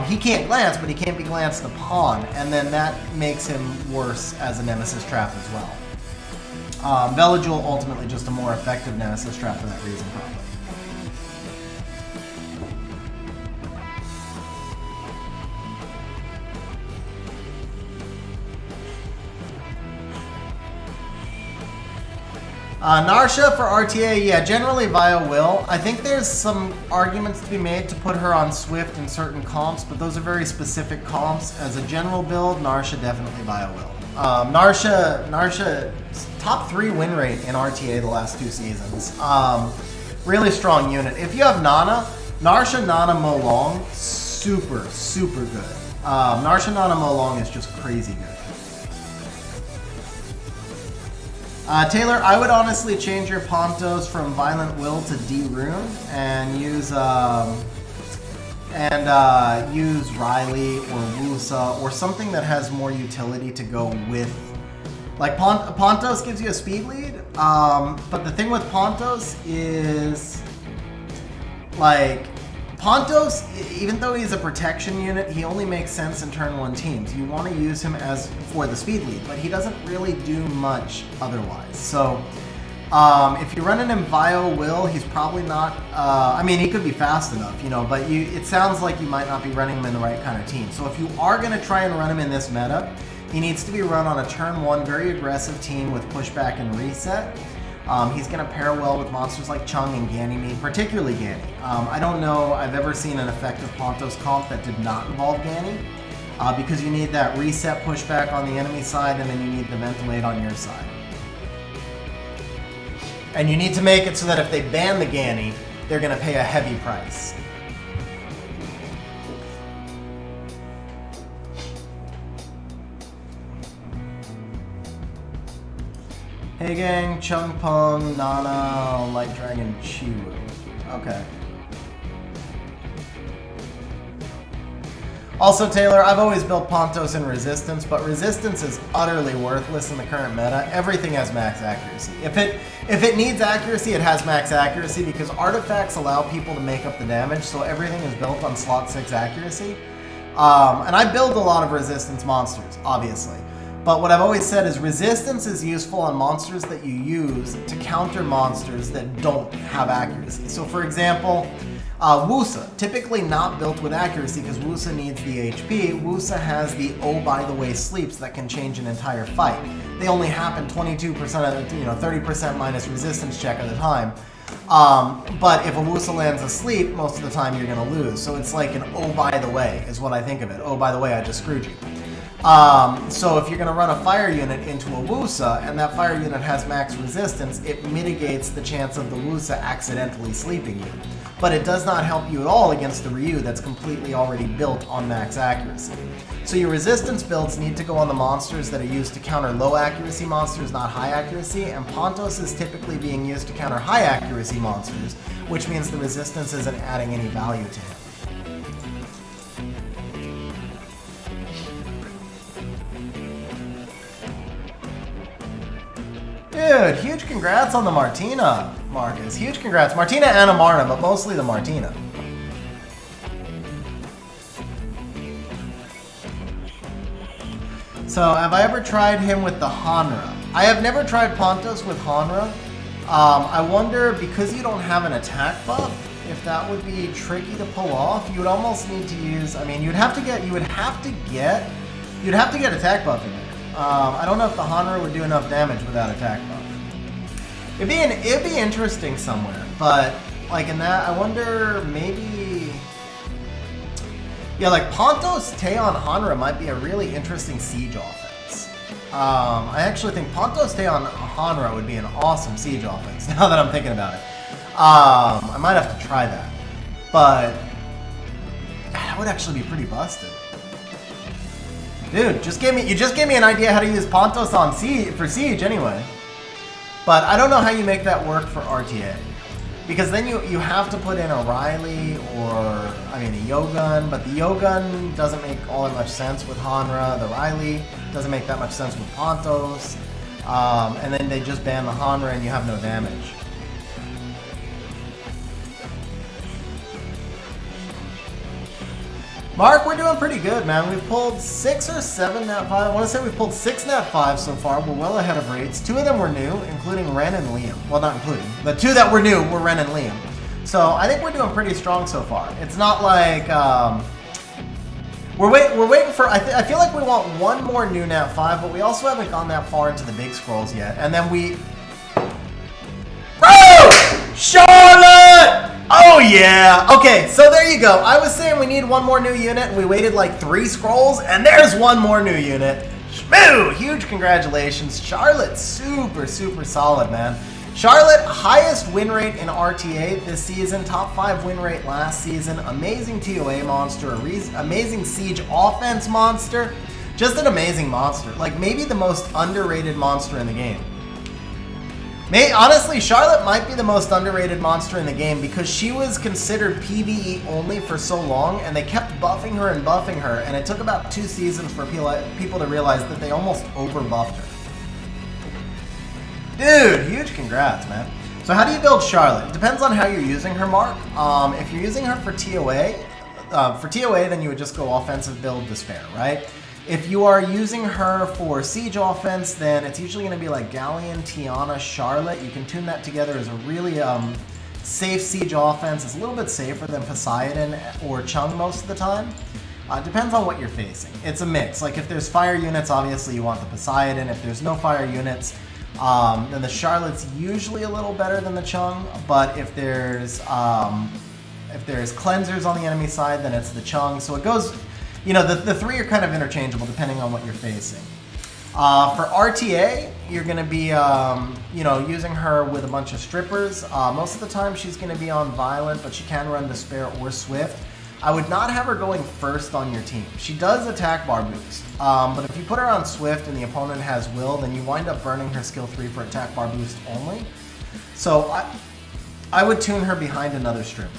He can't glance, but he can't be glanced upon, and then that makes him worse as a Nemesis trap as well. Veligil ultimately just a more effective Nemesis trap for that reason, probably. Narsha for RTA, yeah, generally via will. I think there's some arguments to be made to put her on Swift in certain comps, but those are very specific comps. As a general build, Narsha definitely via will. Narsha, top 3 win rate in RTA the last 2 seasons. Really strong unit. If you have Nana, Narsha, Nana, Mo Long, super good. Narsha, Nana, Mo Long is just crazy good. Taylor, I would honestly change your Pontos from Violent Will to D-Rune and use Riley or Wusa or something that has more utility to go with. Like Pontos gives you a speed lead, but the thing with Pontos is like Pontos, even though he's a protection unit, he only makes sense in turn 1 teams. You want to use him as for the speed lead, but he doesn't really do much otherwise. So if you're running him via will, he's probably not, I mean, he could be fast enough, you know, but it sounds like you might not be running him in the right kind of team. So if you are going to try and run him in this meta, he needs to be run on a turn 1 very aggressive team with pushback and reset. He's going to pair well with monsters like Chung and Ganymede, particularly Gany. I don't know I've ever seen an effective Pontos comp that did not involve Gany, because you need that reset pushback on the enemy side, and then you need the ventilate on your side. And you need to make it so that if they ban the Gany, they're going to pay a heavy price. Hey gang, Chung Pung, Nana, Light Dragon, Chiwu. Okay. Also, Taylor, I've always built Pontos in Resistance, but Resistance is utterly worthless in the current meta. Everything has max accuracy. If it needs accuracy, it has max accuracy because artifacts allow people to make up the damage, so everything is built on slot 6 accuracy. And I build a lot of Resistance monsters, obviously. But what I've always said is resistance is useful on monsters that you use to counter monsters that don't have accuracy. So for example, Wusa, typically not built with accuracy because Wusa needs the HP. Wusa has the oh by the way sleeps that can change an entire fight. They only happen 22% of the, 30% minus resistance check at a time. But if a Wusa lands asleep, most of the time you're gonna lose. So it's like an oh by the way is what I think of it. Oh by the way, I just screwed you. So if you're going to run a fire unit into a Wusa and that fire unit has max resistance, it mitigates the chance of the Wusa accidentally sleeping you. But it does not help you at all against the Ryu that's completely already built on max accuracy. So your resistance builds need to go on the monsters that are used to counter low accuracy monsters, not high accuracy, and Pontos is typically being used to counter high accuracy monsters, which means the resistance isn't adding any value to him. Dude, huge congrats on the Martina, Marcus. Huge congrats. Martina and Amarna, but mostly the Martina. So, have I ever tried him with the Hanra? I have never tried Pontos with Hanra. I wonder, because you don't have an attack buff, if that would be tricky to pull off. You would almost need to use, I mean, you'd have to get attack buff in there. I don't know if the Hanra would do enough damage without attack buff. It'd be interesting somewhere, but like in that, I wonder maybe, yeah, like Pontos Teon Hanra might be a really interesting siege offense. I actually think Pontos Teon Hanra would be an awesome siege offense. Now that I'm thinking about it, I might have to try that, but that would actually be pretty busted. Dude, you just gave me an idea how to use Pontos on for Siege anyway. But I don't know how you make that work for RTA. Because then you have to put in a Riley or, I mean, a Yogun, but the Yogun doesn't make all that much sense with Hanra. The Riley doesn't make that much sense with Pontos. And then they just ban the Hanra and you have no damage. Mark, we're doing pretty good, man. We've pulled 6 or 7 Nat 5. I want to say we've pulled 6 Nat 5 so far. We're well ahead of rates. 2 of them were new, including Ren and Liam. Well, not including. The 2 that were new were Ren and Liam. So I think we're doing pretty strong so far. It's not like we're waiting for. I feel like we want 1 more new Nat 5, but we also haven't gone that far into the big scrolls yet. And then we. Bro! Charlotte! Oh yeah! Okay, so there you go. I was saying we need 1 more new unit, and we waited like 3 scrolls, and there's 1 more new unit. Schmu! Huge congratulations. Charlotte, super, super solid, man. Charlotte, highest win rate in RTA this season, top 5 win rate last season, amazing TOA monster, amazing siege offense monster, just an amazing monster. Like maybe the most underrated monster in the game. Honestly, Charlotte might be the most underrated monster in the game because she was considered PvE only for so long, and they kept buffing her, and it took about 2 seasons for people to realize that they almost over-buffed her. Dude, huge congrats, man. So how do you build Charlotte? It depends on how you're using her, Mark. If you're using her for TOA, then you would just go offensive build Despair, right? If you are using her for siege offense, then it's usually going to be like Galleon, Tiana, Charlotte. You can tune that together as a really safe siege offense. It's a little bit safer than Poseidon or Chung most of the time. Depends on what you're facing. It's a mix. Like if there's fire units, obviously you want the Poseidon. If there's no fire units, then the Charlotte's usually a little better than the Chung. But if there's cleansers on the enemy side, then it's the Chung. So it goes. You know, the 3 are kind of interchangeable depending on what you're facing. For RTA, you're going to be, using her with a bunch of strippers. Most of the time she's going to be on Violent, but she can run Despair or Swift. I would not have her going first on your team. She does attack bar boost, but if you put her on Swift and the opponent has Will, then you wind up burning her skill 3 for attack bar boost only. So I would tune her behind another stripper.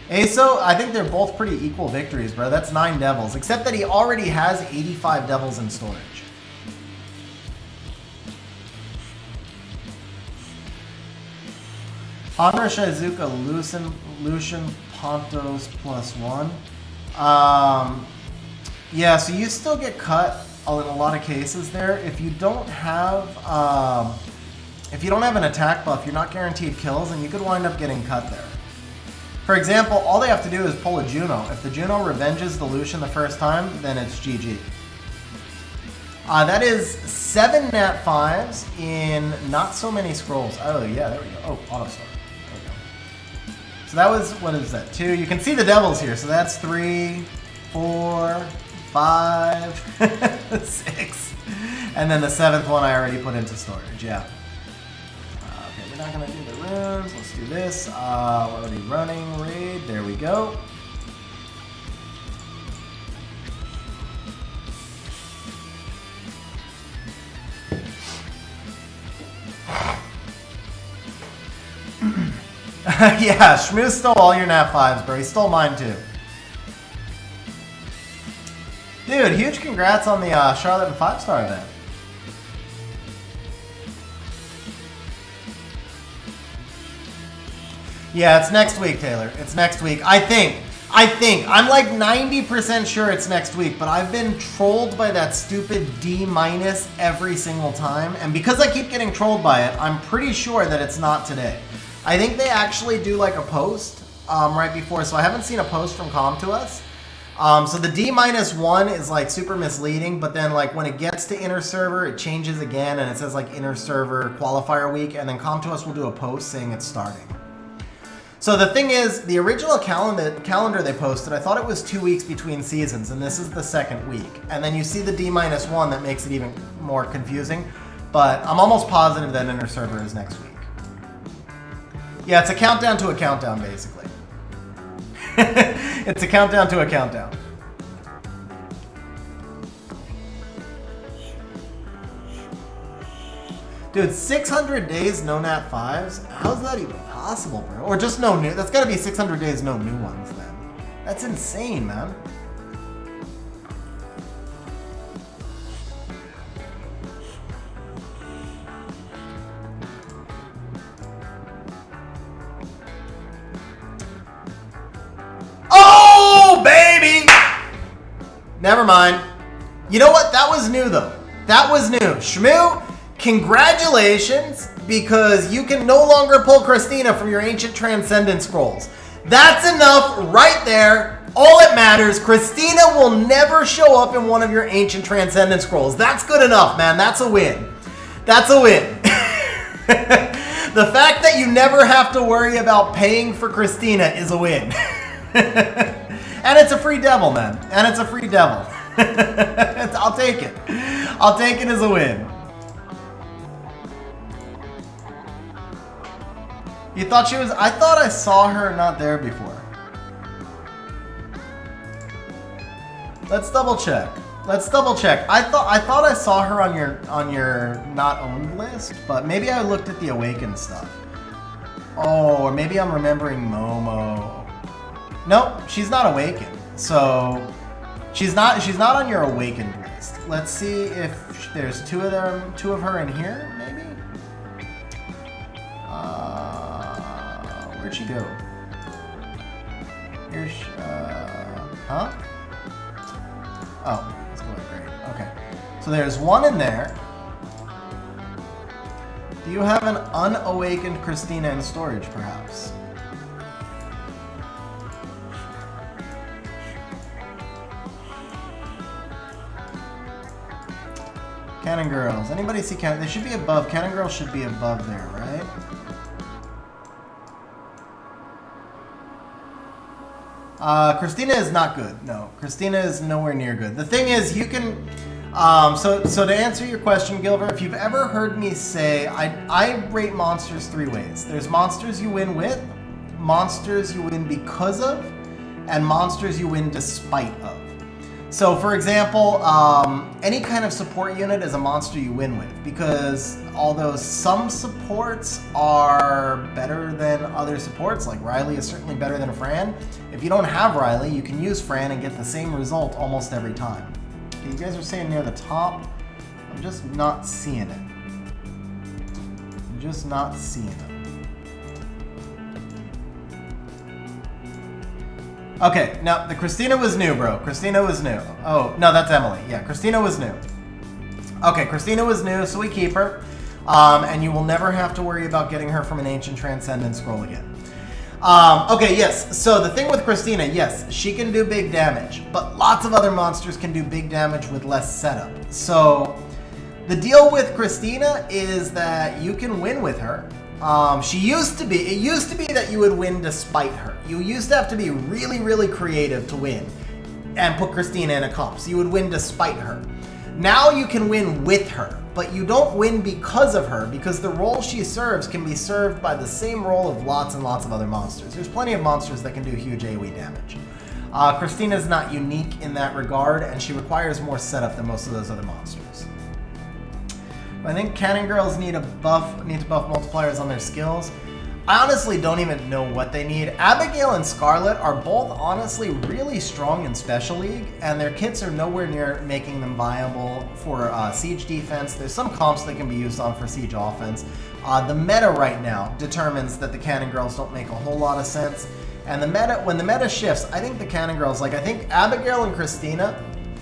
Aso, I think they're both pretty equal victories, bro. That's 9 devils, except that he already has 85 devils in storage. Hanra, Shizuka, Lucian, Pontos +1. Yeah, so you still get cut in a lot of cases there. If you don't have an attack buff, you're not guaranteed kills, and you could wind up getting cut there. For example, all they have to do is pull a Juno. If the Juno revenges the Lucian the first time, then it's GG. That is 7 nat 5s in not so many scrolls. Oh yeah, there we go. Oh, auto sword. There we go. So that was, what is that, 2? You can see the devils here. So that's 3, 4, 5, 6. And then the 7th one I already put into storage, yeah. Okay, we're not gonna do the runes. Let's do this. We're already running raid. There we go. Yeah, Schmu stole all your nat 5s, bro. He stole mine too. Dude, huge congrats on the Charlotte and 5-star event. Yeah, it's next week, Taylor. It's next week. I think. I'm like 90% sure it's next week, but I've been trolled by that stupid D- every single time. And because I keep getting trolled by it, I'm pretty sure that it's not today. I think they actually do like a post right before, so I haven't seen a post from Com to us. So the D-1 is like super misleading, but then like when it gets to inner server, it changes again and it says like inner server qualifier week, and then Com to us will do a post saying it's starting. So the thing is, the original calendar they posted, I thought it was 2 weeks between seasons, and this is the 2nd week. And then you see the D-1 that makes it even more confusing, but I'm almost positive that inner server is next week. Yeah, it's a countdown to a countdown, basically. It's a countdown to a countdown. Dude, 600 days no nat 5s? How's that even possible, bro? Or just no new? That's gotta be 600 days no new ones, then. That's insane, man. Oh, baby! Never mind. You know what? That was new, though. That was new. Schmu, congratulations, because you can no longer pull Christina from your Ancient Transcendent Scrolls. That's enough right there. All it matters, Christina will never show up in one of your Ancient Transcendent Scrolls. That's good enough, man. That's a win. That's a win. The fact that you never have to worry about paying for Christina is a win. And it's a free devil, man. And it's a free devil. I'll take it. I'll take it as a win. You thought she was... I thought I saw her not there before. Let's double check. Let's double check. I thought I saw her on your not owned list, but maybe I looked at the Awakened stuff. Oh, or maybe I'm remembering Momo. Nope, she's not Awakened. So she's not on your Awakened list. Let's see if there's two of her in here, maybe? Where'd she go? Here's huh? Oh, it's going great. Okay. So there's one in there. Do you have an unawakened Christina in storage, perhaps? Cannon Girls. Anybody see Cannon? They should be above. Cannon Girls should be above there, right? Christina is not good. No, Christina is nowhere near good. The thing is, you can... So to answer your question, Gilbert, if you've ever heard me say, I rate monsters 3 ways. There's monsters you win with, monsters you win because of, and monsters you win despite of. So, for example, any kind of support unit is a monster you win with, because although some supports are better than other supports, like Riley is certainly better than Fran, if you don't have Riley, you can use Fran and get the same result almost every time. Okay, you guys are saying near the top. I'm just not seeing it. I'm just not seeing it. Okay, no, the Christina was new, bro. Christina was new. Oh, no, that's Emily. Yeah, Christina was new. Okay, Christina was new, so we keep her. And you will never have to worry about getting her from an Ancient Transcendent scroll again. Okay, yes, so the thing with Christina, yes, she can do big damage, but lots of other monsters can do big damage with less setup. So the deal with Christina is that you can win with her. It used to be that you would win despite her. You used to have to be really, really creative to win and put Christina in a comp, so you would win despite her. Now you can win with her, but you don't win because of her, because the role she serves can be served by the same role of lots and lots of other monsters. There's plenty of monsters that can do huge AoE damage. Christina's not unique in that regard, and she requires more setup than most of those other monsters. I think Cannon Girls need to buff multipliers on their skills. I honestly don't even know what they need. Abigail and Scarlet are both honestly really strong in Special League, and their kits are nowhere near making them viable for siege defense. There's some comps that can be used on for siege offense. The meta right now determines that the Cannon Girls don't make a whole lot of sense. And when the meta shifts, I think the Cannon Girls, I think Abigail and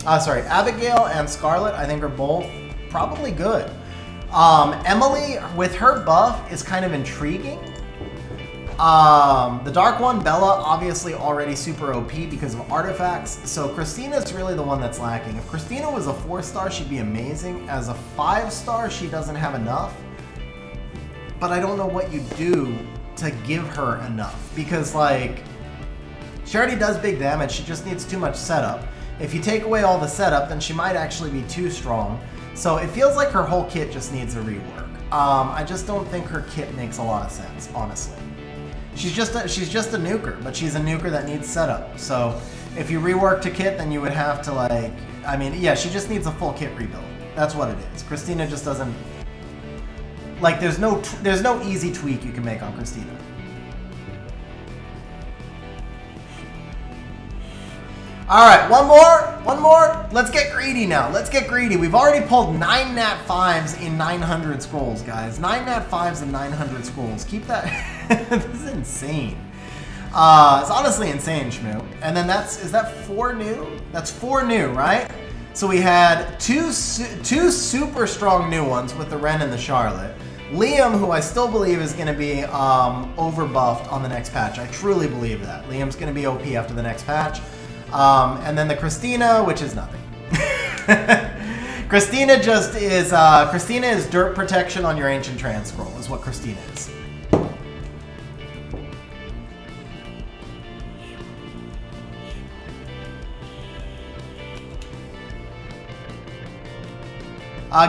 Abigail and Scarlet, I think are both probably good. Emily, with her buff, is kind of intriguing. The Dark One, Bella, obviously already super OP because of artifacts, so Christina's really the one that's lacking. If Christina was a 4-star, she'd be amazing. As a 5-star, she doesn't have enough, but I don't know what you do to give her enough, because like, she already does big damage, she just needs too much setup. If you take away all the setup, then she might actually be too strong. So it feels like her whole kit just needs a rework. I just don't think her kit makes a lot of sense, honestly. She's just a nuker, but she's a nuker that needs setup. So if you reworked a kit, then you would have to like, I mean, yeah, she just needs a full kit rebuild. That's what it is. Christina just doesn't, like, there's no easy tweak you can make on Christina. All right, one more. Let's get greedy now. Let's get greedy. We've already pulled 9 Nat 5s in 900 scrolls, guys. 9 Nat 5s in 900 scrolls. Keep that. This is insane. It's honestly insane, Schmu. And then is that 4 new? That's 4 new, right? So we had two super strong new ones with the Ren and the Charlotte. Liam, who I still believe is going to be overbuffed on the next patch. I truly believe that. Liam's going to be OP after the next patch. And then the Christina, which is nothing. Christina is dirt protection on your Ancient Trans scroll, is what Christina is.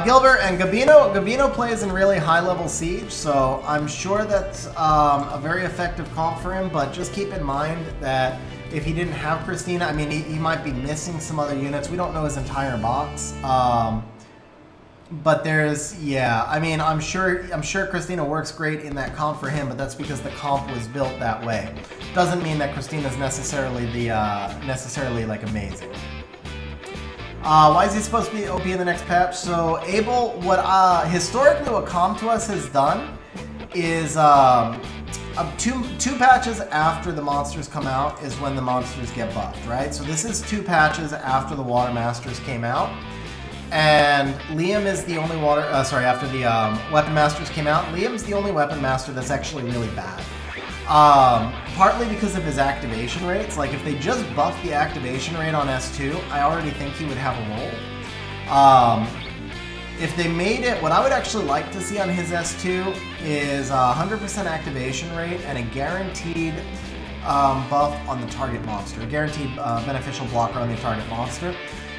Gilbert and Gabino. Gabino plays in really high-level siege, so I'm sure that's a very effective comp for him, but just keep in mind that if he didn't have Christina, I mean, he might be missing some other units. We don't know his entire box. But there's, yeah, I mean, I'm sure Christina works great in that comp for him, but that's because the comp was built that way. Doesn't mean that Christina's necessarily like amazing. Why is he supposed to be OP in the next patch? So Abel, historically what comp to us has done is two patches after the monsters come out is when the monsters get buffed, right? So this is 2 patches after the Water Masters came out. And Liam is the only after the Weapon Masters came out, Liam's the only Weapon Master that's actually really bad. Partly because of his activation rates. Like, if they just buffed the activation rate on S2, I already think he would have a role. If they made it, what I would actually like to see on his S2 is 100% activation rate and a guaranteed buff on the target monster, a guaranteed beneficial blocker on the target monster.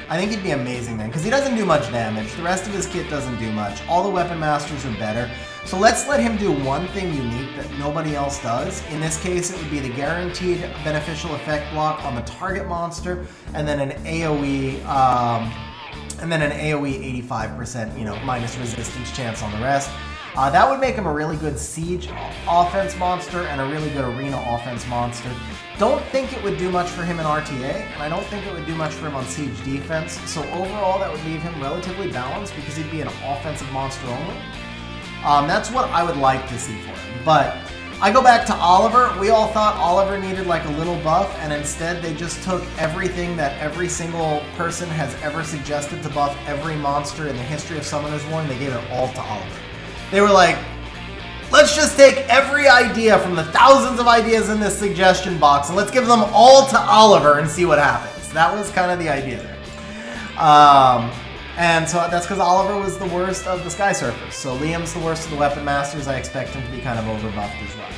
I think he'd be amazing then, because he doesn't do much damage. The rest of his kit doesn't do much. All the Weapon Masters are better. So let's let him do one thing unique that nobody else does. In this case, it would be the guaranteed beneficial effect block on the target monster, and then an AoE 85%, minus resistance chance on the rest. That would make him a really good siege offense monster and a really good arena offense monster. Don't think it would do much for him in RTA, and I don't think it would do much for him on siege defense. So overall, that would leave him relatively balanced because he'd be an offensive monster only. That's what I would like to see for him. But I go back to Oliver. We all thought Oliver needed like a little buff, and instead they just took everything that every single person has ever suggested to buff every monster in the history of Summoner's War, and they gave it all to Oliver. They were like, let's just take every idea from the thousands of ideas in this suggestion box, and let's give them all to Oliver and see what happens. That was kind of the idea there. And so that's because Oliver was the worst of the Sky Surfers. So Liam's the worst of the Weapon Masters. I expect him to be kind of overbuffed as well.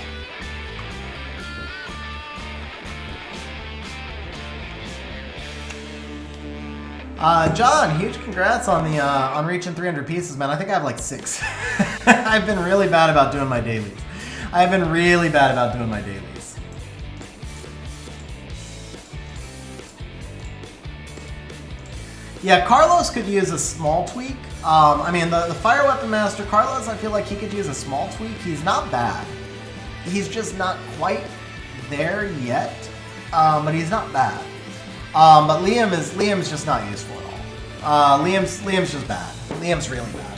John, huge congrats on the on reaching 300 pieces, man. I think I have like 6. I've been really bad about doing my dailies. Yeah, Carlos could use a small tweak. I mean, the Fire Weapon Master, Carlos, I feel like he could use a small tweak. He's not bad. He's just not quite there yet, but he's not bad. But Liam's just not useful at all. Liam's just bad. Liam's really bad.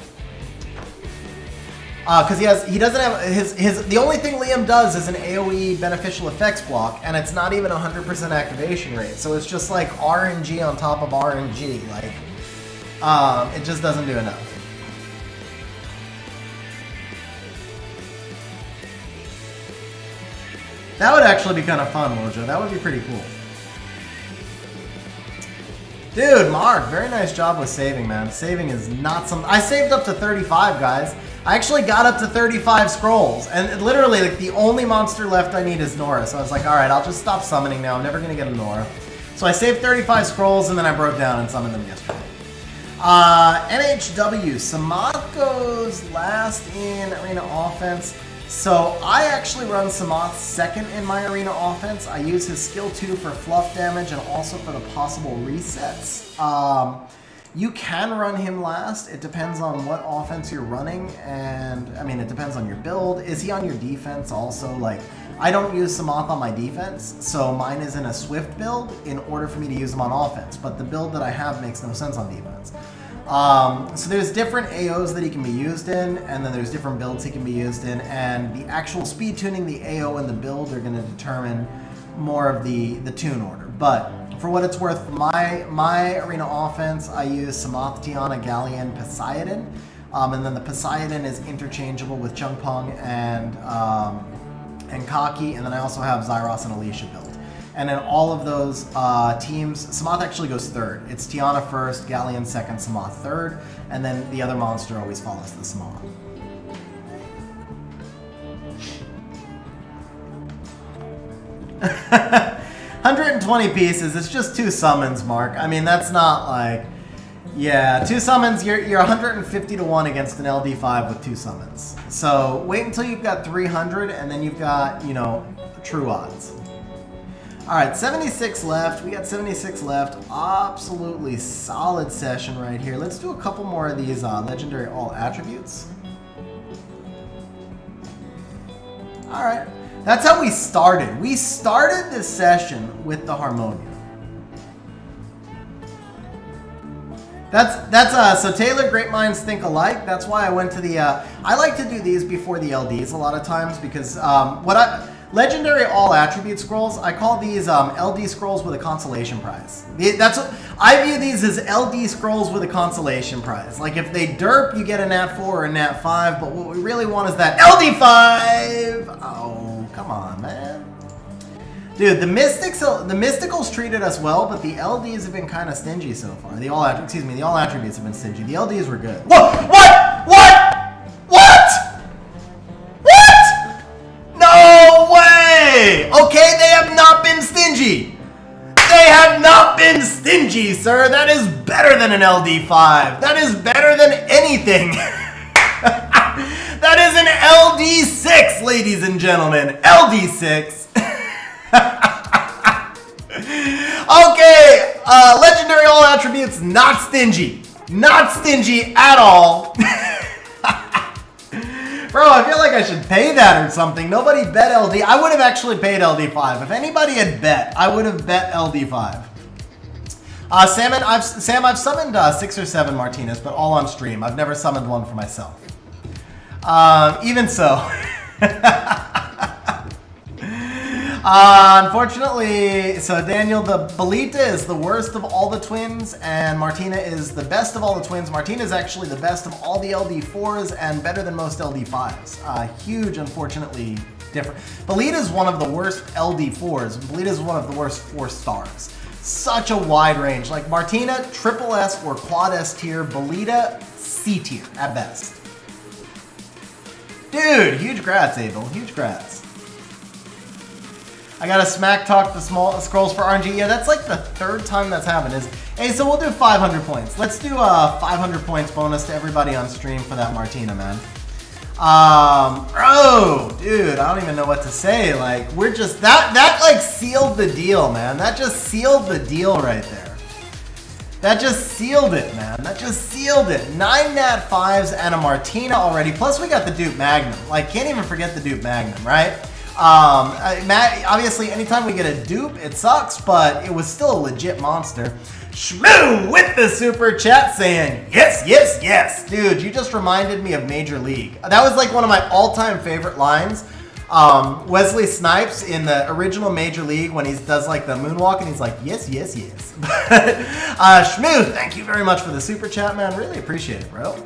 Because he doesn't have the only thing Liam does is an AoE beneficial effects block, and it's not even 100% activation rate. So it's just like RNG on top of RNG. Like, it just doesn't do enough. That would actually be kind of fun, Wojo. That would be pretty cool. Dude, Mark, very nice job with saving, man. Saving is not something... I saved up to 35, guys. I actually got up to 35 scrolls, and literally, like, the only monster left I need is Nora. So I was like, all right, I'll just stop summoning now. I'm never going to get a Nora. So I saved 35 scrolls, and then I broke down and summoned them yesterday. NHW, Samath goes last in Arena Offense. So I actually run Samath second in my Arena Offense. I use his skill 2 for fluff damage and also for the possible resets. You can run him last. It depends on what offense you're running, and I mean, it depends on your build. Is he on your defense also? Like, I don't use Samath on my defense, so mine is in a Swift build in order for me to use him on offense, but the build that I have makes no sense on defense. So there's different AOs that he can be used in, and then there's different builds he can be used in, and the actual speed tuning, the AO, and the build are going to determine more of the tune order. But for what it's worth, my Arena Offense, I use Samath, Tiana, Galleon, Poseidon, and then the Poseidon is interchangeable with Chungpung and Kaki, and then I also have Zyros and Alicia built. And in all of those teams, Samath actually goes third. It's Tiana first, Galleon second, Samath third, and then the other monster always follows the Samath. $120 pieces, it's just 2 summons, Mark. I mean, that's not like... Yeah, 2 summons, you're 150 to 1 against an LD5 with 2 summons. So wait until you've got 300, and then you've got, you know, true odds. Alright, 76 left. We got 76 left. Absolutely solid session right here. Let's do a couple more of these legendary all-attributes. Alright. That's how we started. We started this session with the Harmonia. So Taylor, great minds think alike. That's why I went to the, I like to do these before the LDs a lot of times because legendary all attribute scrolls, I call these LD scrolls with a consolation prize. That's what I view these as LD scrolls with a consolation prize. Like if they derp, you get a nat 4 or a nat 5, but what we really want is that LD5. Oh, come on, man. Dude, the Mysticals treated us well, but the LDs have been kind of stingy so far. The all attributes have been stingy. The LDs were good. What? No way! Okay, they have not been stingy. They have not been stingy, sir. That is better than an LD5. That is better than anything. That is an LD6, ladies and gentlemen. LD6. Okay, legendary all attributes, not stingy. Not stingy at all. Bro, I feel like I should pay that or something. Nobody bet LD. I would have actually paid LD5. If anybody had bet, I would have bet LD5. Sam, I've summoned 6 or 7 Martinez, but all on stream. I've never summoned one for myself. Even so. Unfortunately, so Daniel, the Belita is the worst of all the twins, and Martina is the best of all the twins. Martina is actually the best of all the LD4s and better than most LD5s. Huge, unfortunately, different. Belita is one of the worst LD4s. Belita is one of the worst 4 stars. Such a wide range. Like Martina, triple S or quad S tier. Belita, C tier at best. Dude, huge grats, Abel. Huge grats. I gotta smack talk the small scrolls for RNG. Yeah, that's like the 3rd time that's happened. Hey, so we'll do 500 points. Let's do a 500 points bonus to everybody on stream for that Martina, man. Bro, dude, I don't even know what to say. Like, we're just that like sealed the deal, man. That just sealed the deal right there. That just sealed it, man. That just sealed it. 9 Nat 5s and a Martina already. Plus, we got the Dupe Magnum. Like, can't even forget the Dupe Magnum, right? Obviously, anytime we get a dupe, it sucks, but it was still a legit monster. Schmu with the super chat saying, yes, yes, yes. Dude, you just reminded me of Major League. That was like one of my all-time favorite lines. Wesley Snipes in the original Major League when he does like the moonwalk and he's like, yes, yes, yes. Schmu, thank you very much for the super chat, man. Really appreciate it, bro.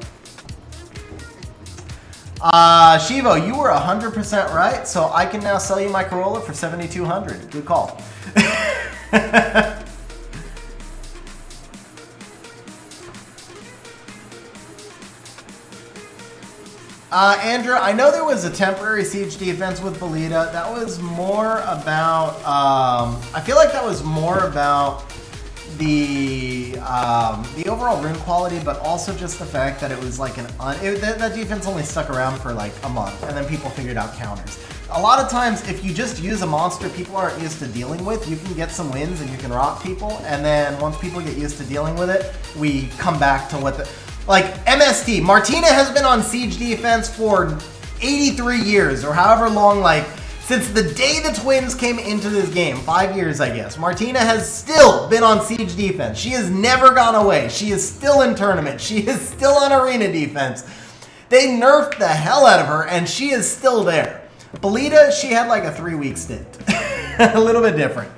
Shivo, you were 100% right, so I can now sell you my Corolla for $7,200. Good call. Andrew, I know there was a temporary siege defense with Belita. That was more about, I feel like that was more about the overall rune quality, but also just the fact that it was like that defense only stuck around for like a month, and then people figured out counters. A lot of times, if you just use a monster people aren't used to dealing with, you can get some wins and you can rock people, and then once people get used to dealing with it, we come back to what the... Like, MST, Martina has been on siege defense for 83 years, or however long, like, since the day the twins came into this game, 5 years, I guess. Martina has still been on siege defense. She has never gone away. She is still in tournament. She is still on arena defense. They nerfed the hell out of her, and she is still there. Belita, she had like a 3-week stint. A little bit different.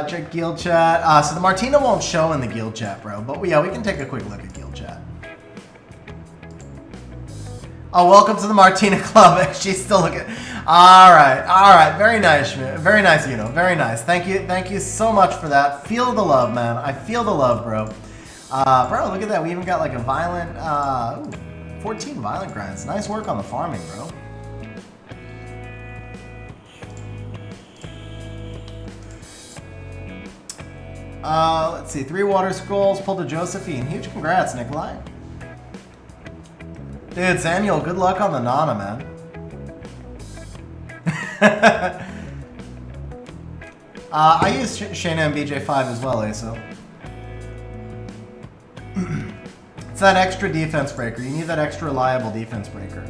Check guild chat. So the Martina won't show in the guild chat, bro. But yeah, we can take a quick look at guild chat. Oh, welcome to the Martina Club. She's still looking. All right. Very nice, very nice, you know, very nice. Thank you so much for that. Feel the love, man. I feel the love, bro. Bro, look at that. We even got like a violent, 14 violent grinds. Nice work on the farming, bro. Let's see. 3 water scrolls. Pulled a Josephine. Huge congrats, Nikolai. Dude, Samuel, good luck on the Nana, man. I use Shayna and BJ5 as well, ASO. It's that extra defense breaker. You need that extra reliable defense breaker.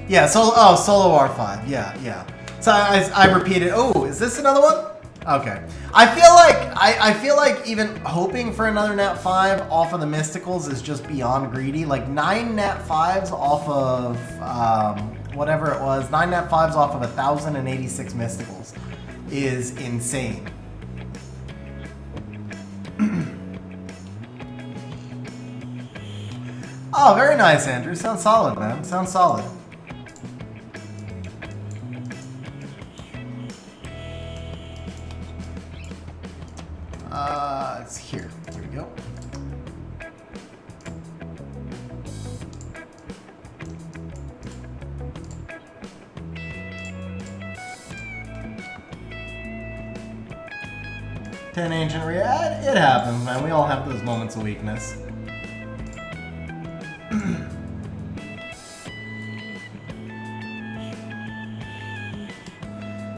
Yeah, solo R5. Yeah. So I repeated. Oh, is this another one? Okay. I feel like even hoping for another Nat 5 off of the Mysticals is just beyond greedy. Like 9 Nat 5s off of whatever it was, 9 Nat 5s off of 1,086 Mysticals is insane. Oh, very nice, Andrew. Sounds solid, man. Sounds solid. It's here. Here we go. Ten ancient react. It happens, man. We all have those moments of weakness.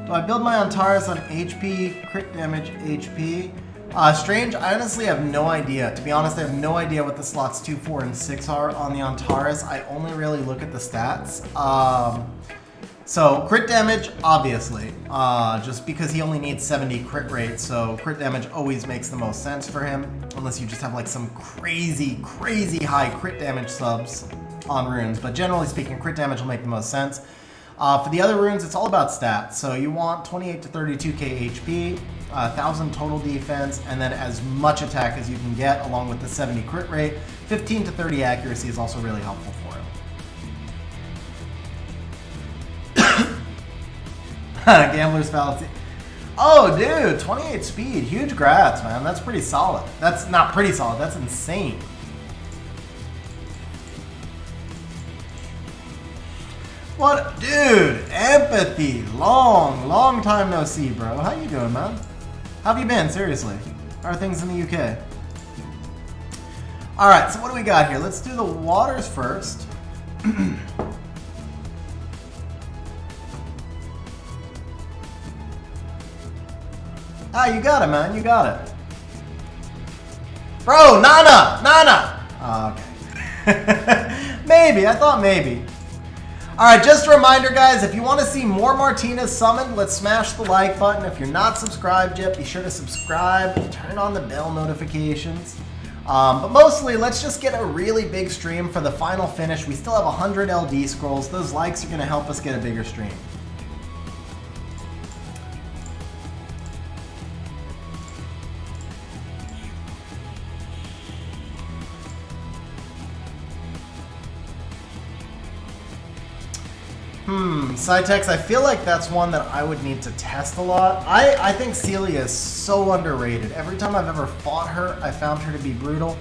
Do I build my Antares on HP, crit damage, HP? Strange, I honestly have no idea. To be honest, I have no idea what the slots 2, 4, and 6 are on the Antares. I only really look at the stats. So crit damage, obviously, just because he only needs 70 crit rate, so crit damage always makes the most sense for him, unless you just have like some crazy, crazy high crit damage subs on runes. But generally speaking, crit damage will make the most sense. For the other runes, it's all about stats. So you want 28 to 32k HP, 1000 total defense, and then as much attack as you can get, along with the 70 crit rate. 15 to 30 accuracy is also really helpful for him. Gambler's fallacy. Oh, dude, 28 speed. Huge grats, man. That's pretty solid. That's not pretty solid. That's insane. What? Dude, empathy. Long time no see, bro. How you doing, man? How have you been? Seriously. How are things in the UK? All right, so what do we got here? Let's do the waters first. Ah, you got it, man. You got it. Bro, Nana! Oh, okay. Maybe. I thought maybe. Alright, just a reminder, guys, if you want to see more Martinez summoned, let's smash the like button. If you're not subscribed yet, be sure to subscribe. Turn on the bell notifications. But mostly, let's just get a really big stream for the final finish. We still have 100 LD scrolls. Those likes are going to help us get a bigger stream. Cytex, I feel like that's one that I would need to test a lot. I think Celia is so underrated. Every time I've ever fought her, I found her to be brutal.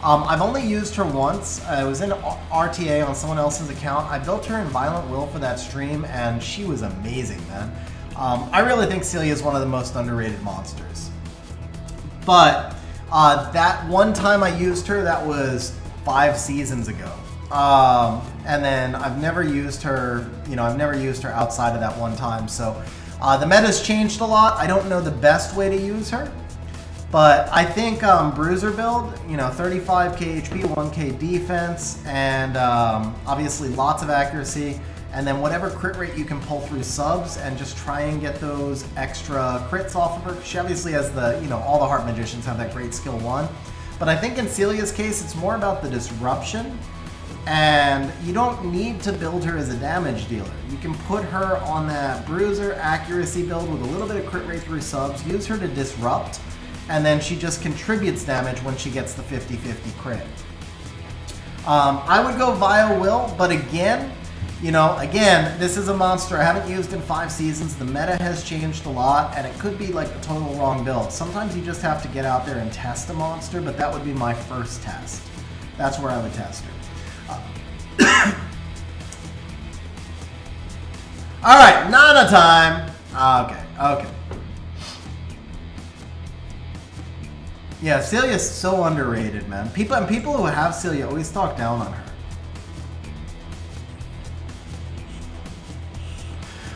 I've only used her once. I was in RTA on someone else's account. I built her in Violent Will for that stream, and she was amazing, man. I really think Celia is one of the most underrated monsters. But that one time I used her, that was 5 seasons ago. And then I've never used her, I've never used her outside of that one time. So the meta's changed a lot. I don't know the best way to use her, but I think Bruiser build, 35k HP, 1k defense, and obviously lots of accuracy. And then whatever crit rate you can pull through subs and just try and get those extra crits off of her. She obviously has all the Heart Magicians have that great skill 1. But I think in Celia's case, it's more about the disruption. And you don't need to build her as a damage dealer. You can put her on that bruiser accuracy build with a little bit of crit rate through subs, use her to disrupt, and then she just contributes damage when she gets the 50-50 crit. I would go Vile Will, but again, this is a monster I haven't used in 5 seasons. The meta has changed a lot, and it could be like the total wrong build. Sometimes you just have to get out there and test a monster, but that would be my first test. That's where I would test her. Alright, Nana time. Okay. Yeah, Celia's so underrated, man. People who have Celia always talk down on her.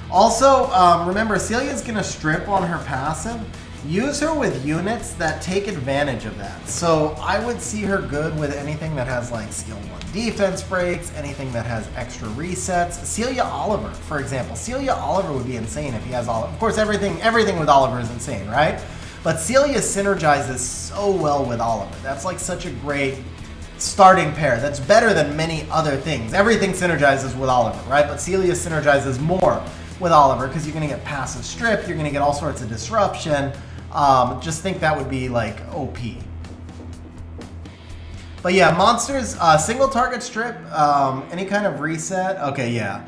Also, remember, Celia's gonna strip on her passive. Use her with units that take advantage of that. So I would see her good with anything that has like skill 1 defense breaks, anything that has extra resets. Celia Oliver, for example. Celia Oliver would be insane if he has Oliver. Of course, everything with Oliver is insane, right? But Celia synergizes so well with Oliver. That's like such a great starting pair. That's better than many other things. Everything synergizes with Oliver, right? But Celia synergizes more with Oliver because you're going to get passive strip, you're going to get all sorts of disruption. Just think that would be like OP. But yeah, monsters, single target strip, any kind of reset. Okay, yeah.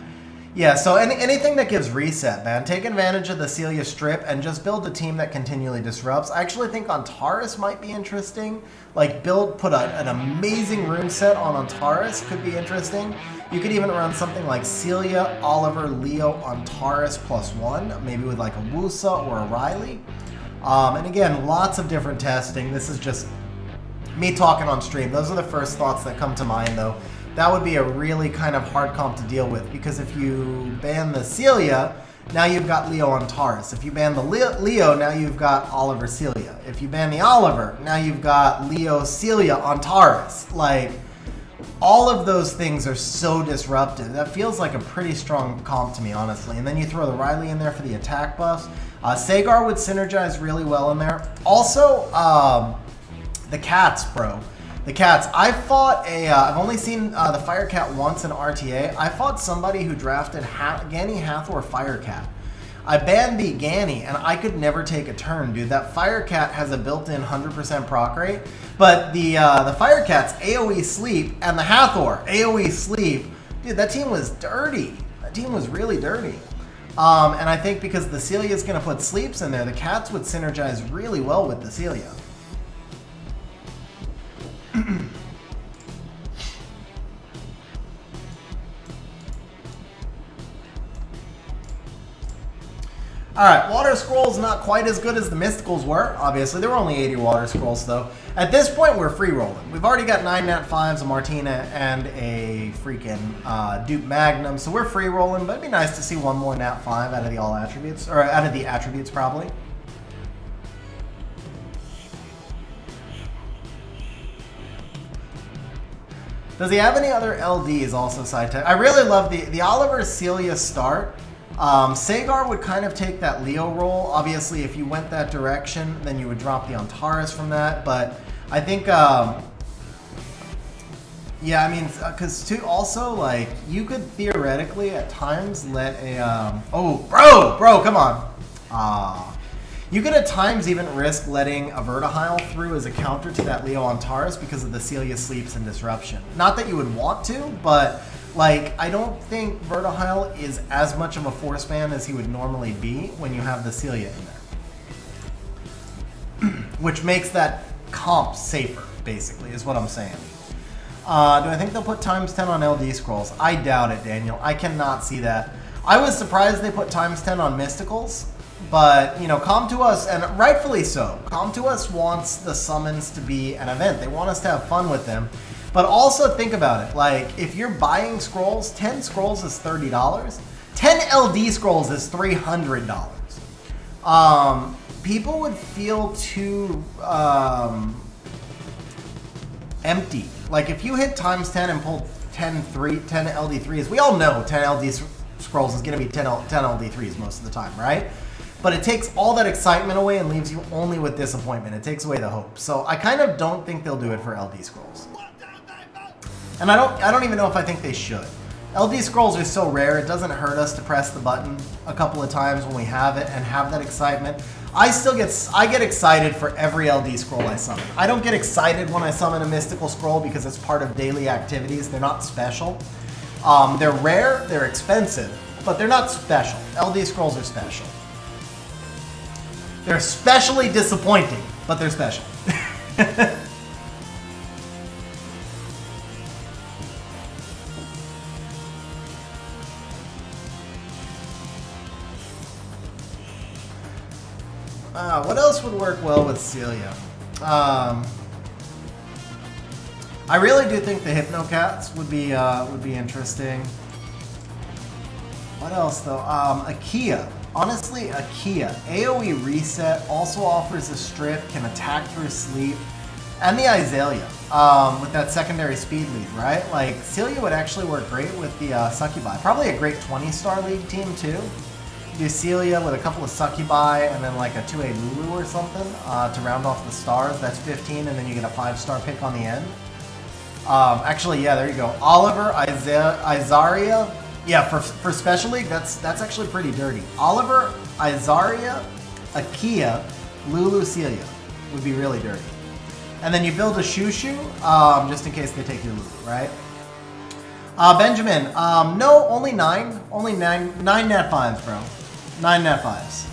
Yeah, so anything that gives reset, man. Take advantage of the Celia strip and just build a team that continually disrupts. I actually think Antares might be interesting. Like put an amazing rune set on Antares could be interesting. You could even run something like Celia, Oliver, Leo, Antares +1, maybe with like a Wusa or a Riley. And again, lots of different testing. This is just me talking on stream. Those are the first thoughts that come to mind, though. That would be a really kind of hard comp to deal with, because if you ban the Celia, now you've got Leo on Taurus. If you ban the Leo, now you've got Oliver Celia. If you ban the Oliver, now you've got Leo Celia on Taurus. Like, All of those things are so disruptive. That feels like a pretty strong comp to me, honestly. And then you throw the Riley in there for the attack buffs. Sagar would synergize really well in there. Also, the cats, bro. The cats. I fought I've only seen the Fire Cat once in RTA. I fought somebody who drafted Ganny Hathor Fire Cat. I banned the Ganny, and I could never take a turn, dude. That Fire Cat has a built-in 100% proc rate, but the Fire Cat's AoE sleep and the Hathor AoE sleep, dude, that team was dirty. That team was really dirty. And I think because the Celia is going to put sleeps in there, the cats would synergize really well with the Celia. Alright, water scrolls not quite as good as the mysticals were, obviously. There were only 80 water scrolls, though. At this point, we're free rolling. We've already got 9 Nat 5s, a Martina, and a freaking Dupe Magnum, so we're free rolling, but it'd be nice to see one more Nat 5 out of the all attributes, or out of the attributes, probably. Does he have any other LDs also side tech? I really love the Oliver Celia start. Sagar would kind of take that Leo role. Obviously, if you went that direction, then you would drop the Antares from that. But I think, yeah, I mean, because too, also, like, you could theoretically at times let a, oh, bro, come on. You could at times even risk letting a Vertihile through as a counter to that Leo Antares because of the Celia sleeps and disruption. Not that you would want to, but like, I don't think Vertihile is as much of a force ban as he would normally be when you have the Celia in there. Which makes that comp safer, basically, is what I'm saying. Do I think they'll put times 10 on LD scrolls? I doubt it, Daniel. I cannot see that. I was surprised they put times 10 on mysticals, but, you know, Com to Us, and rightfully so, Com to Us wants the summons to be an event. They want us to have fun with them. But also think about it, like, if you're buying scrolls, 10 scrolls is $30. 10 LD scrolls is $300. People would feel too empty. Like, if you hit times 10 and pulled 10 LD3s, we all know 10 LD scrolls is going to be 10 LD3s most of the time, right? But it takes all that excitement away and leaves you only with disappointment. It takes away the hope. So I kind of don't think they'll do it for LD scrolls. And I don't even know if I think they should. LD scrolls are so rare, it doesn't hurt us to press the button a couple of times when we have it and have that excitement. I get excited for every LD scroll I summon. I don't get excited when I summon a mystical scroll because it's part of daily activities. They're not special. They're rare, they're expensive, but they're not special. LD scrolls are special. They're especially disappointing, but they're special. What else would work well with Celia? I really do think the Hypnocats would be interesting. What else though? Akia. Honestly, Akia. AoE reset also offers a strip, can attack through sleep, and the Iselia with that secondary speed lead, right? Like, Celia would actually work great with the Succubi. Probably a great 20-star league team too. Do Celia with a couple of Succubi and then like a 2A Lulu or something to round off the stars. That's 15, and then you get a 5-star pick on the end. Actually, yeah, there you go. Oliver, Izaria. Yeah, for Special League, that's actually pretty dirty. Oliver, Izaria, Akia, Lulu, Celia would be really dirty. And then you build a Shushu, just in case they take your Lulu, right? Benjamin, no, only 9. Only 9 Nat 5s, bro. 9 Nat 5s.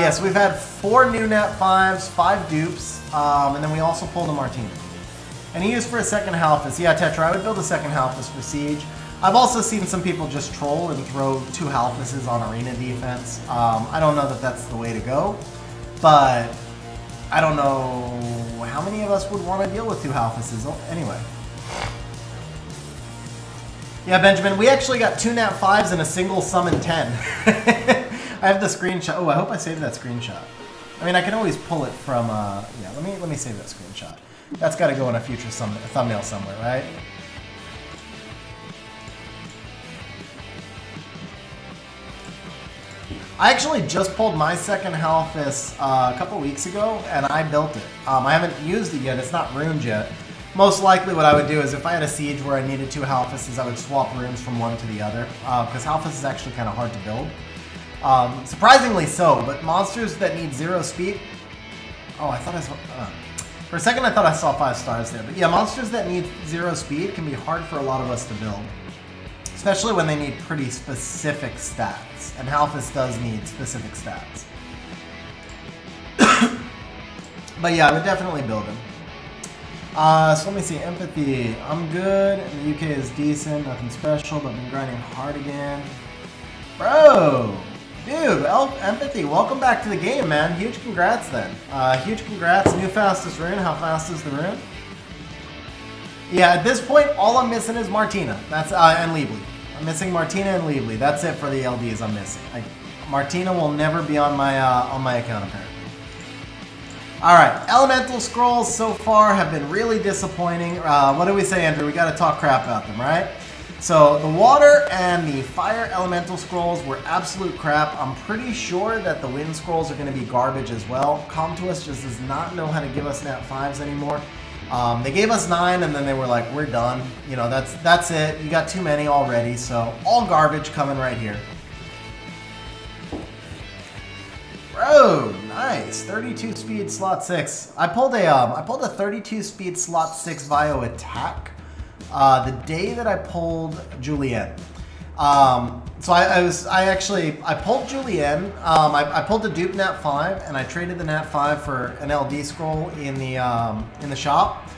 Yes, we've had 4 new Nat 5s, 5 dupes, and then we also pulled a Martina. And he used for a second Halphus. Yeah, Tetra, I would build a second Halphus for Siege. I've also seen some people just troll and throw 2 Halphuses on arena defense. I don't know that that's the way to go, but I don't know how many of us would want to deal with 2 Halphuses anyway. Yeah, Benjamin, we actually got 2 Nat 5s and a single summon 10. I have the screenshot. Oh, I hope I saved that screenshot. I mean, I can always pull it from, yeah, let me save that screenshot. That's got to go in a future thumbnail somewhere, right? I actually just pulled my second Halphus a couple weeks ago, and I built it. I haven't used it yet. It's not ruined yet. Most likely what I would do is if I had a siege where I needed 2 Halphuses, I would swap runes from one to the other, because Halphus is actually kind of hard to build. Surprisingly so, but monsters that need 0 speed... Oh, I thought I saw... for a second I thought I saw 5 stars there. But yeah, monsters that need 0 speed can be hard for a lot of us to build. Especially when they need pretty specific stats. And Halphus does need specific stats. But yeah, I would definitely build him. So let me see, empathy. I'm good, and the UK is decent, nothing special, but I've been grinding hard again. Bro! Dude, empathy, welcome back to the game, man. Huge congrats then. Huge congrats, new fastest rune. How fast is the rune? Yeah, at this point, all I'm missing is Martina. That's and Liebly. I'm missing Martina and Liebly. That's it for the LDs I'm missing. Martina will never be on my account apparently. Alright, elemental scrolls so far have been really disappointing. What do we say, Andrew? We gotta talk crap about them, right? So, the water and the fire elemental scrolls were absolute crap. I'm pretty sure that the wind scrolls are gonna be garbage as well. Comtuous just does not know how to give us nat 5s anymore. They gave us 9 and then they were like, we're done. You know, that's it. You got too many already, so all garbage coming right here. Bro, nice. 32 speed slot 6. I pulled a 32 speed slot 6 Vio attack the day that I pulled Julienne. So I pulled Julienne. I pulled the dupe nat 5 and I traded the nat 5 for an LD scroll in the shop.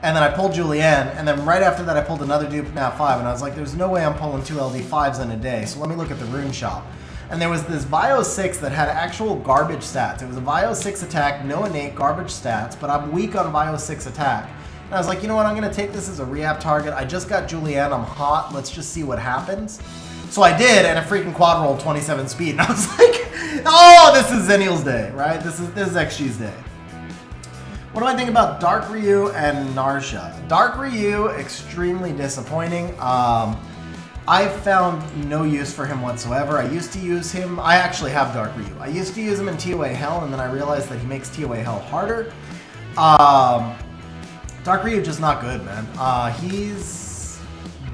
And then I pulled Julienne, and then right after that I pulled another dupe nat 5, and I was like, there's no way I'm pulling 2 LD 5s in a day. So let me look at the rune shop. And there was this Vio 6 that had actual garbage stats. It was a Vio 6 attack, no innate, garbage stats, but I'm weak on Vio 6 attack. And I was like, you know what, I'm going to take this as a re-app target. I just got Julienne, I'm hot, let's just see what happens. So I did, and a freaking quad rolled 27 speed. And I was like, oh, this is Zennial's day, right? This is XG's day. What do I think about Dark Ryu and Narsha? Dark Ryu, extremely disappointing. I found no use for him whatsoever. I used to use him, I actually have Dark Ryu. I used to use him in TOA Hell, and then I realized that he makes TOA Hell harder. Dark Ryu just not good, man. He's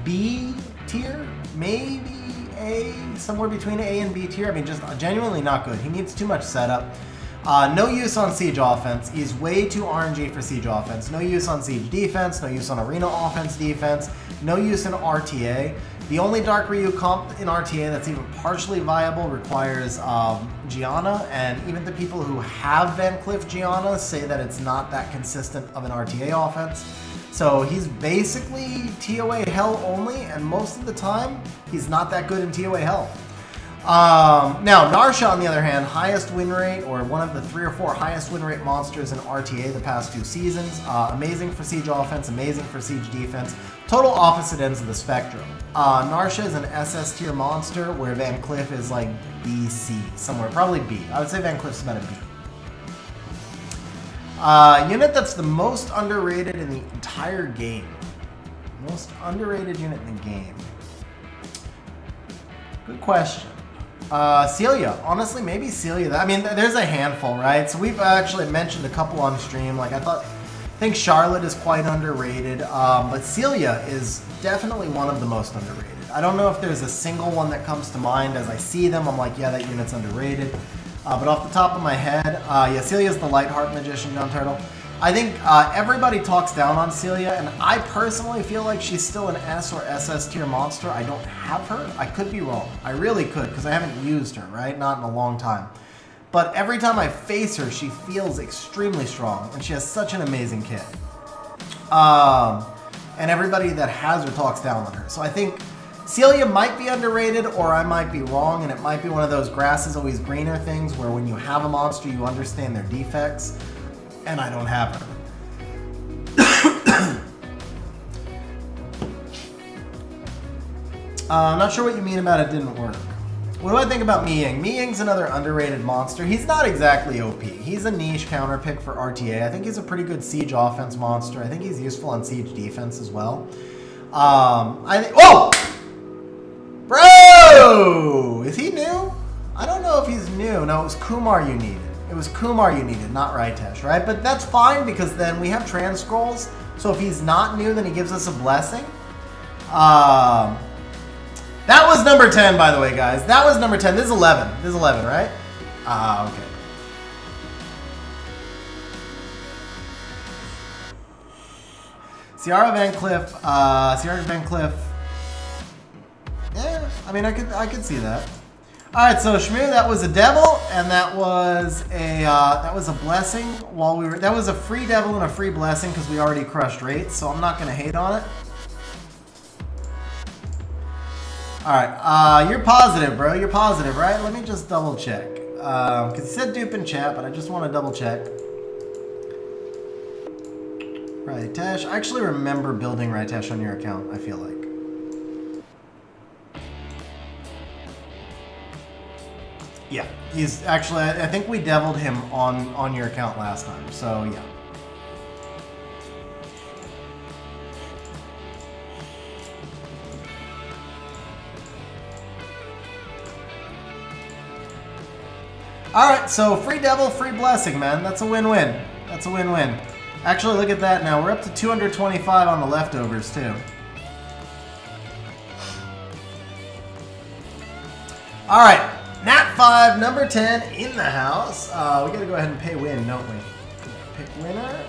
B tier, maybe A, somewhere between A and B tier. I mean, just genuinely not good. He needs too much setup. No use on Siege offense. He's way too RNG for Siege offense. No use on Siege defense. No use on Arena offense defense. No use in RTA. The only Dark Ryu comp in RTA that's even partially viable requires Gianna, and even the people who have Van Cliff Gianna say that it's not that consistent of an RTA offense. So he's basically TOA Hell only, and most of the time, he's not that good in TOA Hell. Now, Narsha, on the other hand, highest win rate, or one of the 3 or 4 highest win rate monsters in RTA the past 2 seasons. Amazing for Siege offense, amazing for Siege defense. Total opposite ends of the spectrum. Narsha is an SS tier monster, where Van Cliff is like BC, somewhere, probably B. I would say Van Cliff's about a B. Unit that's the most underrated in the entire game. Most underrated unit in the game. Good question. Celia, honestly, maybe Celia. I mean, there's a handful, right? So we've actually mentioned a couple on stream. Like I think Charlotte is quite underrated, but Celia is definitely one of the most underrated. I don't know if there's a single one that comes to mind. As I see them, I'm like, yeah, that unit's underrated. But off the top of my head, yeah, Celia's the Lightheart Magician, John Turtle. I think everybody talks down on Celia, and I personally feel like she's still an S or SS tier monster. I don't have her. I could be wrong. I really could, because I haven't used her, right? Not in a long time. But every time I face her, she feels extremely strong, and she has such an amazing kit. And everybody that has her talks down on her. So I think Celia might be underrated, or I might be wrong, and it might be one of those grass is always greener things, where when you have a monster, you understand their defects. And I don't have her. I'm not sure what you mean about it didn't work. What do I think about Mi Ying? Mi Ying's another underrated monster. He's not exactly OP. He's a niche counter pick for RTA. I think he's a pretty good siege offense monster. I think he's useful on siege defense as well. Whoa! Bro! Is he new? I don't know if he's new. No, it was Kumar you needed. It was Kumar you needed, not Ritesh, right? But that's fine because then we have trans scrolls. So if he's not new, then he gives us a blessing. That was number 10, by the way, guys. That was number 10. This is 11. This is 11, right? Okay. Ciara Van Cliff. Yeah, I mean, I could see that. All right, so Schmu, that was a devil, and that was a blessing. That was a free devil and a free blessing because we already crushed rates, so I'm not gonna hate on it. All right, you're positive, bro. You're positive, right? Let me just double check. Because it said dupe in chat, but I just want to double check. Ritesh. I actually remember building Ritesh on your account, I feel like. Yeah, he's actually, I think we deviled him on your account last time, so yeah. Alright, so free devil, free blessing, man. That's a win-win. That's a win-win. Actually, look at that now. We're up to 225 on the leftovers, too. Alright, Nat 5, number 10 in the house. We gotta go ahead and pay win, don't we? Pick winner.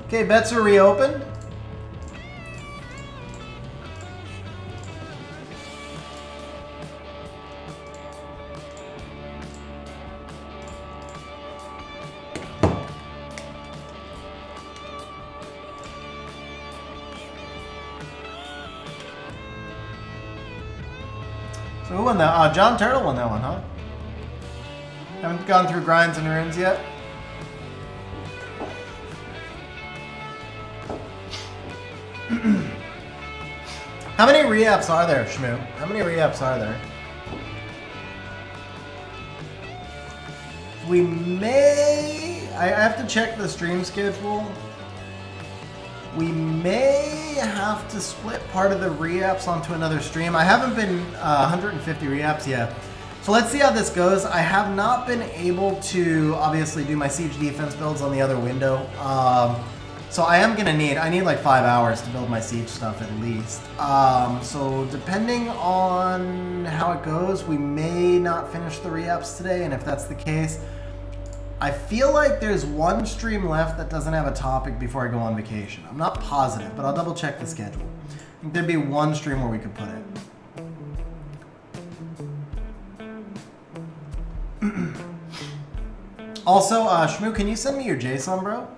Okay, bets are reopened. So who won that? John Turtle won that one, huh? Haven't gone through grinds and runes yet. How many re-apps are there, Schmu? How many re-apps are there? We may... I have to check the stream schedule. We may have to split part of the re-apps onto another stream. I haven't been 150 re-apps yet. So let's see how this goes. I have not been able to obviously do my siege defense builds on the other window. So I am gonna need like 5 hours to build my siege stuff at least. So depending on how it goes, we may not finish the re-apps today, and if that's the case, I feel like there's one stream left that doesn't have a topic before I go on vacation. I'm not positive, but I'll double check the schedule. I think there'd be one stream where we could put it. Also, Schmu, can you send me your JSON, bro?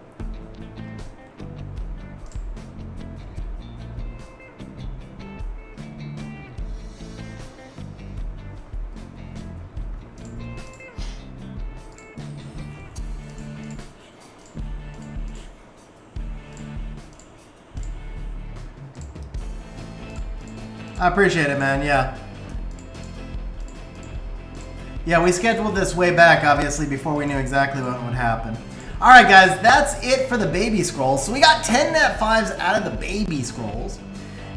I appreciate it, man. Yeah. Yeah, we scheduled this way back, obviously, before we knew exactly what would happen. All right, guys, that's it for the baby scrolls. So we got 10 Nat 5s out of the baby scrolls.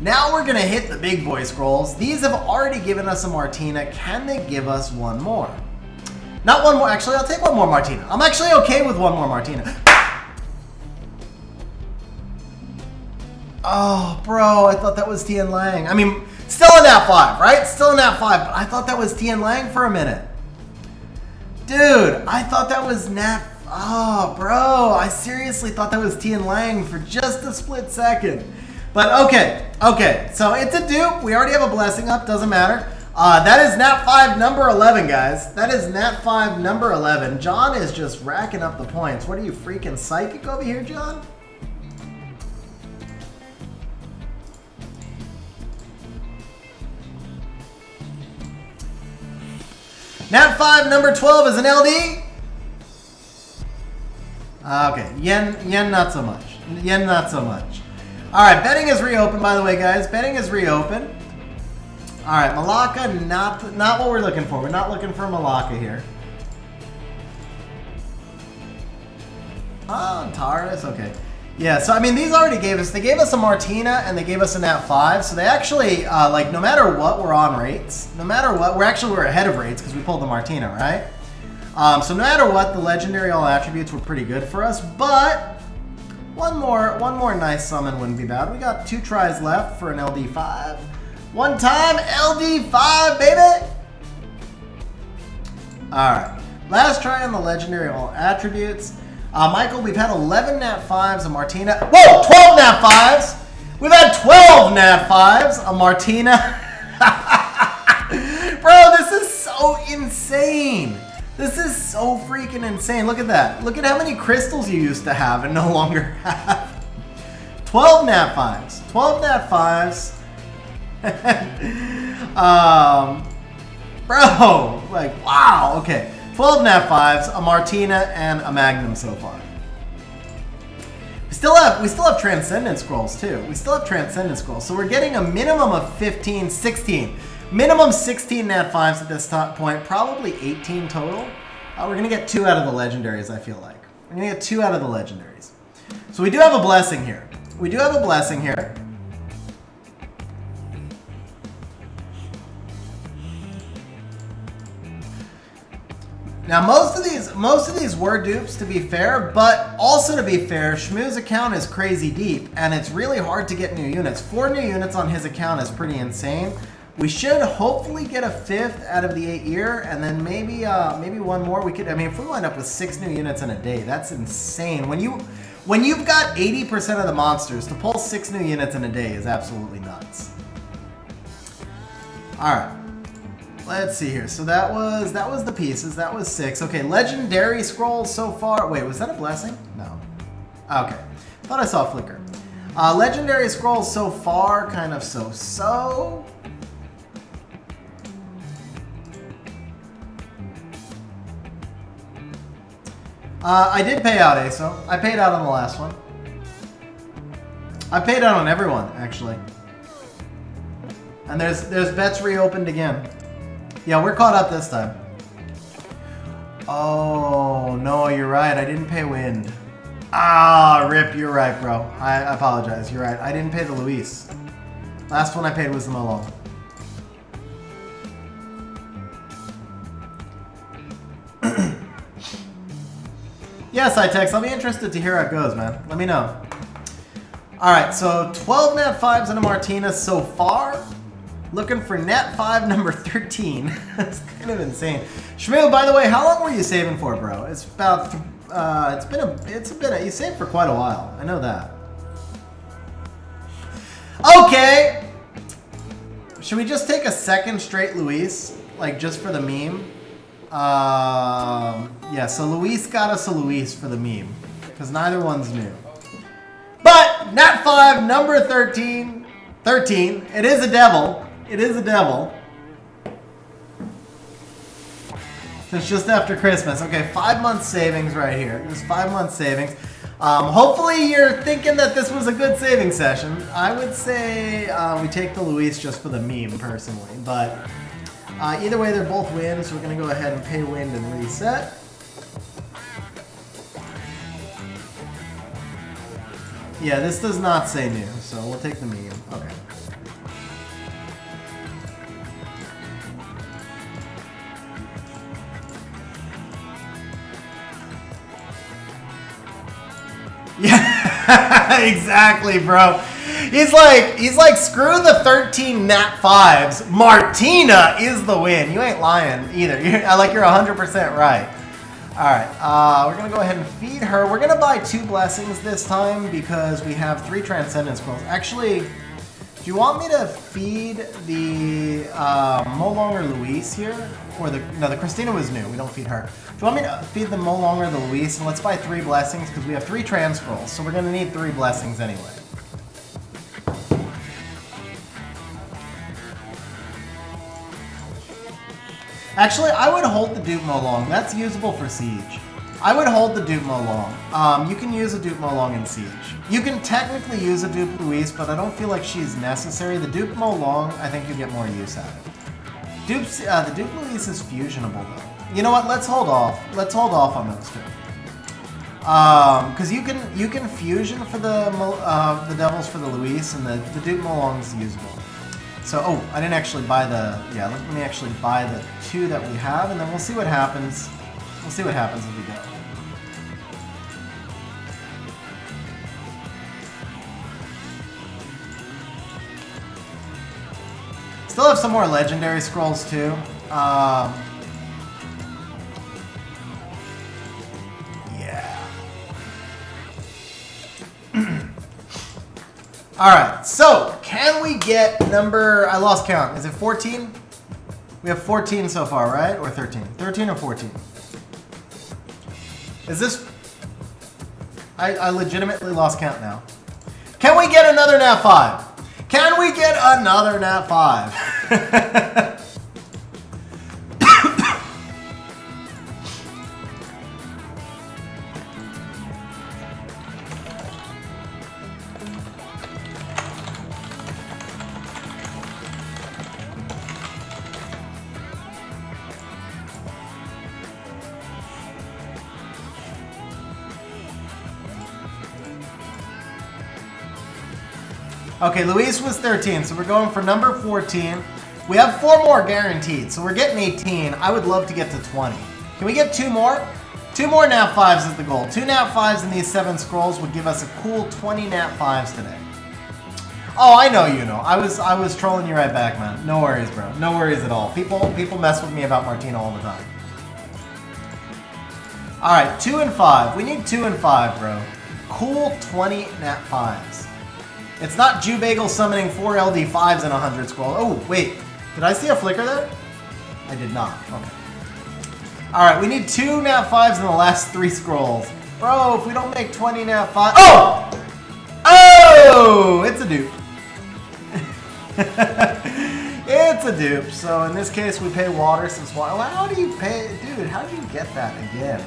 Now we're going to hit the big boy scrolls. These have already given us a Martina. Can they give us one more? Not one more. Actually, I'll take one more Martina. I'm actually okay with one more Martina. Oh, bro, I thought that was Tian Lang. I mean, still a Nat 5, right? Still a Nat 5, but I thought that was Tian Lang for a minute. Dude, I thought that was Nat... Oh, bro, I seriously thought that was Tian Lang for just a split second. But okay, so it's a dupe. We already have a blessing up, doesn't matter. That is Nat 5 number 11, guys. That is Nat 5 number 11. John is just racking up the points. What are you, freaking psychic over here, John? Nat 5 number 12 is an LD. Okay, yen not so much. Yen not so much. All right, betting is reopened, by the way, guys. Betting is reopened. All right, Malacca, not what we're looking for. We're not looking for Malacca here. Oh, Taurus, okay. Yeah, so I mean, these already gave us, they gave us a Martina and they gave us a Nat 5, so they actually, like, no matter what, we're on rates. No matter what, we're ahead of rates because we pulled the Martina, right? So no matter what, the legendary all attributes were pretty good for us, but one more nice summon wouldn't be bad. We got 2 tries left for an LD5. One time, LD5, baby! Alright, last try on the legendary all attributes. Michael, we've had 11 Nat 5s, a Martina. Whoa, 12 Nat 5s! We've had 12 Nat 5s, a Martina. Bro, this is so insane. This is so freaking insane. Look at that. Look at how many crystals you used to have and no longer have. 12 Nat 5s. 12 Nat 5s. Bro, like, wow. Okay. 12 Nat 5s, a Martina, and a Magnum so far. We still have Transcendent Scrolls too. We still have Transcendent Scrolls. So we're getting a minimum of 15, 16. Minimum 16 Nat 5s at this point, probably 18 total. We're gonna get 2 out of the legendaries, I feel like. We're gonna get 2 out of the legendaries. So we do have a blessing here. We do have a blessing here. Now most of these were dupes, to be fair, but also to be fair, Schmu's account is crazy deep and it's really hard to get new units. 4 new units on his account is pretty insane. We should hopefully get a 5th out of the 8 year, and then maybe one more. We could, I mean, if we wind up with 6 new units in a day, that's insane. When you've got 80% of the monsters, to pull 6 new units in a day is absolutely nuts. All right. Let's see here. So that was the pieces. That was 6. Okay, legendary scrolls so far. Wait, was that a blessing? No. Okay. Thought I saw a flicker. Legendary scrolls so far, kind of so-so. I did pay out, ASO. I paid out on the last one. I paid out on everyone, actually. And there's bets reopened again. Yeah, we're caught up this time. Oh, no, you're right. I didn't pay wind. Ah, rip, you're right, bro. I apologize. You're right. I didn't pay the Luis. Last one I paid was the Molong. Yes, iTex. I'll be interested to hear how it goes, man. Let me know. All right, so 12 Nat 5s and a Martina so far. Looking for Nat 5 number 13. That's kind of insane. Schmu, by the way, how long were you saving for, bro? It's about, you saved for quite a while. I know that. Okay. Should we just take a second straight Luis? Like, just for the meme? Yeah, so Luis got us a Luis for the meme. Because neither one's new. But, Nat 5, number 13. 13. It is a devil. It is a devil. It's just after Christmas. Okay, 5 months savings right here. Just 5 months savings. Hopefully you're thinking that this was a good saving session. I would say we take the Luis just for the meme, personally. But either way, they're both wins. So we're going to go ahead and pay wind and reset. Yeah, this does not say new, so we'll take the meme. Okay. Yeah, exactly, bro. He's like, screw the 13 Nat 5s. Martina is the win. You ain't lying either. You're 100% right. All right, we're gonna go ahead and feed her. We're gonna buy 2 blessings this time because we have 3 Transcendent Scrolls. Actually, do you want me to feed the Molong or Luis here? Or the Christina was new. We don't feed her. Do you want me to feed the Molong or the Luis? And let's buy 3 blessings because we have 3 Trans Scrolls. So we're gonna need 3 blessings anyway. Actually, I would hold the Duke Molong. That's usable for Siege. I would hold the dupe Mo Long. You can use a dupe Mo Long in Siege. You can technically use a dupe Luis, but I don't feel like she's necessary. The dupe Mo Long, I think you get more use out of it. The dupe Luis is fusionable though. You know what? Let's hold off. Let's hold off on those two. Because you can fusion for the Devils for the Luis, and the dupe Mo Long is usable. So, oh, I didn't actually buy the, yeah, let me actually buy the two that we have, and then we'll see what happens. We'll see what happens as we go. Still have some more legendary scrolls too. Yeah. Alright, so can we get number, I lost count, is it 14? We have 14 so far, right? Or 13? 13 or 14? Is this, I legitimately lost count now. Can we get another nat 5? Can we get another nat 5? Okay, Luis was 13, so we're going for number 14. We have 4 more guaranteed, so we're getting 18. I would love to get to 20. Can we get 2 more? 2 more nat 5s is the goal. 2 nat 5s in these 7 scrolls would give us a cool 20 nat 5s today. Oh, I know you know. I was trolling you right back, man. No worries, bro. No worries at all. People mess with me about Martina all the time. All right, 2 and 5. We need 2 and 5, bro. Cool 20 nat 5s. It's not Jew Bagel summoning 4 LD5s in 100 scroll. Oh, wait. Did I see a flicker there? I did not. Okay. Alright, we need 2 nat 5s in the last 3 scrolls. Bro, if we don't make 20 nat 5... Oh! Oh! It's a dupe. It's a dupe. So in this case, we pay water since water... Well, how do you pay... Dude, how do you get that again?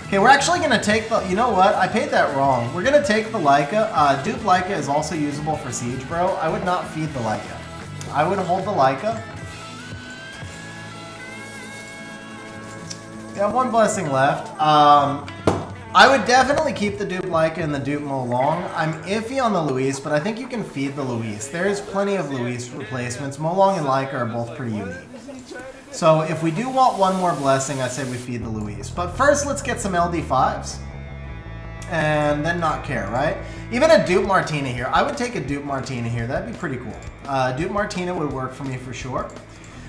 Okay, we're actually going to take the... You know what? I paid that wrong. We're going to take the Leica. Dupe Leica is also usable for Siege, bro. I would not feed the Leica. I would hold the Leica. We have 1 blessing left. I would definitely keep the Dupe Leica and the Dupe Mo Long. I'm iffy on the Luis, but I think you can feed the Luis. There's plenty of Luis replacements. Mo Long and Leica are both pretty unique. So if we do want 1 more blessing, I say we feed the Luis. But first, let's get some LD5s. And then not care, right? Even a Dupe Martina here. I would take a Dupe Martina here. That'd be pretty cool. Dupe Martina would work for me for sure.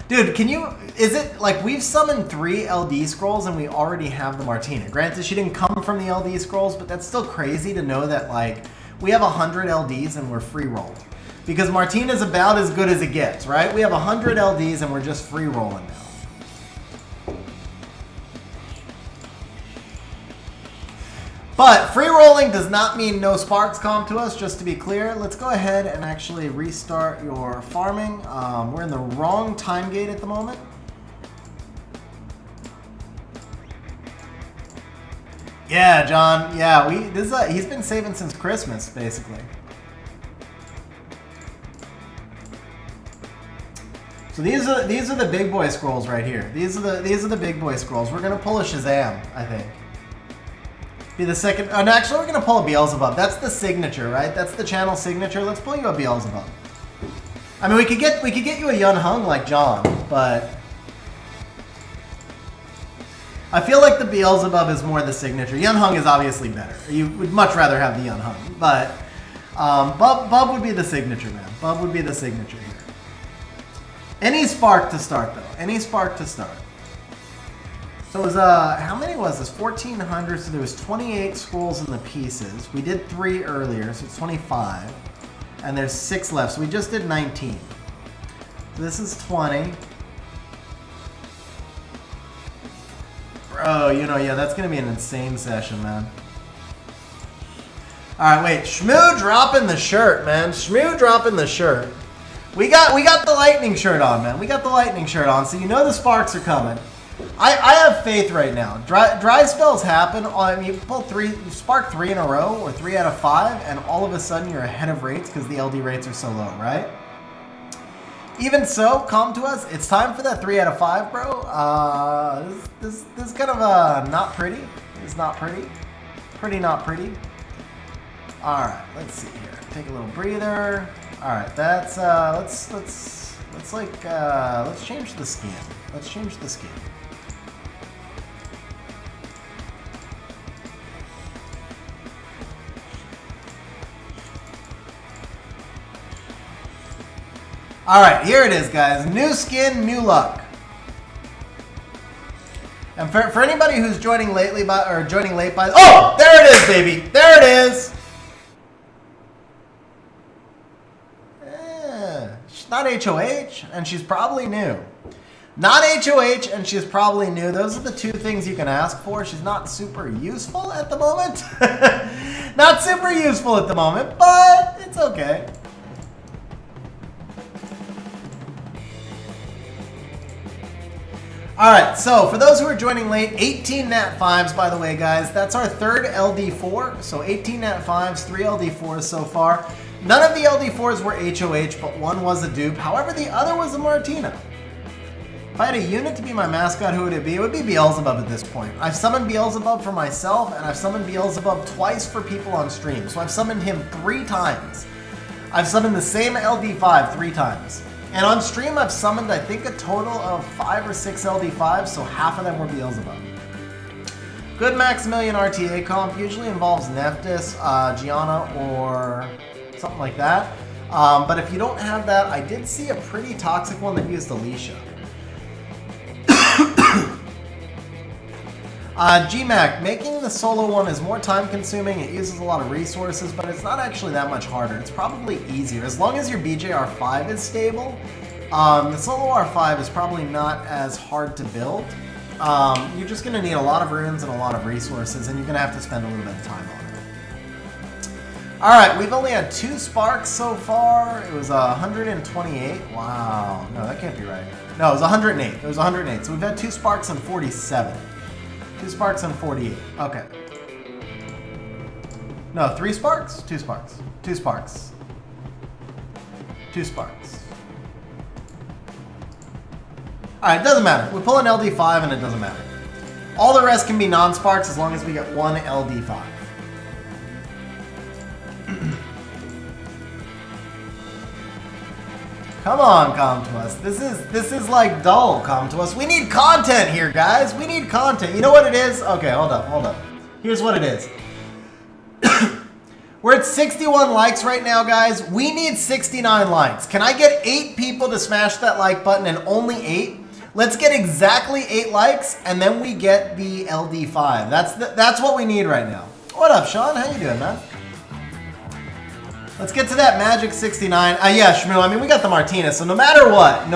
Dude, can you... Is it like we've summoned 3 LD scrolls and we already have the Martina? Granted, she didn't come from the LD scrolls, but that's still crazy to know that like we have 100 LDs and we're free rolled. Because Martina's about as good as it gets, right? We have 100 LDs and we're just free rolling now. But free rolling does not mean no sparks come to us, just to be clear. Let's go ahead and actually restart your farming. We're in the wrong time gate at the moment. Yeah, John. Yeah, he's been saving since Christmas, basically. So these are the big boy scrolls right here. These are the big boy scrolls. We're gonna pull a Shazam, I think. Be the second. Oh, no, actually, we're gonna pull a Beelzebub. That's the signature, right? That's the channel signature. Let's pull you a Beelzebub. I mean, we could get you a Yun Hung like John, but I feel like the Beelzebub is more the signature. Yun Hung is obviously better. You would much rather have the Yun Hung, but Bub would be the signature, man. Bub would be the signature here. Any spark to start, though. Any spark to start. So it was, how many was this? 1,400, so there was 28 scrolls in the pieces. We did 3 earlier, so it's 25. And there's 6 left, so we just did 19. So this is 20. Bro, you know, yeah, that's gonna be an insane session, man. Alright, wait, Schmu dropping the shirt, man. Schmu dropping the shirt. We got the lightning shirt on, man. We got the lightning shirt on, so you know the sparks are coming. I have faith right now. Dry spells happen. You pull you spark 3 in a row, or 3 out of 5, and all of a sudden you're ahead of rates because the LD rates are so low, right? Even so, come to us. It's time for that 3 out of 5, bro. This is kind of not pretty. It's not pretty. Pretty not pretty. All right, let's see here. Take a little breather. All right, that's let's change the skin. Let's change the skin. All right, here it is, guys. New skin, new luck. And for anybody who's joining late by, oh, there it is, baby. There it is. She's not HOH, and she's probably new. Not HOH, and she's probably new. Those are the two things you can ask for. She's not super useful at the moment. Not super useful at the moment, but it's okay. Alright, so for those who are joining late, 18 Nat 5s, by the way, guys. That's our third LD4. So 18 Nat 5s, 3 LD4s so far. None of the LD4s were HOH, but one was a dupe. However, the other was a Martina. If I had a unit to be my mascot, who would it be? It would be Beelzebub at this point. I've summoned Beelzebub for myself, and I've summoned Beelzebub twice for people on stream. So I've summoned him 3 times. I've summoned the same LD5 3 times. And on stream, I've summoned, I think, a total of 5 or 6 LD5s, so half of them were Beelzebub. Good Maximilian RTA comp usually involves Nephthys, Gianna, or something like that. But if you don't have that, I did see a pretty toxic one that used Alicia. GMAC, making the solo one is more time consuming, it uses a lot of resources, but it's not actually that much harder. It's probably easier. As long as your BJR5 is stable, the solo R5 is probably not as hard to build. You're just going to need a lot of runes and a lot of resources, and you're going to have to spend a little bit of time on it. Alright, we've only had 2 sparks so far. It was 128. Wow. No, that can't be right. No, it was 108. It was 108. So we've had 2 sparks and 47. 2 sparks and 48. Okay. No, 3 sparks? 2 sparks. 2 sparks. 2 sparks. Alright, it doesn't matter. We pull an LD5 and it doesn't matter. All the rest can be non-sparks as long as we get 1 LD5. Come on, come to us. This is like dull, come to us. We need content here, guys. We need content. You know what it is? Okay, hold up. Here's what it is. We're at 61 likes right now, guys. We need 69 likes. Can I get 8 people to smash that like button and only 8? Let's get exactly 8 likes, and then we get the LD5. That's what we need right now. What up, Sean? How you doing, man? Let's get to that magic 69. Yeah, Schmu, I mean, we got the Martina, so no matter what,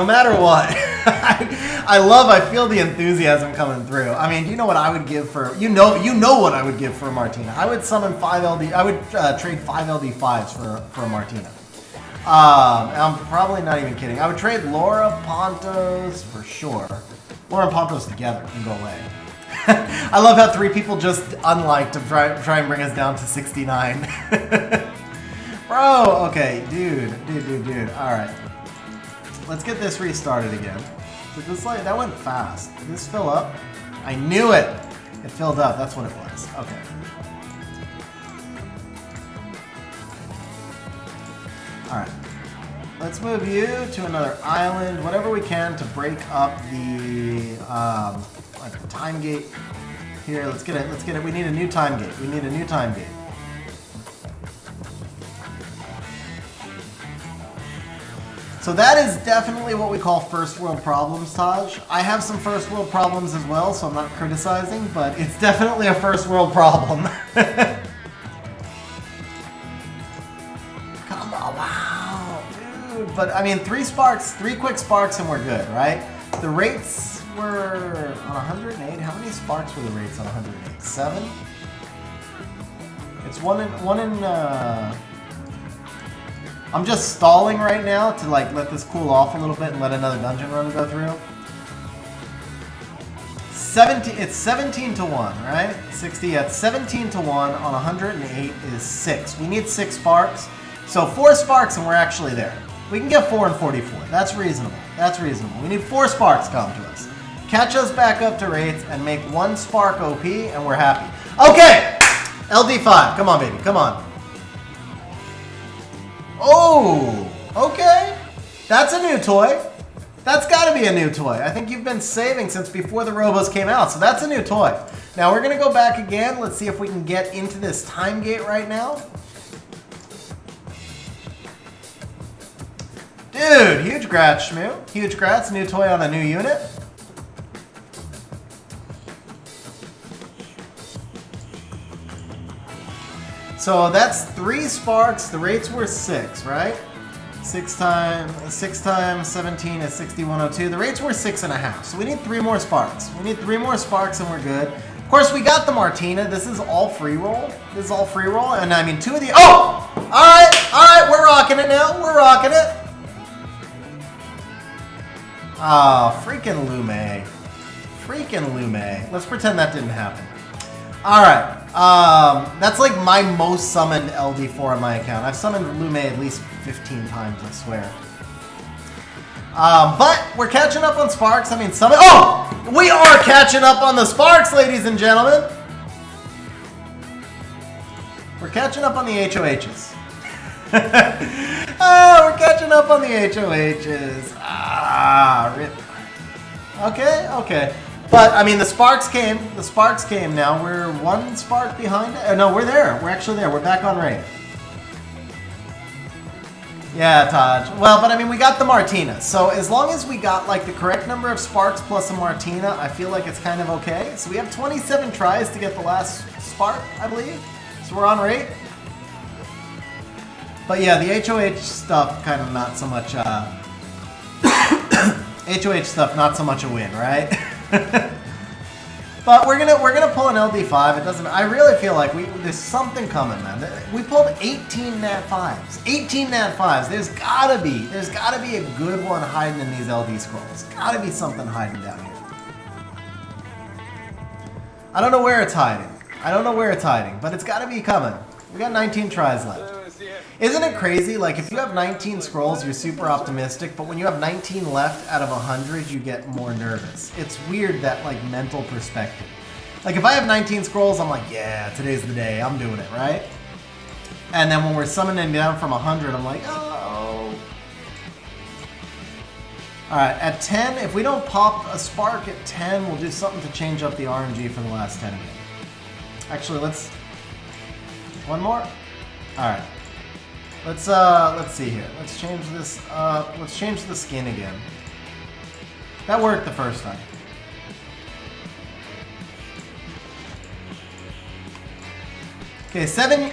I feel the enthusiasm coming through. I mean, do you know what I would give for, you know what I would give for a Martina. I would summon 5 LD, I would trade 5 LD5s for a Martina. I'm probably not even kidding. I would trade Laura Pontos for sure. Laura and Pontos together and go away. I love how 3 people just unliked to try and bring us down to 69. Bro, okay, dude. All right, let's get this restarted again. So this that went fast. Did this fill up? I knew it. It filled up. That's what it was. Okay. All right. Let's move you to another island. Whatever we can to break up the like time gate here. Let's get it. We need a new time gate. So that is definitely what we call first world problems, Taj. I have some first world problems as well, so I'm not criticizing, but it's definitely a first world problem. Come on, wow, dude. But I mean, 3 quick sparks and we're good, right? The rates were on 108. How many sparks were the rates on 108? 7? It's one in I'm just stalling right now to like let this cool off a little bit and let another dungeon run go through. 17, it's 17 to 1, right? 60 at 17 to 1 on 108 is 6. We need 6 sparks. So 4 sparks and we're actually there. We can get 4 and 44. That's reasonable. That's reasonable. We need 4 sparks come to us. Catch us back up to rates and make 1 spark OP and we're happy. Okay! LD5. Come on, baby. Come on. Oh! Okay. That's a new toy. That's got to be a new toy. I think you've been saving since before the Robos came out, so that's a new toy. Now we're going to go back again. Let's see if we can get into this time gate right now. Dude, huge grats, Schmu. Huge grats. New toy on a new unit. So that's 3 sparks. The rates were 6, right? 6 times 17 is 6102. The rates were 6.5. So we need 3 more sparks. We need 3 more sparks and we're good. Of course, we got the Martina. This is all free roll. This is all free roll. And I mean, 2 of the... Oh! Alright, we're rocking it now. We're rocking it. Oh, freaking Lume. Freaking Lume. Let's pretend that didn't happen. Alright. That's like my most summoned LD4 on my account. I've summoned Lume at least 15 times, I swear. But we're catching up on sparks. I mean, summon. Oh! We are catching up on the sparks, ladies and gentlemen. We're catching up on the HOHs. We're catching up on the HOHs. Rip. Okay. But, I mean, the sparks came. The sparks came now. We're 1 spark behind. No, we're there. We're actually there. We're back on rate. Yeah, Taj. Well, but I mean, we got the Martina. So as long as we got, like, the correct number of sparks plus a Martina, I feel like it's kind of okay. So we have 27 tries to get the last spark, I believe. So we're on rate. But yeah, the HOH stuff kind of not so much, HOH stuff not so much a win, right? But we're gonna pull an LD5. It doesn't. I really feel like there's something coming, man. We pulled 18 Nat 5s. 18 Nat 5s. There's gotta be a good one hiding in these LD scrolls. Gotta be something hiding down here. I don't know where it's hiding. But it's gotta be coming. We got 19 tries left. Isn't it crazy? Like, if you have 19 scrolls, you're super optimistic, but when you have 19 left out of 100, you get more nervous. It's weird, that, like, mental perspective. Like, if I have 19 scrolls, I'm like, yeah, today's the day, I'm doing it, right? And then when we're summoning down from 100, I'm like, oh. Alright, at 10, if we don't pop a spark at 10, we'll do something to change up the RNG for the last 10 again. Actually, let's... One more? Alright. Let's see here. Let's change this up. Let's change the skin again. That worked the first time. Okay, the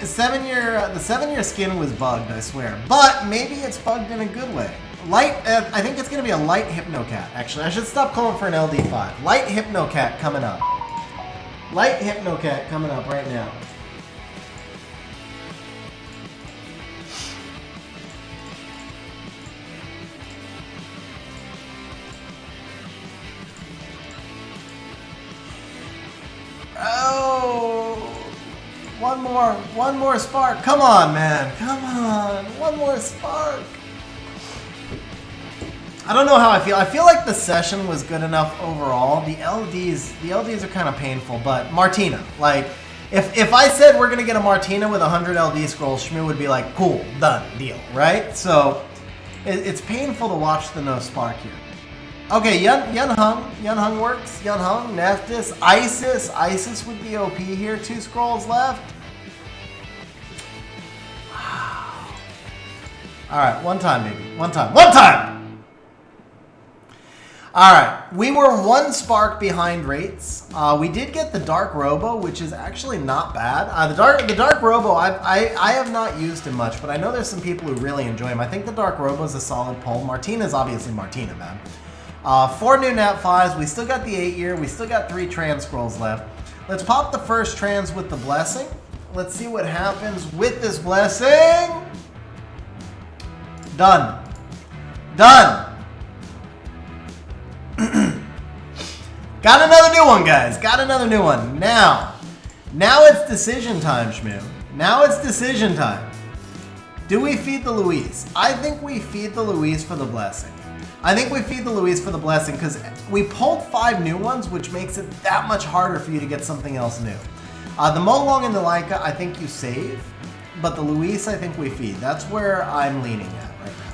7-year skin was bugged, I swear. But maybe it's bugged in a good way. Light, I think it's gonna be a light Hypnocat, actually. I should stop calling for an LD5. Light Hypnocat coming up. Light Hypnocat coming up right now. Oh, one more spark. Come on, man. Come on. One more spark. I don't know how I feel. I feel like the session was good enough overall. The LDs are kind of painful, but Martina, like, if I said we're going to get a Martina with 100 LD scrolls, Schmu would be like, cool, done, deal, right? So it's painful to watch the no spark here. Okay, Yunhung works. Yunhung, Nephthys, Isis. Isis would be OP here. 2 scrolls left. Alright, one time, baby. One time! Alright, we were 1 spark behind rates. We did get the Dark Robo, which is actually not bad. The Dark Robo, I have not used him much, but I know there's some people who really enjoy him. I think the Dark Robo is a solid pull. Martina's obviously Martina, man. 4 new Nat 5s. We still got the 8-year. We still got 3 trans scrolls left. Let's pop the first trans with the blessing. Let's see what happens with this blessing. Done. Done. Got another new one, guys. Got another new one. Now it's decision time, Schmu. Now it's decision time. Do we feed the Luis? I think we feed the Luis for the blessing. I think we feed the Luis for the blessing because we pulled 5 new ones, which makes it that much harder for you to get something else new. The Molong and the Laika, I think you save, but the Luis, I think we feed. That's where I'm leaning at right now.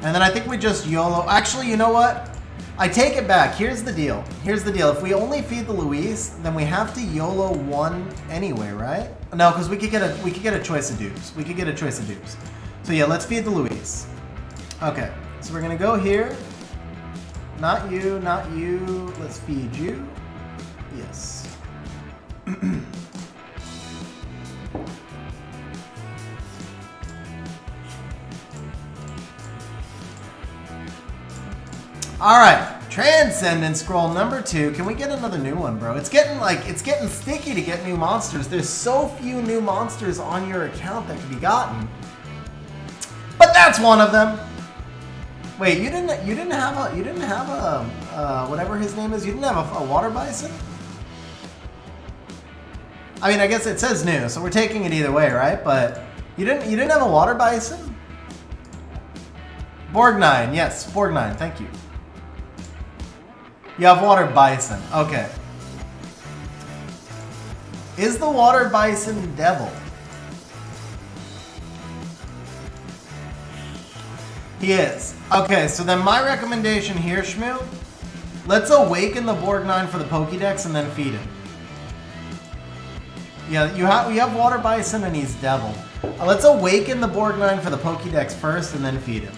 And then I think we just YOLO. Actually, you know what? I take it back. Here's the deal. Here's the deal. If we only feed the Luis, then we have to YOLO 1 anyway, right? No, because we could get a choice of dupes. We could get a choice of dupes. So yeah, let's feed the Luis. Okay, so we're gonna go here. Not you, not you. Let's feed you. Yes. All right, Transcendent Scroll number 2. Can we get another new one, bro? It's getting sticky to get new monsters. There's so few new monsters on your account that can be gotten. But that's one of them. Wait, you didn't have a whatever his name is. You didn't have a water bison? I mean, I guess it says new, so we're taking it either way, right? But you didn't have a water bison? Borgnine, yes, Borgnine, thank you. You have water bison. Okay. Is the water bison devil? He is. Okay, so then my recommendation here, Schmu, let's awaken the Borgnine for the Pokédex and then feed him. Yeah, you have water bison and he's devil. Let's awaken the Borgnine for the Pokédex first and then feed him.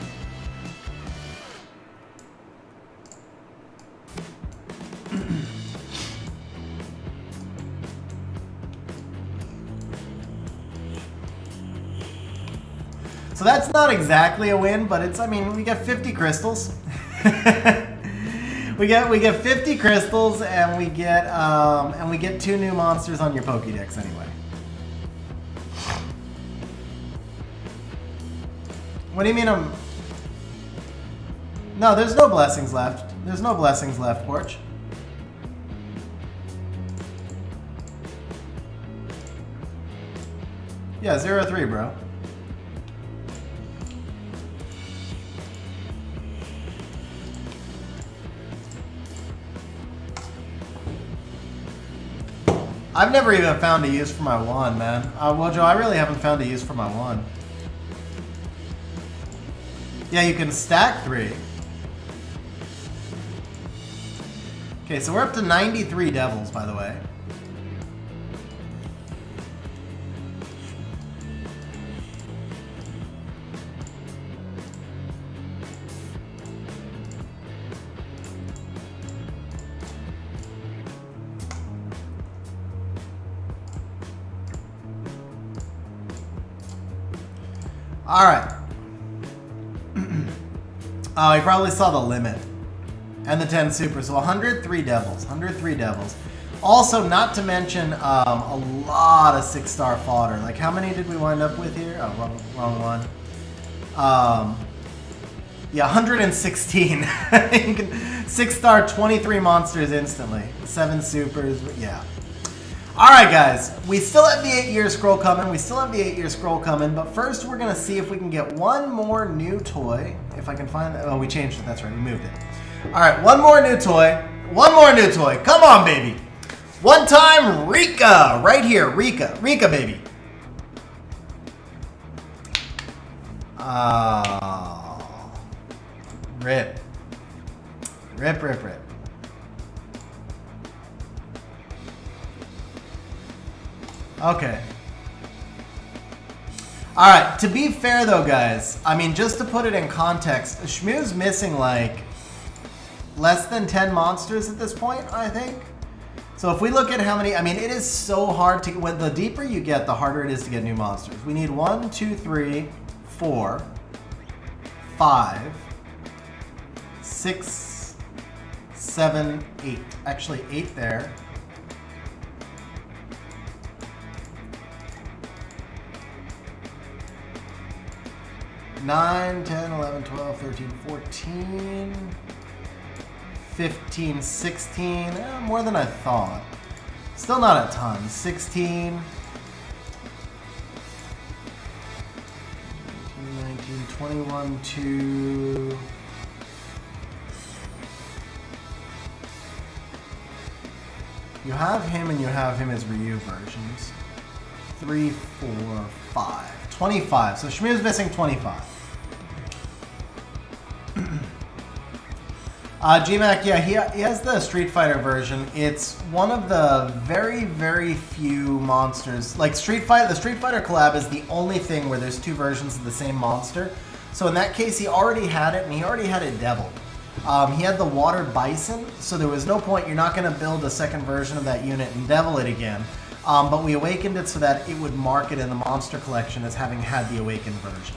So that's not exactly a win, but it's, I mean, we get 50 crystals. we get 50 crystals and we get 2 new monsters on your Pokédex anyway. What do you mean No, there's no blessings left. There's no blessings left, Porch. Yeah, 0-3, bro. I've never even found a use for my wand, man. Well, Joe, I really haven't found a use for my wand. Yeah, you can stack 3. Okay, so we're up to 93 devils, by the way. All right. Oh, he probably saw the limit. And the 10 super. So 103 devils. 103 devils. Also, not to mention a lot of 6-star fodder. Like, how many did we wind up with here? Oh, wrong one. Yeah, 116. 6-star, 23 monsters instantly. 7 supers. Yeah. Alright guys, we still have the 8-year scroll coming. But first we're going to see if we can get one more new toy. If I can find that. Oh, we changed it. That's right, we moved it. Alright, one more new toy. One more new toy. Come on, baby. One time, Rika. Right here, Rika. Rika, baby. Oh. Rip. Rip, rip, rip. Okay. Alright, to be fair though, guys, I mean, just to put it in context, Schmu's missing like less than 10 monsters at this point, I think. So if we look at how many, I mean, it is so hard to, when the deeper you get, the harder it is to get new monsters. We need 1, 2, 3, 4, 5, 6, 7, 8. Actually, 8 there. Nine, 10, 11, 12, 13, 14, 15, 16. More than I thought. Still not a ton. 16. 19, 21, 2. You have him and you have him as Ryu versions. 3, 4, 5. 25. So Schmu's missing 25. GMAC, yeah, he has the Street Fighter version. It's one of the very, very few monsters. Like the Street Fighter collab is the only thing where there's two versions of the same monster. So in that case, he already had it, and he already had it deviled. He had the Watered Bison, so there was no point. You're not going to build a second version of that unit and devil it again. But we awakened it so that it would mark it in the monster collection as having had the awakened version.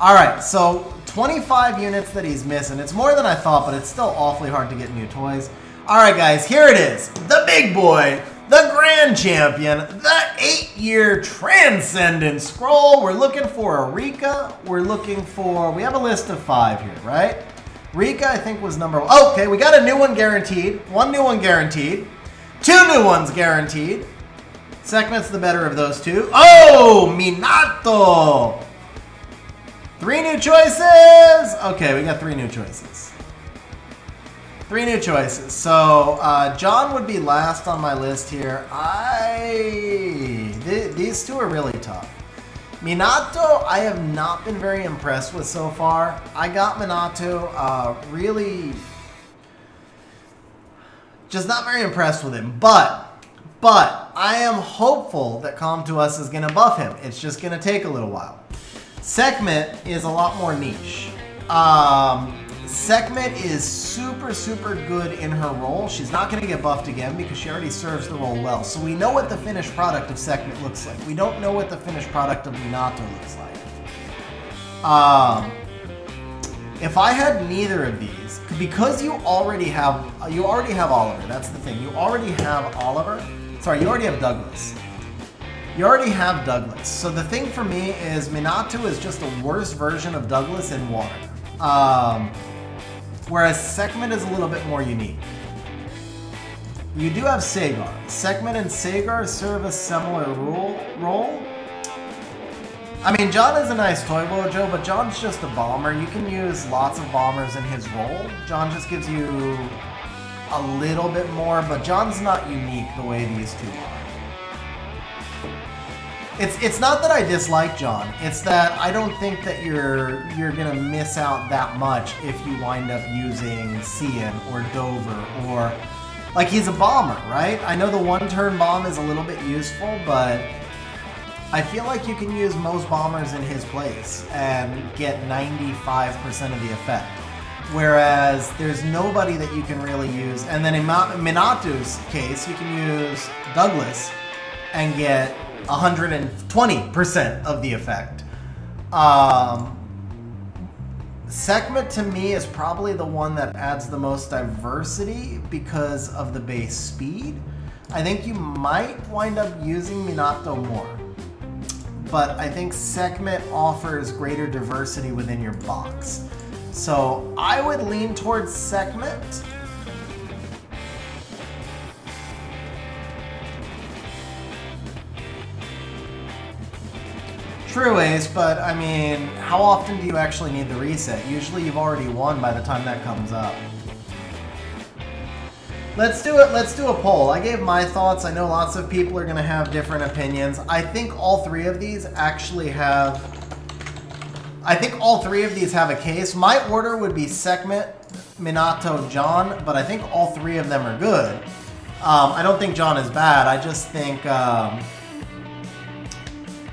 Alright, so 25 units that he's missing. It's more than I thought, but it's still awfully hard to get new toys. Alright guys, here it is. The big boy, the grand champion, the 8-year transcendent scroll. We're looking for a Rika. We have a list of 5 here, right? Rika, I think, was number 1. Oh, okay, we got a new one guaranteed. 1 new one guaranteed. 2 new ones guaranteed. Sekhmet's the better of those 2. Oh, Minato! 3 new choices! Okay, we got 3 new choices. 3 new choices. So, John would be last on my list here. These 2 are really tough. Minato, I have not been very impressed with so far. I got Minato, really just not very impressed with him. But I am hopeful that Come To Us is going to buff him. It's just going to take a little while. Sekhmet is a lot more niche. Sekhmet is super, super good in her role. She's not going to get buffed again because she already serves the role well. So we know what the finished product of Sekhmet looks like. We don't know what the finished product of Minato looks like. If I had neither of these, because you already have Oliver. That's the thing. You already have Oliver. Sorry, you already have Douglas. You already have Douglas. So the thing for me is Minato is just a worse version of Douglas in water. Whereas Sekhmet is a little bit more unique. You do have Sagar. Sekhmet and Sagar serve a similar role. I mean, John is a nice toy Wojo, but John's just a bomber. You can use lots of bombers in his role. John just gives you a little bit more, but John's not unique the way these 2 are. It's not that I dislike John. It's that I don't think that you're gonna miss out that much if you wind up using Cian or Dover or like he's a bomber, right? I know the 1-turn bomb is a little bit useful, but I feel like you can use most bombers in his place and get 95% of the effect. Whereas there's nobody that you can really use. And then in Minato's case, you can use Douglas and get 120% of the effect. Sekhmet to me is probably the one that adds the most diversity because of the base speed. I think you might wind up using Minato more. But I think Sekhmet offers greater diversity within your box. So I would lean towards Sekhmet. True, Ace, but I mean, how often do you actually need the reset? Usually you've already won by the time that comes up. Let's do it. Let's do a poll. I gave my thoughts. I know lots of people are going to have different opinions. I think all 3 of these actually have... I think all 3 of these have a case. My order would be Sekhmet, Minato, John, but I think all 3 of them are good. I don't think John is bad. I just think...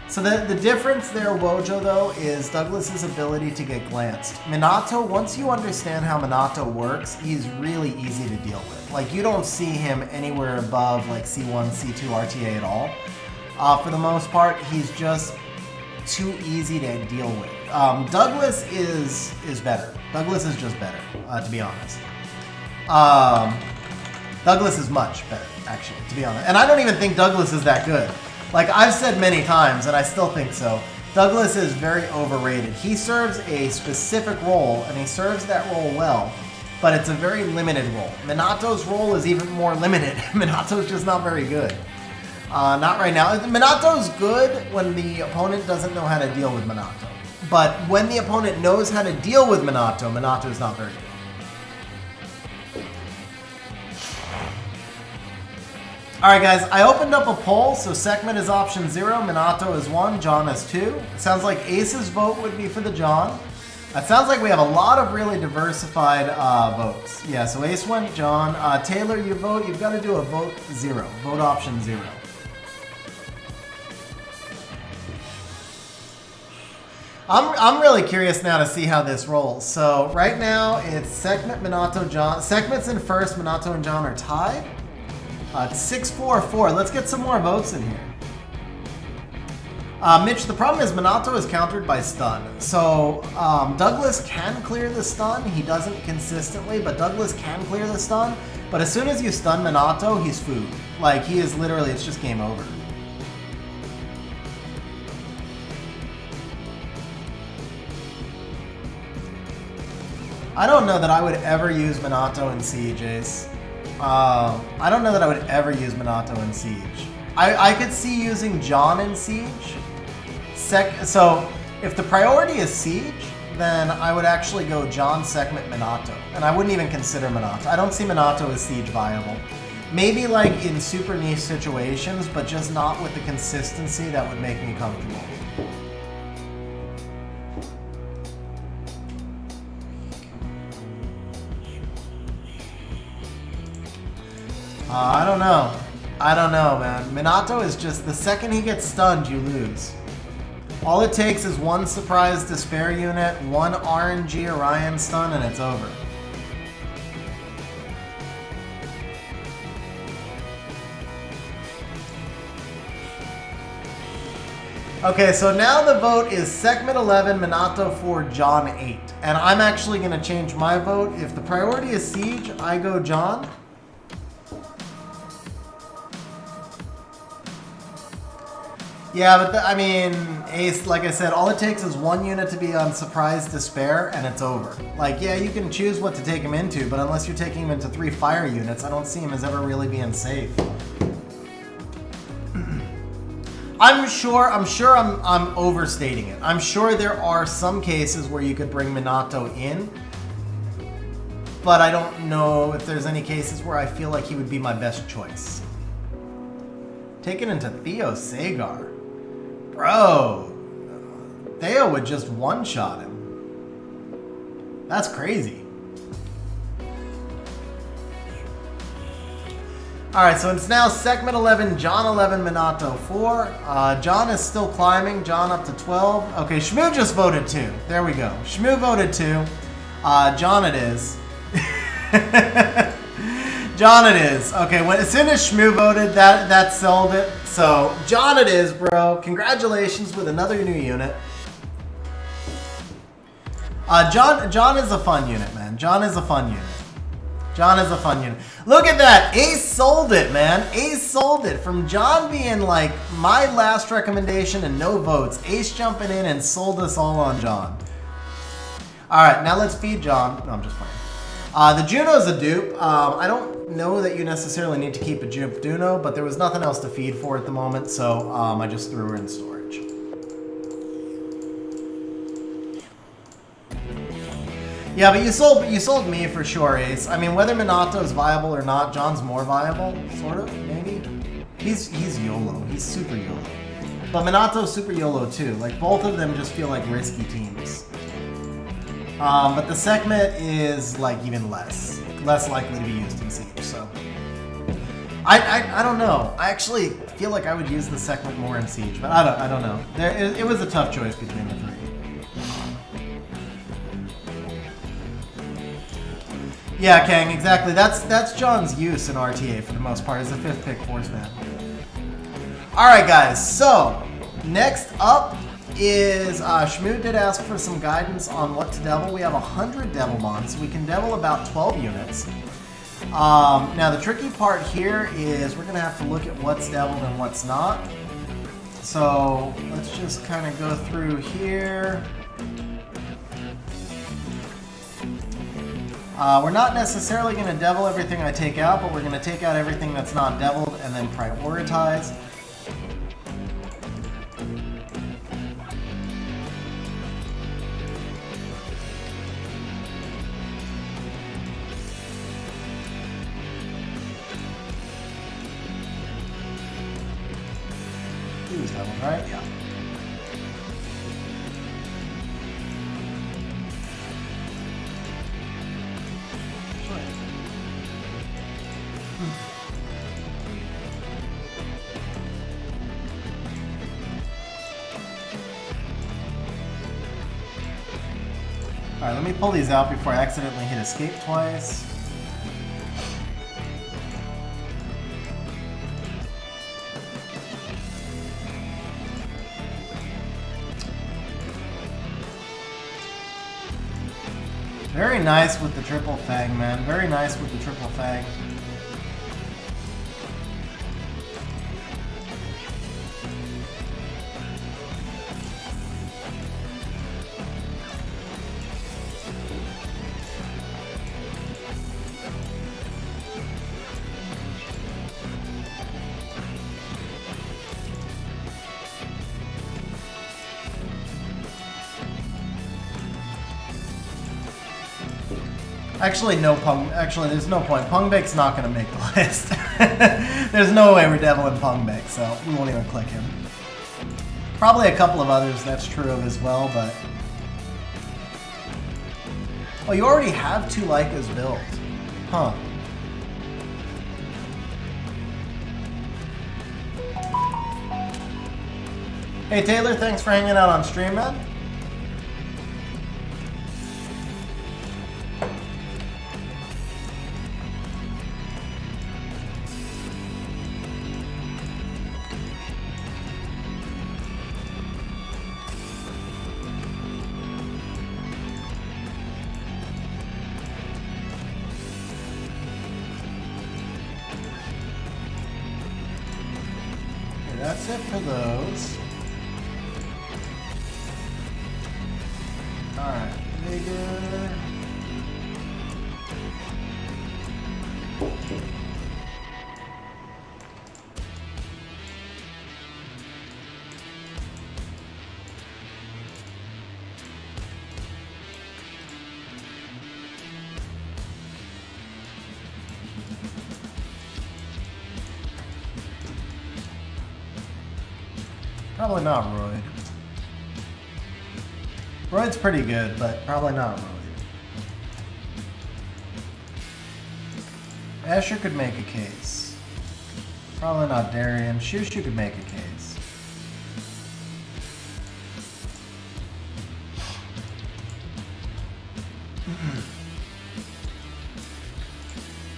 So the difference there, Wojo, though, is Douglas's ability to get glanced. Minato, once you understand how Minato works, he's really easy to deal with. Like, you don't see him anywhere above, like, C1, C2 RTA at all. For the most part, he's just too easy to deal with. Douglas is better. Douglas is just better, to be honest. Douglas is much better, actually, to be honest. And I don't even think Douglas is that good. Like I've said many times, and I still think so, Douglas is very overrated. He serves a specific role, and he serves that role well, but it's a very limited role. Minato's role is even more limited. Minato's just not very good. Not right now. Minato's good when the opponent doesn't know how to deal with Minato. But when the opponent knows how to deal with Minato, Minato's not very good. Alright guys, I opened up a poll, so Sekhmet is option 0, Minato is 1, John is 2. It sounds like Ace's vote would be for the John. It sounds like we have a lot of really diversified votes. Yeah, so Ace went John. Taylor, you vote, you've got to do a vote 0, vote option 0. I'm really curious now to see how this rolls. So right now it's Sekhmet, Minato, John. Sekhmet's in first, Minato and John are tied. It's 6-4-4. Let's get some more votes in here. Mitch, the problem is Minato is countered by stun. So Douglas can clear the stun. He doesn't consistently, but Douglas can clear the stun. But as soon as you stun Minato, he's food. Like, he is literally, it's just game over. I don't know that I would ever use Minato in Siege, Ace. I don't know that I would ever use Minato in Siege. I could see using John in Siege. So if the priority is Siege, then I would actually go John, Sekhmet, Minato. And I wouldn't even consider Minato. I don't see Minato as Siege viable. Maybe like in super niche situations, but just not with the consistency that would make me comfortable. I don't know. I don't know, man. Minato is just, the second he gets stunned, you lose. All it takes is one surprise despair unit, one RNG Orion stun, and it's over. Okay, so now the vote is Sekhmet 11, Minato 4, John 8. And I'm actually going to change my vote. If the priority is Siege, I go John. Yeah, but I mean, Ace, like I said, all it takes is one unit to be on Surprise Despair, and it's over. Like, yeah, you can choose what to take him into, but unless you're taking him into 3 fire units, I don't see him as ever really being safe. I'm sure I'm overstating it. I'm sure there are some cases where you could bring Minato in, but I don't know if there's any cases where I feel like he would be my best choice. Taken into Theo Sagar. Bro, Theo would just one-shot him. That's crazy. Alright, so it's now Sekhmet 11, John 11, Minato 4. John is still climbing, John up to 12. Okay, Schmu just voted 2. There we go. Schmu voted 2. John it is. John it is. Okay, as soon as Schmu voted, that sold it. So, John it is, bro. Congratulations with another new unit. John is a fun unit, man. John is a fun unit. John is a fun unit. Look at that. Ace sold it, man. Ace sold it. From John being like my last recommendation and no votes, Ace jumping in and sold us all on John. Alright, now let's feed John. No, I'm just playing. The Juno's a dupe. I don't know that you necessarily need to keep a dupe Juno, but there was nothing else to feed for at the moment, so I just threw her in storage. Yeah, but you sold me for sure, Ace. I mean, whether Minato is viable or not, John's more viable, sort of, maybe. He's YOLO. He's super YOLO. But Minato's super YOLO too. Like, both of them just feel like risky teams. But the Sekhmet is like even less likely to be used in Siege, so I don't know. I actually feel like I would use the Sekhmet more in Siege, but I don't know. It was a tough choice between the 3. Yeah, Kang, exactly. That's John's use in RTA for the most part as a 5th pick Forceman. All right, guys. So next up is Schmu did ask for some guidance on what to devil. We have 100 Devilmon, so we can devil about 12 units. Now the tricky part here is we're going to have to look at what's deviled and what's not. So let's just kind of go through here. We're not necessarily going to devil everything I take out, but we're going to take out everything that's not deviled and then prioritize. He was deviled, right? Yeah. Alright, let me pull these out before I accidentally hit escape twice. Very nice with the triple fang, man. Very nice with the triple fang. Actually, there's no point. Pungbake's not going to make the list. There's no way we're deviling Pungbake, so we won't even click him. Probably a couple of others that's true of as well, but... Oh, you already have 2 Leikas built. Huh. Hey Taylor, thanks for hanging out on stream, man. That's it for those. Alright, bigger. Probably not Royd. Royd's pretty good, but probably not Royd. Asher could make a case. Probably not Darian. Shushu could make a case.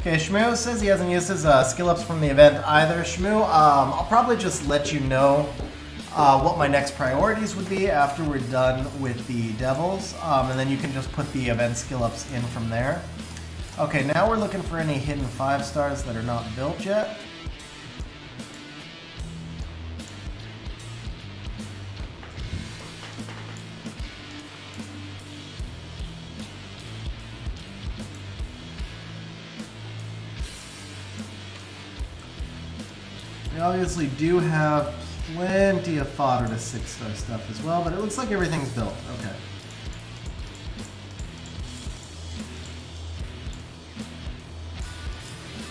Okay, Schmu says he hasn't used his skill ups from the event either. Schmu, I'll probably just let you know what my next priorities would be after we're done with the Devils, and then you can just put the event skill ups in from there. Okay, now we're looking for any hidden 5-stars that are not built yet. We obviously do have plenty of fodder to 6-star stuff as well, but it looks like everything's built. Okay.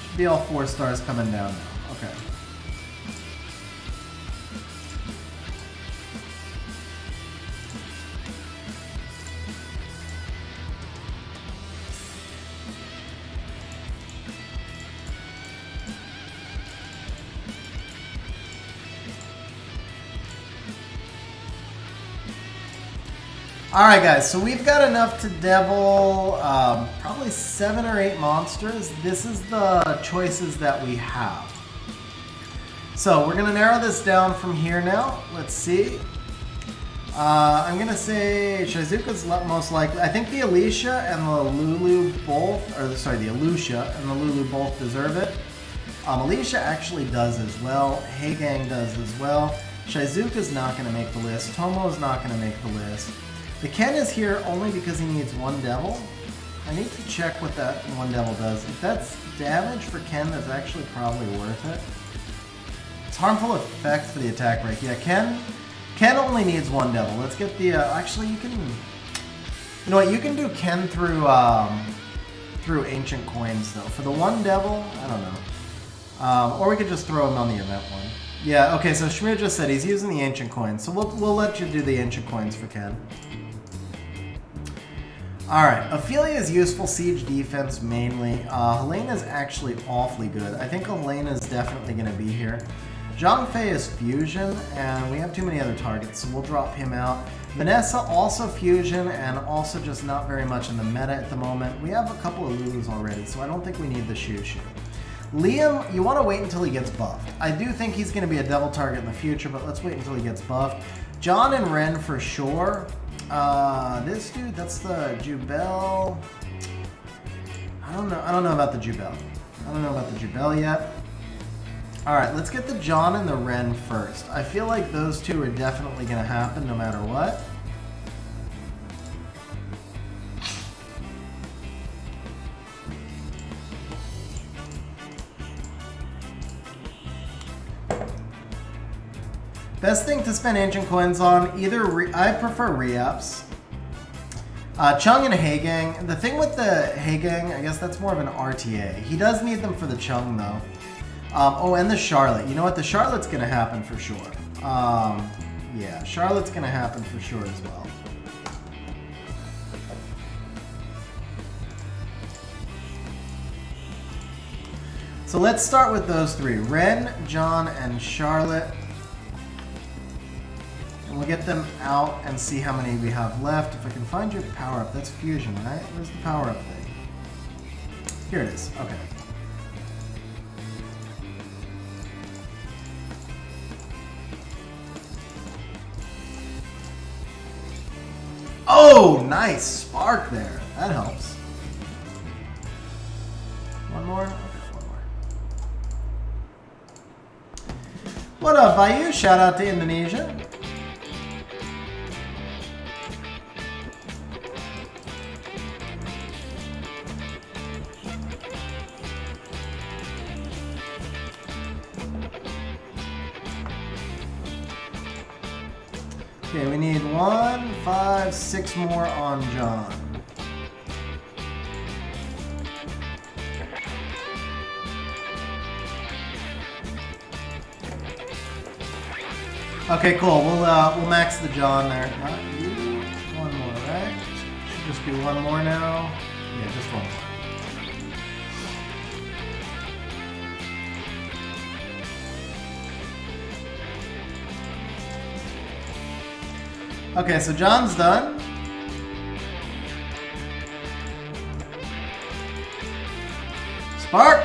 Should be all 4 stars coming down now. Okay. Alright guys, so we've got enough to devil probably 7 or 8 monsters. This is the choices that we have. So we're going to narrow this down from here now. Let's see. I'm gonna say Shizuka's most likely. I think the Alicia and the Lulu both, or sorry, the Alucia and the Lulu both deserve it. Alicia actually does as well. Heigang does as well. Shizuka's not gonna make the list. Tomo's not gonna make the list. The Ken is here only because he needs one devil. I need to check what that one devil does. If that's damage for Ken, that's actually probably worth it. It's harmful effect for the attack break. Yeah, Ken only needs one devil. Let's get the, actually you can, you know what, you can do Ken through Ancient Coins though. For the one devil, I don't know. Or we could just throw him on the event one. Yeah, okay, so Schmu just said he's using the Ancient Coins, so we'll let you do the Ancient Coins for Ken. Alright, Ophelia is useful siege defense mainly. Helena's actually awfully good. I think Helena's definitely going to be here. Zhangfei is fusion, and we have too many other targets, so we'll drop him out. Vanessa also fusion, and also just not very much in the meta at the moment. We have a couple of Lulus already, so I don't think we need the Shushu. Liam, you want to wait until he gets buffed. I do think he's going to be a devil target in the future, but let's wait until he gets buffed. John and Ren for sure. This dude, that's the Jubel. I don't know about the Jubel. I don't know about the Jubel yet. Alright, let's get the John and the Ren first. I feel like those two are definitely going to happen no matter what. Best thing to spend Ancient Coins on, I prefer Reaps. Chung and Heigang. The thing with the Heigang, I guess that's more of an RTA. He does need them for the Chung though. Oh, and the Charlotte. You know what? The Charlotte's going to happen for sure. Yeah, Charlotte's going to happen for sure as well. So let's start with those three. Ren, John, and Charlotte. And we'll get them out and see how many we have left. If I can find your power-up. That's fusion, right? Where's the power-up thing? Here it is. Okay. Oh, nice spark there. That helps. One more? Okay, one more. What up, Bayu? Shout out to Indonesia. Okay, we need 1, 5, 6 more on John. Okay, cool. We'll max the John there. Not you. One more, right? Should just be one more now. Yeah, just one more. Okay, so John's done. Spark!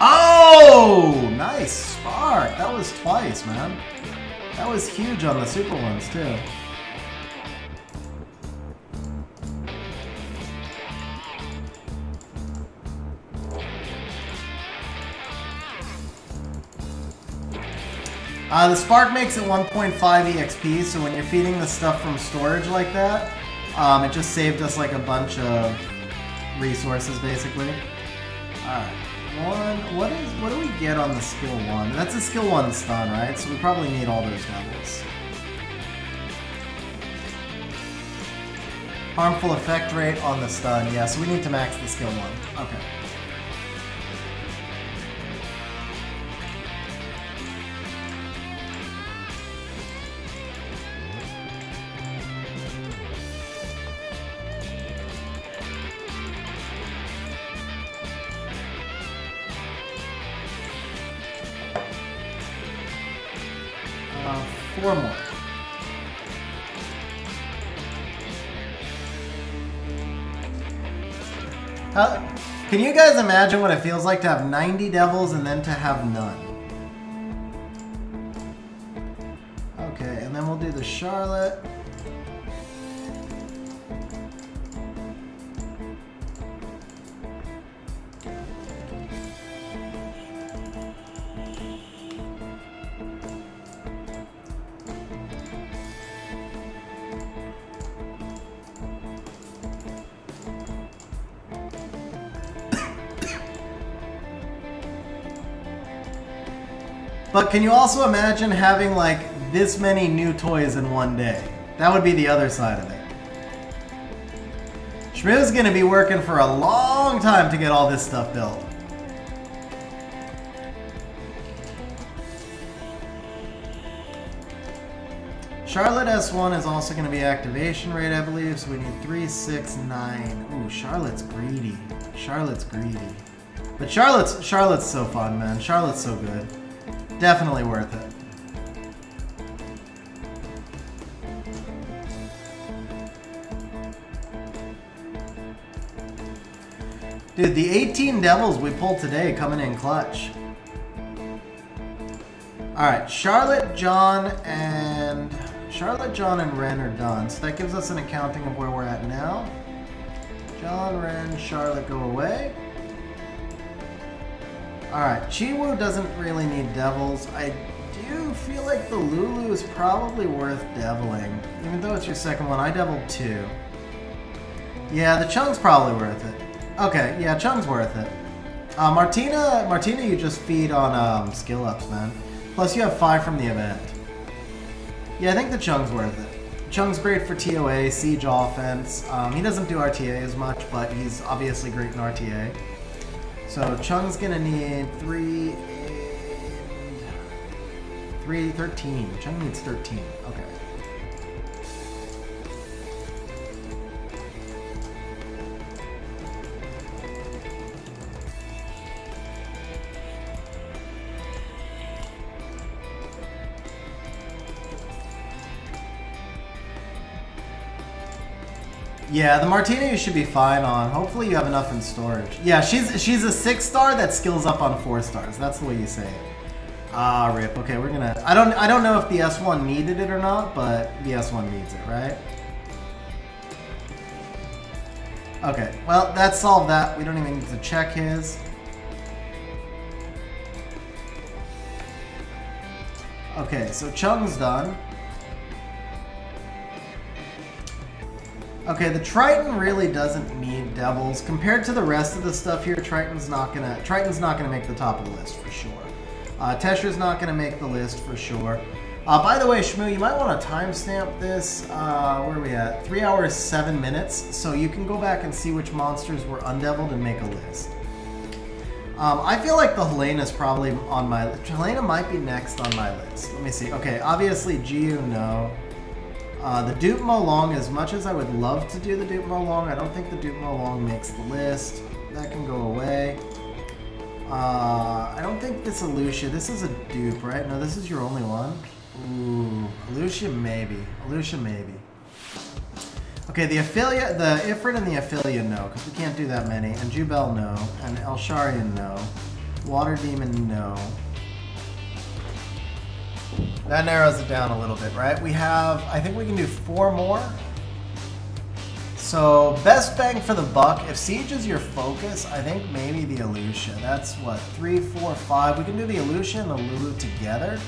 Oh! Nice spark! That was twice, man. That was huge on the super ones, too. The spark makes it 1.5 EXP, so when you're feeding the stuff from storage like that, it just saved us like a bunch of resources, basically. Alright, what do we get on the skill 1? That's a skill 1 stun, right? So we probably need all those levels. Harmful effect rate on the stun, yeah, so we need to max the skill 1. Okay. Four more. Can you guys imagine what it feels like to have 90 devils and then to have none? Okay, and then we'll do the Charlotte. But can you also imagine having like this many new toys in one day? That would be the other side of it. Schmu's gonna be working for a long time to get all this stuff built. Charlotte S1 is also going to be activation rate, I believe, so we need 3, 6, 9. Ooh, Charlotte's greedy. Charlotte's greedy. But Charlotte's so fun, man. Charlotte's so good. Definitely worth it. Dude, the 18 devils we pulled today coming in clutch. Alright, Charlotte, John, and Ren are done. So that gives us an accounting of where we're at now. John, Ren, Charlotte go away. Alright, Chiwu doesn't really need devils. I do feel like the Lulu is probably worth deviling. Even though it's your second one, I deviled 2. Yeah, the Chung's probably worth it. Okay, yeah, Chung's worth it. Martina, you just feed on skill ups, man. Plus you have 5 from the event. Yeah, I think the Chung's worth it. Chung's great for TOA, siege offense. He doesn't do RTA as much, but he's obviously great in RTA. So Chung's gonna need 3 and 13. Chung needs 13. Okay. Yeah, the Martina you should be fine on. Hopefully you have enough in storage. Yeah, she's a 6-star that skills up on 4 stars. That's the way you say it. Ah, rip. Okay, we're gonna. I don't know if the S1 needed it or not, but the S1 needs it, right? Okay. Well, that solved that. We don't even need to check his. Okay, so Chung's done. Okay, the Triton really doesn't need devils. Compared to the rest of the stuff here, Triton's not gonna make the top of the list for sure. Tesher's not gonna make the list for sure. By the way, Schmu, you might want to timestamp this. Where are we at? 3 hours, 7 minutes. So you can go back and see which monsters were undeviled and make a list. I feel like the Helena's probably on my list. Helena might be next on my list. Let me see. Okay, obviously Jiu, no. The Dupe Molong, as much as I would love to do the Dupe Molong, I don't think the Dupe Molong makes the list. That can go away. I don't think this Alucia, this is a dupe, right? No, this is your only one. Ooh, Alucia maybe. Alucia maybe. Okay, the Affiliate, the Ifrit and the Affiliate, no, because we can't do that many. And Jubel, no. And Elsharian, no. Water Demon, no. That narrows it down a little bit, right? We have, I think we can do 4 more. So, best bang for the buck. If Siege is your focus, I think maybe the Alucia. That's what, 3, 4, 5. We can do the Alucia and the Lulu together.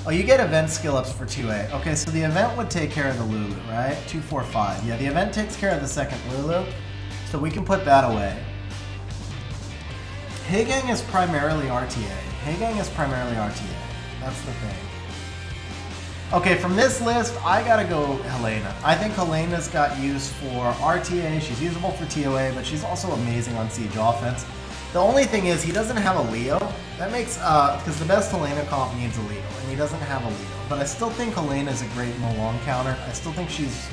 Oh, you get event skill ups for 2A. Okay, so the event would take care of the Lulu, right? 2, 4, 5. Yeah, the event takes care of the second Lulu. So we can put that away. Heigang is primarily RTA. Heigang is primarily RTA. That's the thing. Okay, from this list, I gotta go Helena. I think Helena's got use for RTA. She's usable for TOA, but she's also amazing on siege offense. The only thing is, he doesn't have a Leo. That makes, because the best Helena comp needs a Leo, and he doesn't have a Leo. But I still think Helena's a great Molong counter. I still think she's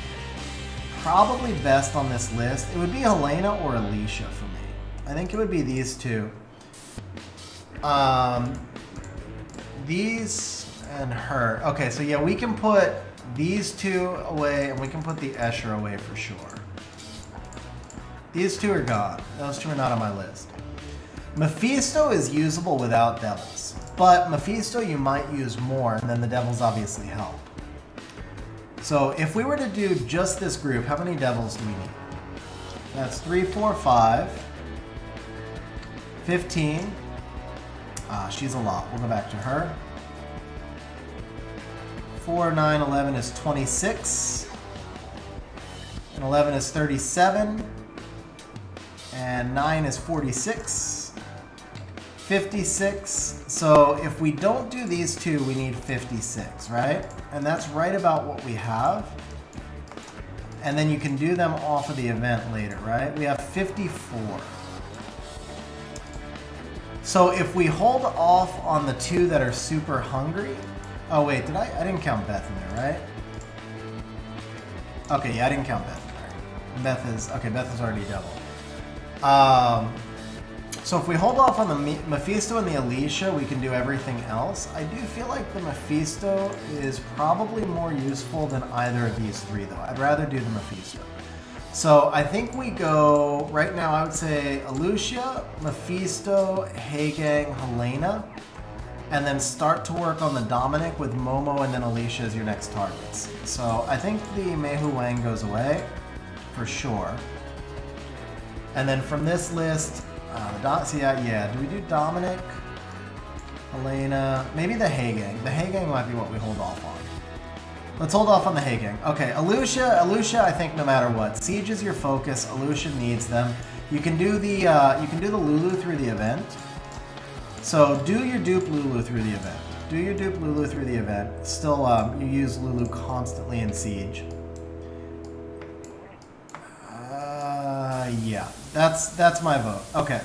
probably best on this list. It would be Helena or Alicia for me. I think it would be these two. These and her. Okay, so yeah, we can put these two away, and we can put the Escher away for sure. These two are gone. Those two are not on my list. Mephisto is usable without devils, but Mephisto you might use more, and then the devils obviously help. So if we were to do just this group, how many devils do we need? That's 3, 4, 5, 15. She's a lot. We'll go back to her. 4, 9, 11 is 26. And 11 is 37. And 9 is 46. 56. So if we don't do these two, we need 56, right? And that's right about what we have. And then you can do them off of the event later, right? We have 54. So if we hold off on the two that are super hungry, oh wait, I didn't count Beth in there, right? Okay, yeah, I didn't count Beth in there. Beth is already double. So if we hold off on the Mephisto and the Alicia, we can do everything else. I do feel like the Mephisto is probably more useful than either of these three, though. I'd rather do the Mephisto. So I think we go, right now I would say Alicia, Mephisto, Hagang, Helena, and then start to work on the Dominic with Momo and then Alicia as your next targets. So I think the Meihu Wang goes away, for sure. And then from this list, do we do Dominic, Helena, maybe the Hagang. The Hagang might be what we hold off on. Let's hold off on the Hagang. Okay, Alicia, I think no matter what. Siege is your focus. Alicia needs them. You can do the Lulu through the event. So do your dupe Lulu through the event. Do your dupe Lulu through the event. Still, you use Lulu constantly in Siege. Yeah, that's my vote. Okay.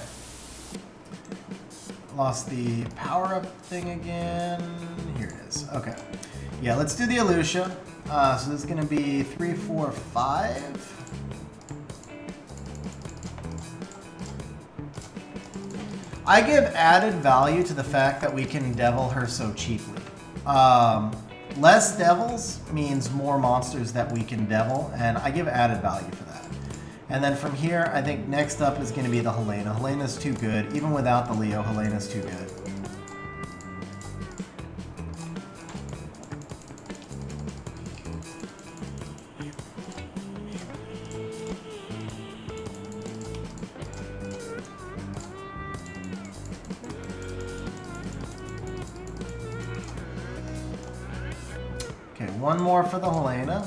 Lost the power-up thing again. Here it is. Okay. Yeah, let's do the Alicia. So this is going to be 3, 4, 5. I give added value to the fact that we can devil her so cheaply. Less devils means more monsters that we can devil, and I give added value for that. And then from here, I think next up is going to be the Helena. Helena's too good. Even without the Leo, Helena's too good. Okay, one more for the Helena.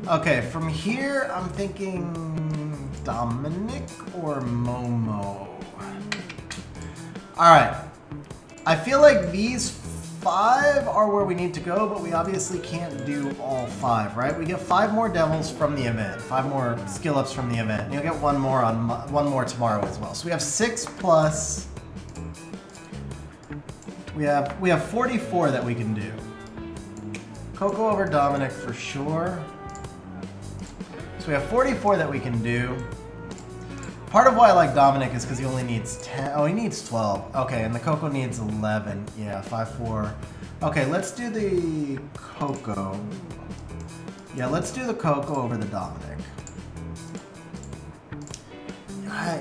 Okay, from here, I'm thinking Dominic or Momo. All right. I feel like these 5 are where we need to go, but we obviously can't do all 5, right? We get 5 more devils from the event, 5 more skill ups from the event. You'll get one more tomorrow as well. So we have 6 plus. We have 44 that we can do. Coco over Dominic for sure. So we have 44 that we can do. Part of why I like Dominic is because he only needs 10. Oh, he needs 12. Okay, and the Coco needs 11. Yeah, 5, 4. Okay, let's do the Coco. Yeah, let's do the Coco over the Dominic.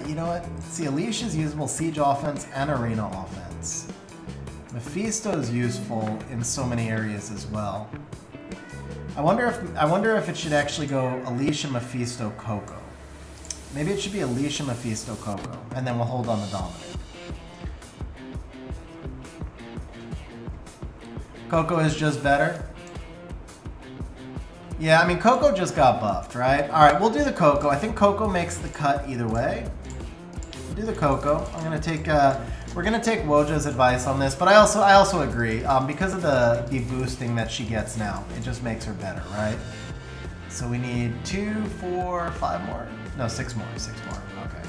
You know what? See, Alicia's usable siege offense and arena offense. Mephisto's useful in so many areas as well. I wonder if it should actually go Alicia, Mephisto, Coco. Maybe it should be Alicia, Mephisto, Coco, and then we'll hold on the Dominic. Coco is just better. Yeah, I mean Coco just got buffed, right? All right, we'll do the Coco. I think Coco makes the cut either way. We'll do the Coco. I'm gonna take. We're gonna take Wojo's advice on this, but I also agree because of the boosting that she gets now. It just makes her better, right? So we need 2, 4, 5 more. No, 6 more. 6 more. Okay.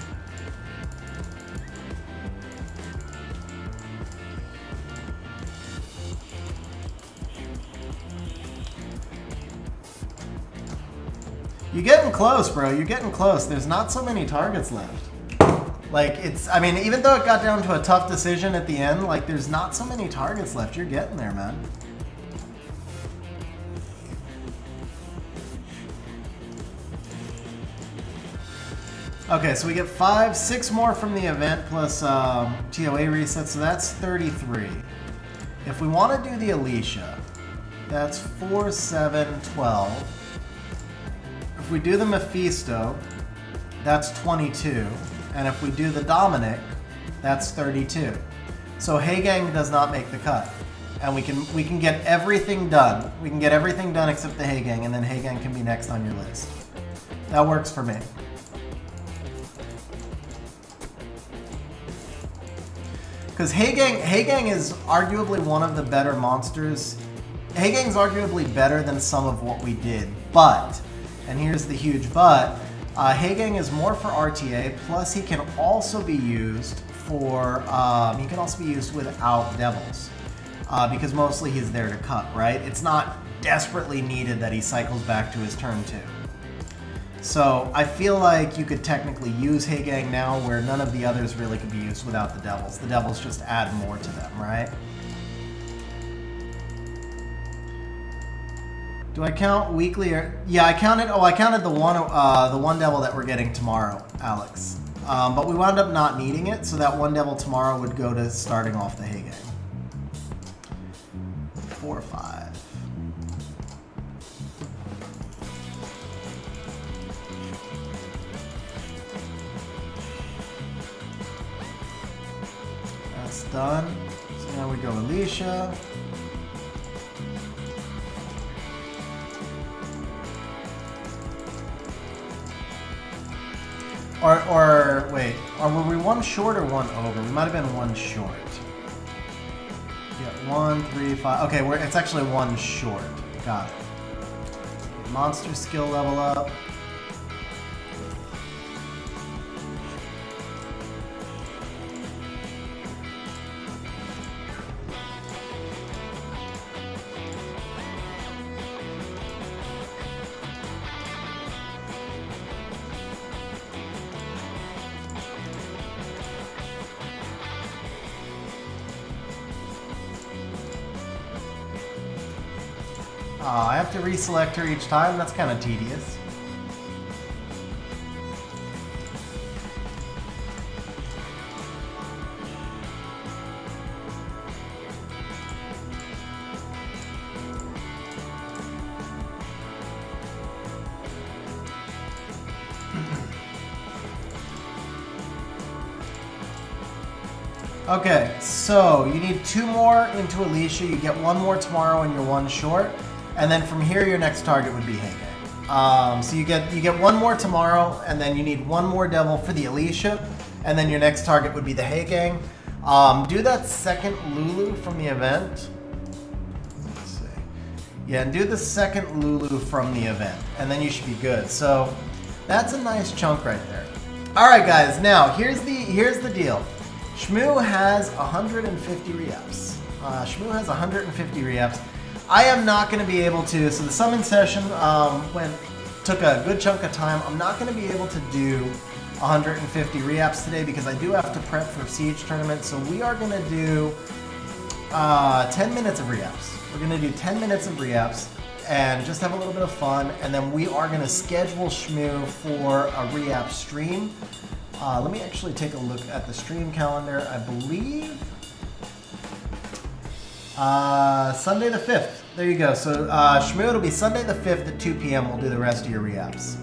You're getting close, bro. You're getting close. There's not so many targets left. Like, I mean, even though it got down to a tough decision at the end, like, there's not so many targets left. You're getting there, man. Okay, so we get 5, 6 more from the event plus TOA reset, so that's 33. If we want to do the Alicia, that's 4, 7, 12. If we do the Mephisto, that's 22. And if we do the Dominic, that's 32. So Hagang does not make the cut. And we can get everything done. We can get everything done except the Heigang, and then Heigang can be next on your list. That works for me. Because Heigang is arguably one of the better monsters. Heigang's arguably better than some of what we did, but, and here's the huge but, Heigang is more for RTA, plus he can also be used for, he can also be used without Devils. Because mostly he's there to cut, right? It's not desperately needed that he cycles back to his turn 2. So I feel like you could technically use Heigang now where none of the others really could be used without the Devils. The Devils just add more to them, right? Do I count weekly or... Yeah, I counted the one Devil that we're getting tomorrow, Alex. But we wound up not needing it, so that one Devil tomorrow would go to starting off the Heigang. 4 or 5. That's done. So now we go Alicia. Or wait, were we one short or one over? We might have been one short. Yeah, 1, 3, 5. Okay, it's actually one short. Got it. Monster skill level up. I have to reselect her each time. That's kind of tedious. Okay, so you need 2 more into Alicia. You get 1 more tomorrow and you're 1 short. And then from here, your next target would be Heigang. So you get 1 more tomorrow, and then you need 1 more Devil for the Alicia, and then your next target would be the Heigang. Do that second Lulu from the event. Let's see. Yeah, and do the second Lulu from the event, and then you should be good. So that's a nice chunk right there. All right, guys. Now here's the deal. Schmu has 150 re-ups. Schmu has 150 re-ups. I am not going to be able to, so the summon session took a good chunk of time. I'm not going to be able to do 150 re-ups today because I do have to prep for Siege Tournament. So we are going to do 10 minutes of re-ups. We're going to do 10 minutes of re-ups and just have a little bit of fun. And then we are going to schedule Schmu for a re-up stream. Let me actually take a look at the stream calendar. I believe Sunday the 5th. There you go. So Schmu, it'll be Sunday the 5th at 2 p.m. We'll do the rest of your re-ups.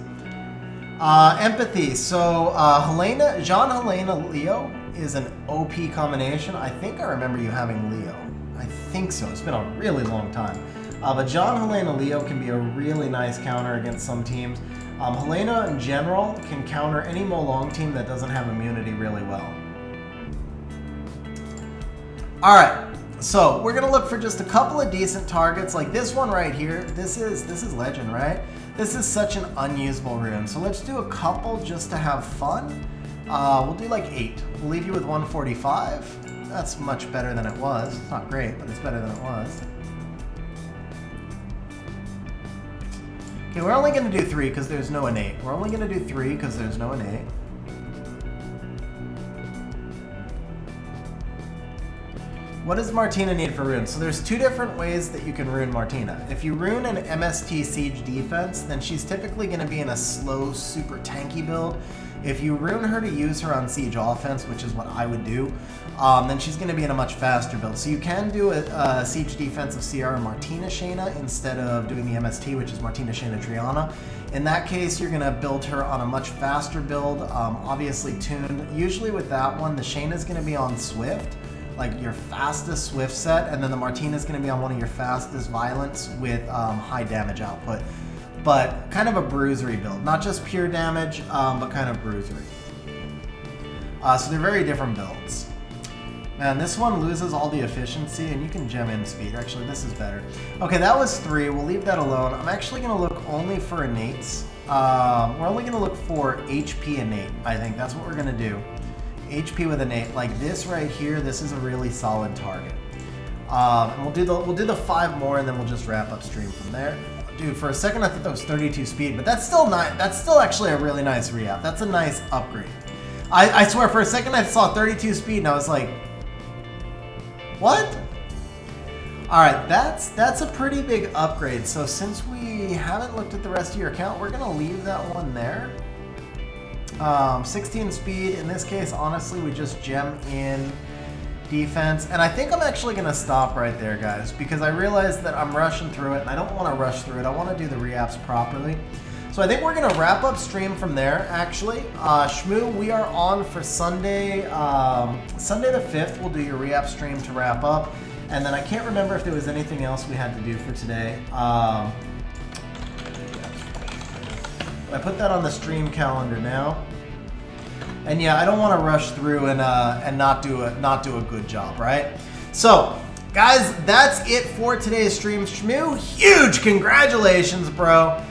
Empathy. So Helena Leo is an OP combination. I think I remember you having Leo. I think so. It's been a really long time. But Helena Leo can be a really nice counter against some teams. Helena in general can counter any Molong team that doesn't have immunity really well. All right. So we're gonna look for just a couple of decent targets, like this one right here. This is Legend, right? This is such an unusable rune. So let's do a couple just to have fun. We'll do like 8. We'll leave you with 145. That's much better than it was. It's not great, but it's better than it was. Okay, we're only gonna do 3 because there's no innate. We're only gonna do 3 because there's no innate. What does Martina need for runes? So there's 2 different ways that you can rune Martina. If you rune an MST Siege defense, then she's typically going to be in a slow, super tanky build. If you rune her to use her on Siege offense, which is what I would do, then she's going to be in a much faster build. So you can do a Siege defense of CR and Martina Shayna instead of doing the MST, which is Martina Shayna Triana. In that case, you're going to build her on a much faster build, obviously tuned. Usually with that one, the Shayna is going to be on Swift. like your fastest Swift set, and then the Martina is going to be on one of your fastest Violence with high damage output. But kind of a bruisery build. Not just pure damage, but kind of bruisery. So they're very different builds. And this one loses all the efficiency, and you can gem in speed. Actually, this is better. Okay, that was 3. We'll leave that alone. I'm actually going to look only for innates. We're only going to look for HP innate. I think that's what we're going to do. HP with innate. Like this right here, this is a really solid target. And we'll do the 5 more, and then we'll just wrap up stream from there. Dude, for a second I thought that was 32 speed, but that's still not. That's still actually a really nice re-up. That's a nice upgrade. I swear, for a second I saw 32 speed, and I was like, what? Alright, that's a pretty big upgrade. So since we haven't looked at the rest of your account, we're going to leave that one there. 16 speed. In this case, honestly, we just gem in defense. And I think I'm actually going to stop right there, guys, because I realized that I'm rushing through it, and I don't want to rush through it. I want to do the re-apps properly. So I think we're going to wrap up stream from there, actually. Schmu, we are on for Sunday. Sunday the 5th, we'll do your re-app stream to wrap up. And then I can't remember if there was anything else we had to do for today. I put that on the stream calendar now. And yeah, I don't want to rush through and not do a good job, right? So, guys, that's it for today's stream. Schmu, huge congratulations, bro.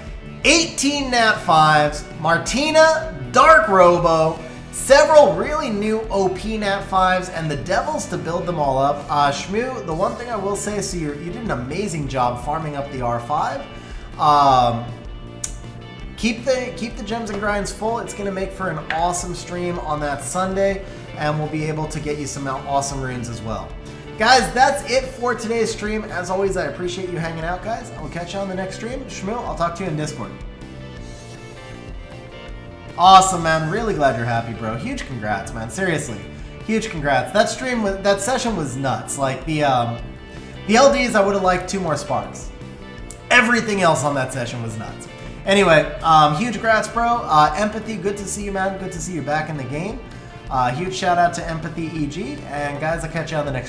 18 Nat 5s, Martina, Dark Robo, several really new OP Nat 5s, and the Devils to build them all up. Schmu, the one thing I will say, so you did an amazing job farming up the R5. Keep the gems and grinds full. It's going to make for an awesome stream on that Sunday, and we'll be able to get you some awesome runes as well. Guys, that's it for today's stream. As always, I appreciate you hanging out, guys. I will catch you on the next stream. Schmu, I'll talk to you in Discord. Awesome, man. Really glad you're happy, bro. Huge congrats, man. Seriously, huge congrats. That session was nuts. Like the LDs, I would have liked 2 more sparks. Everything else on that session was nuts. Anyway, huge congrats, bro. Empathy, good to see you, man. Good to see you back in the game. Huge shout out to Empathy EG. And guys, I'll catch you on the next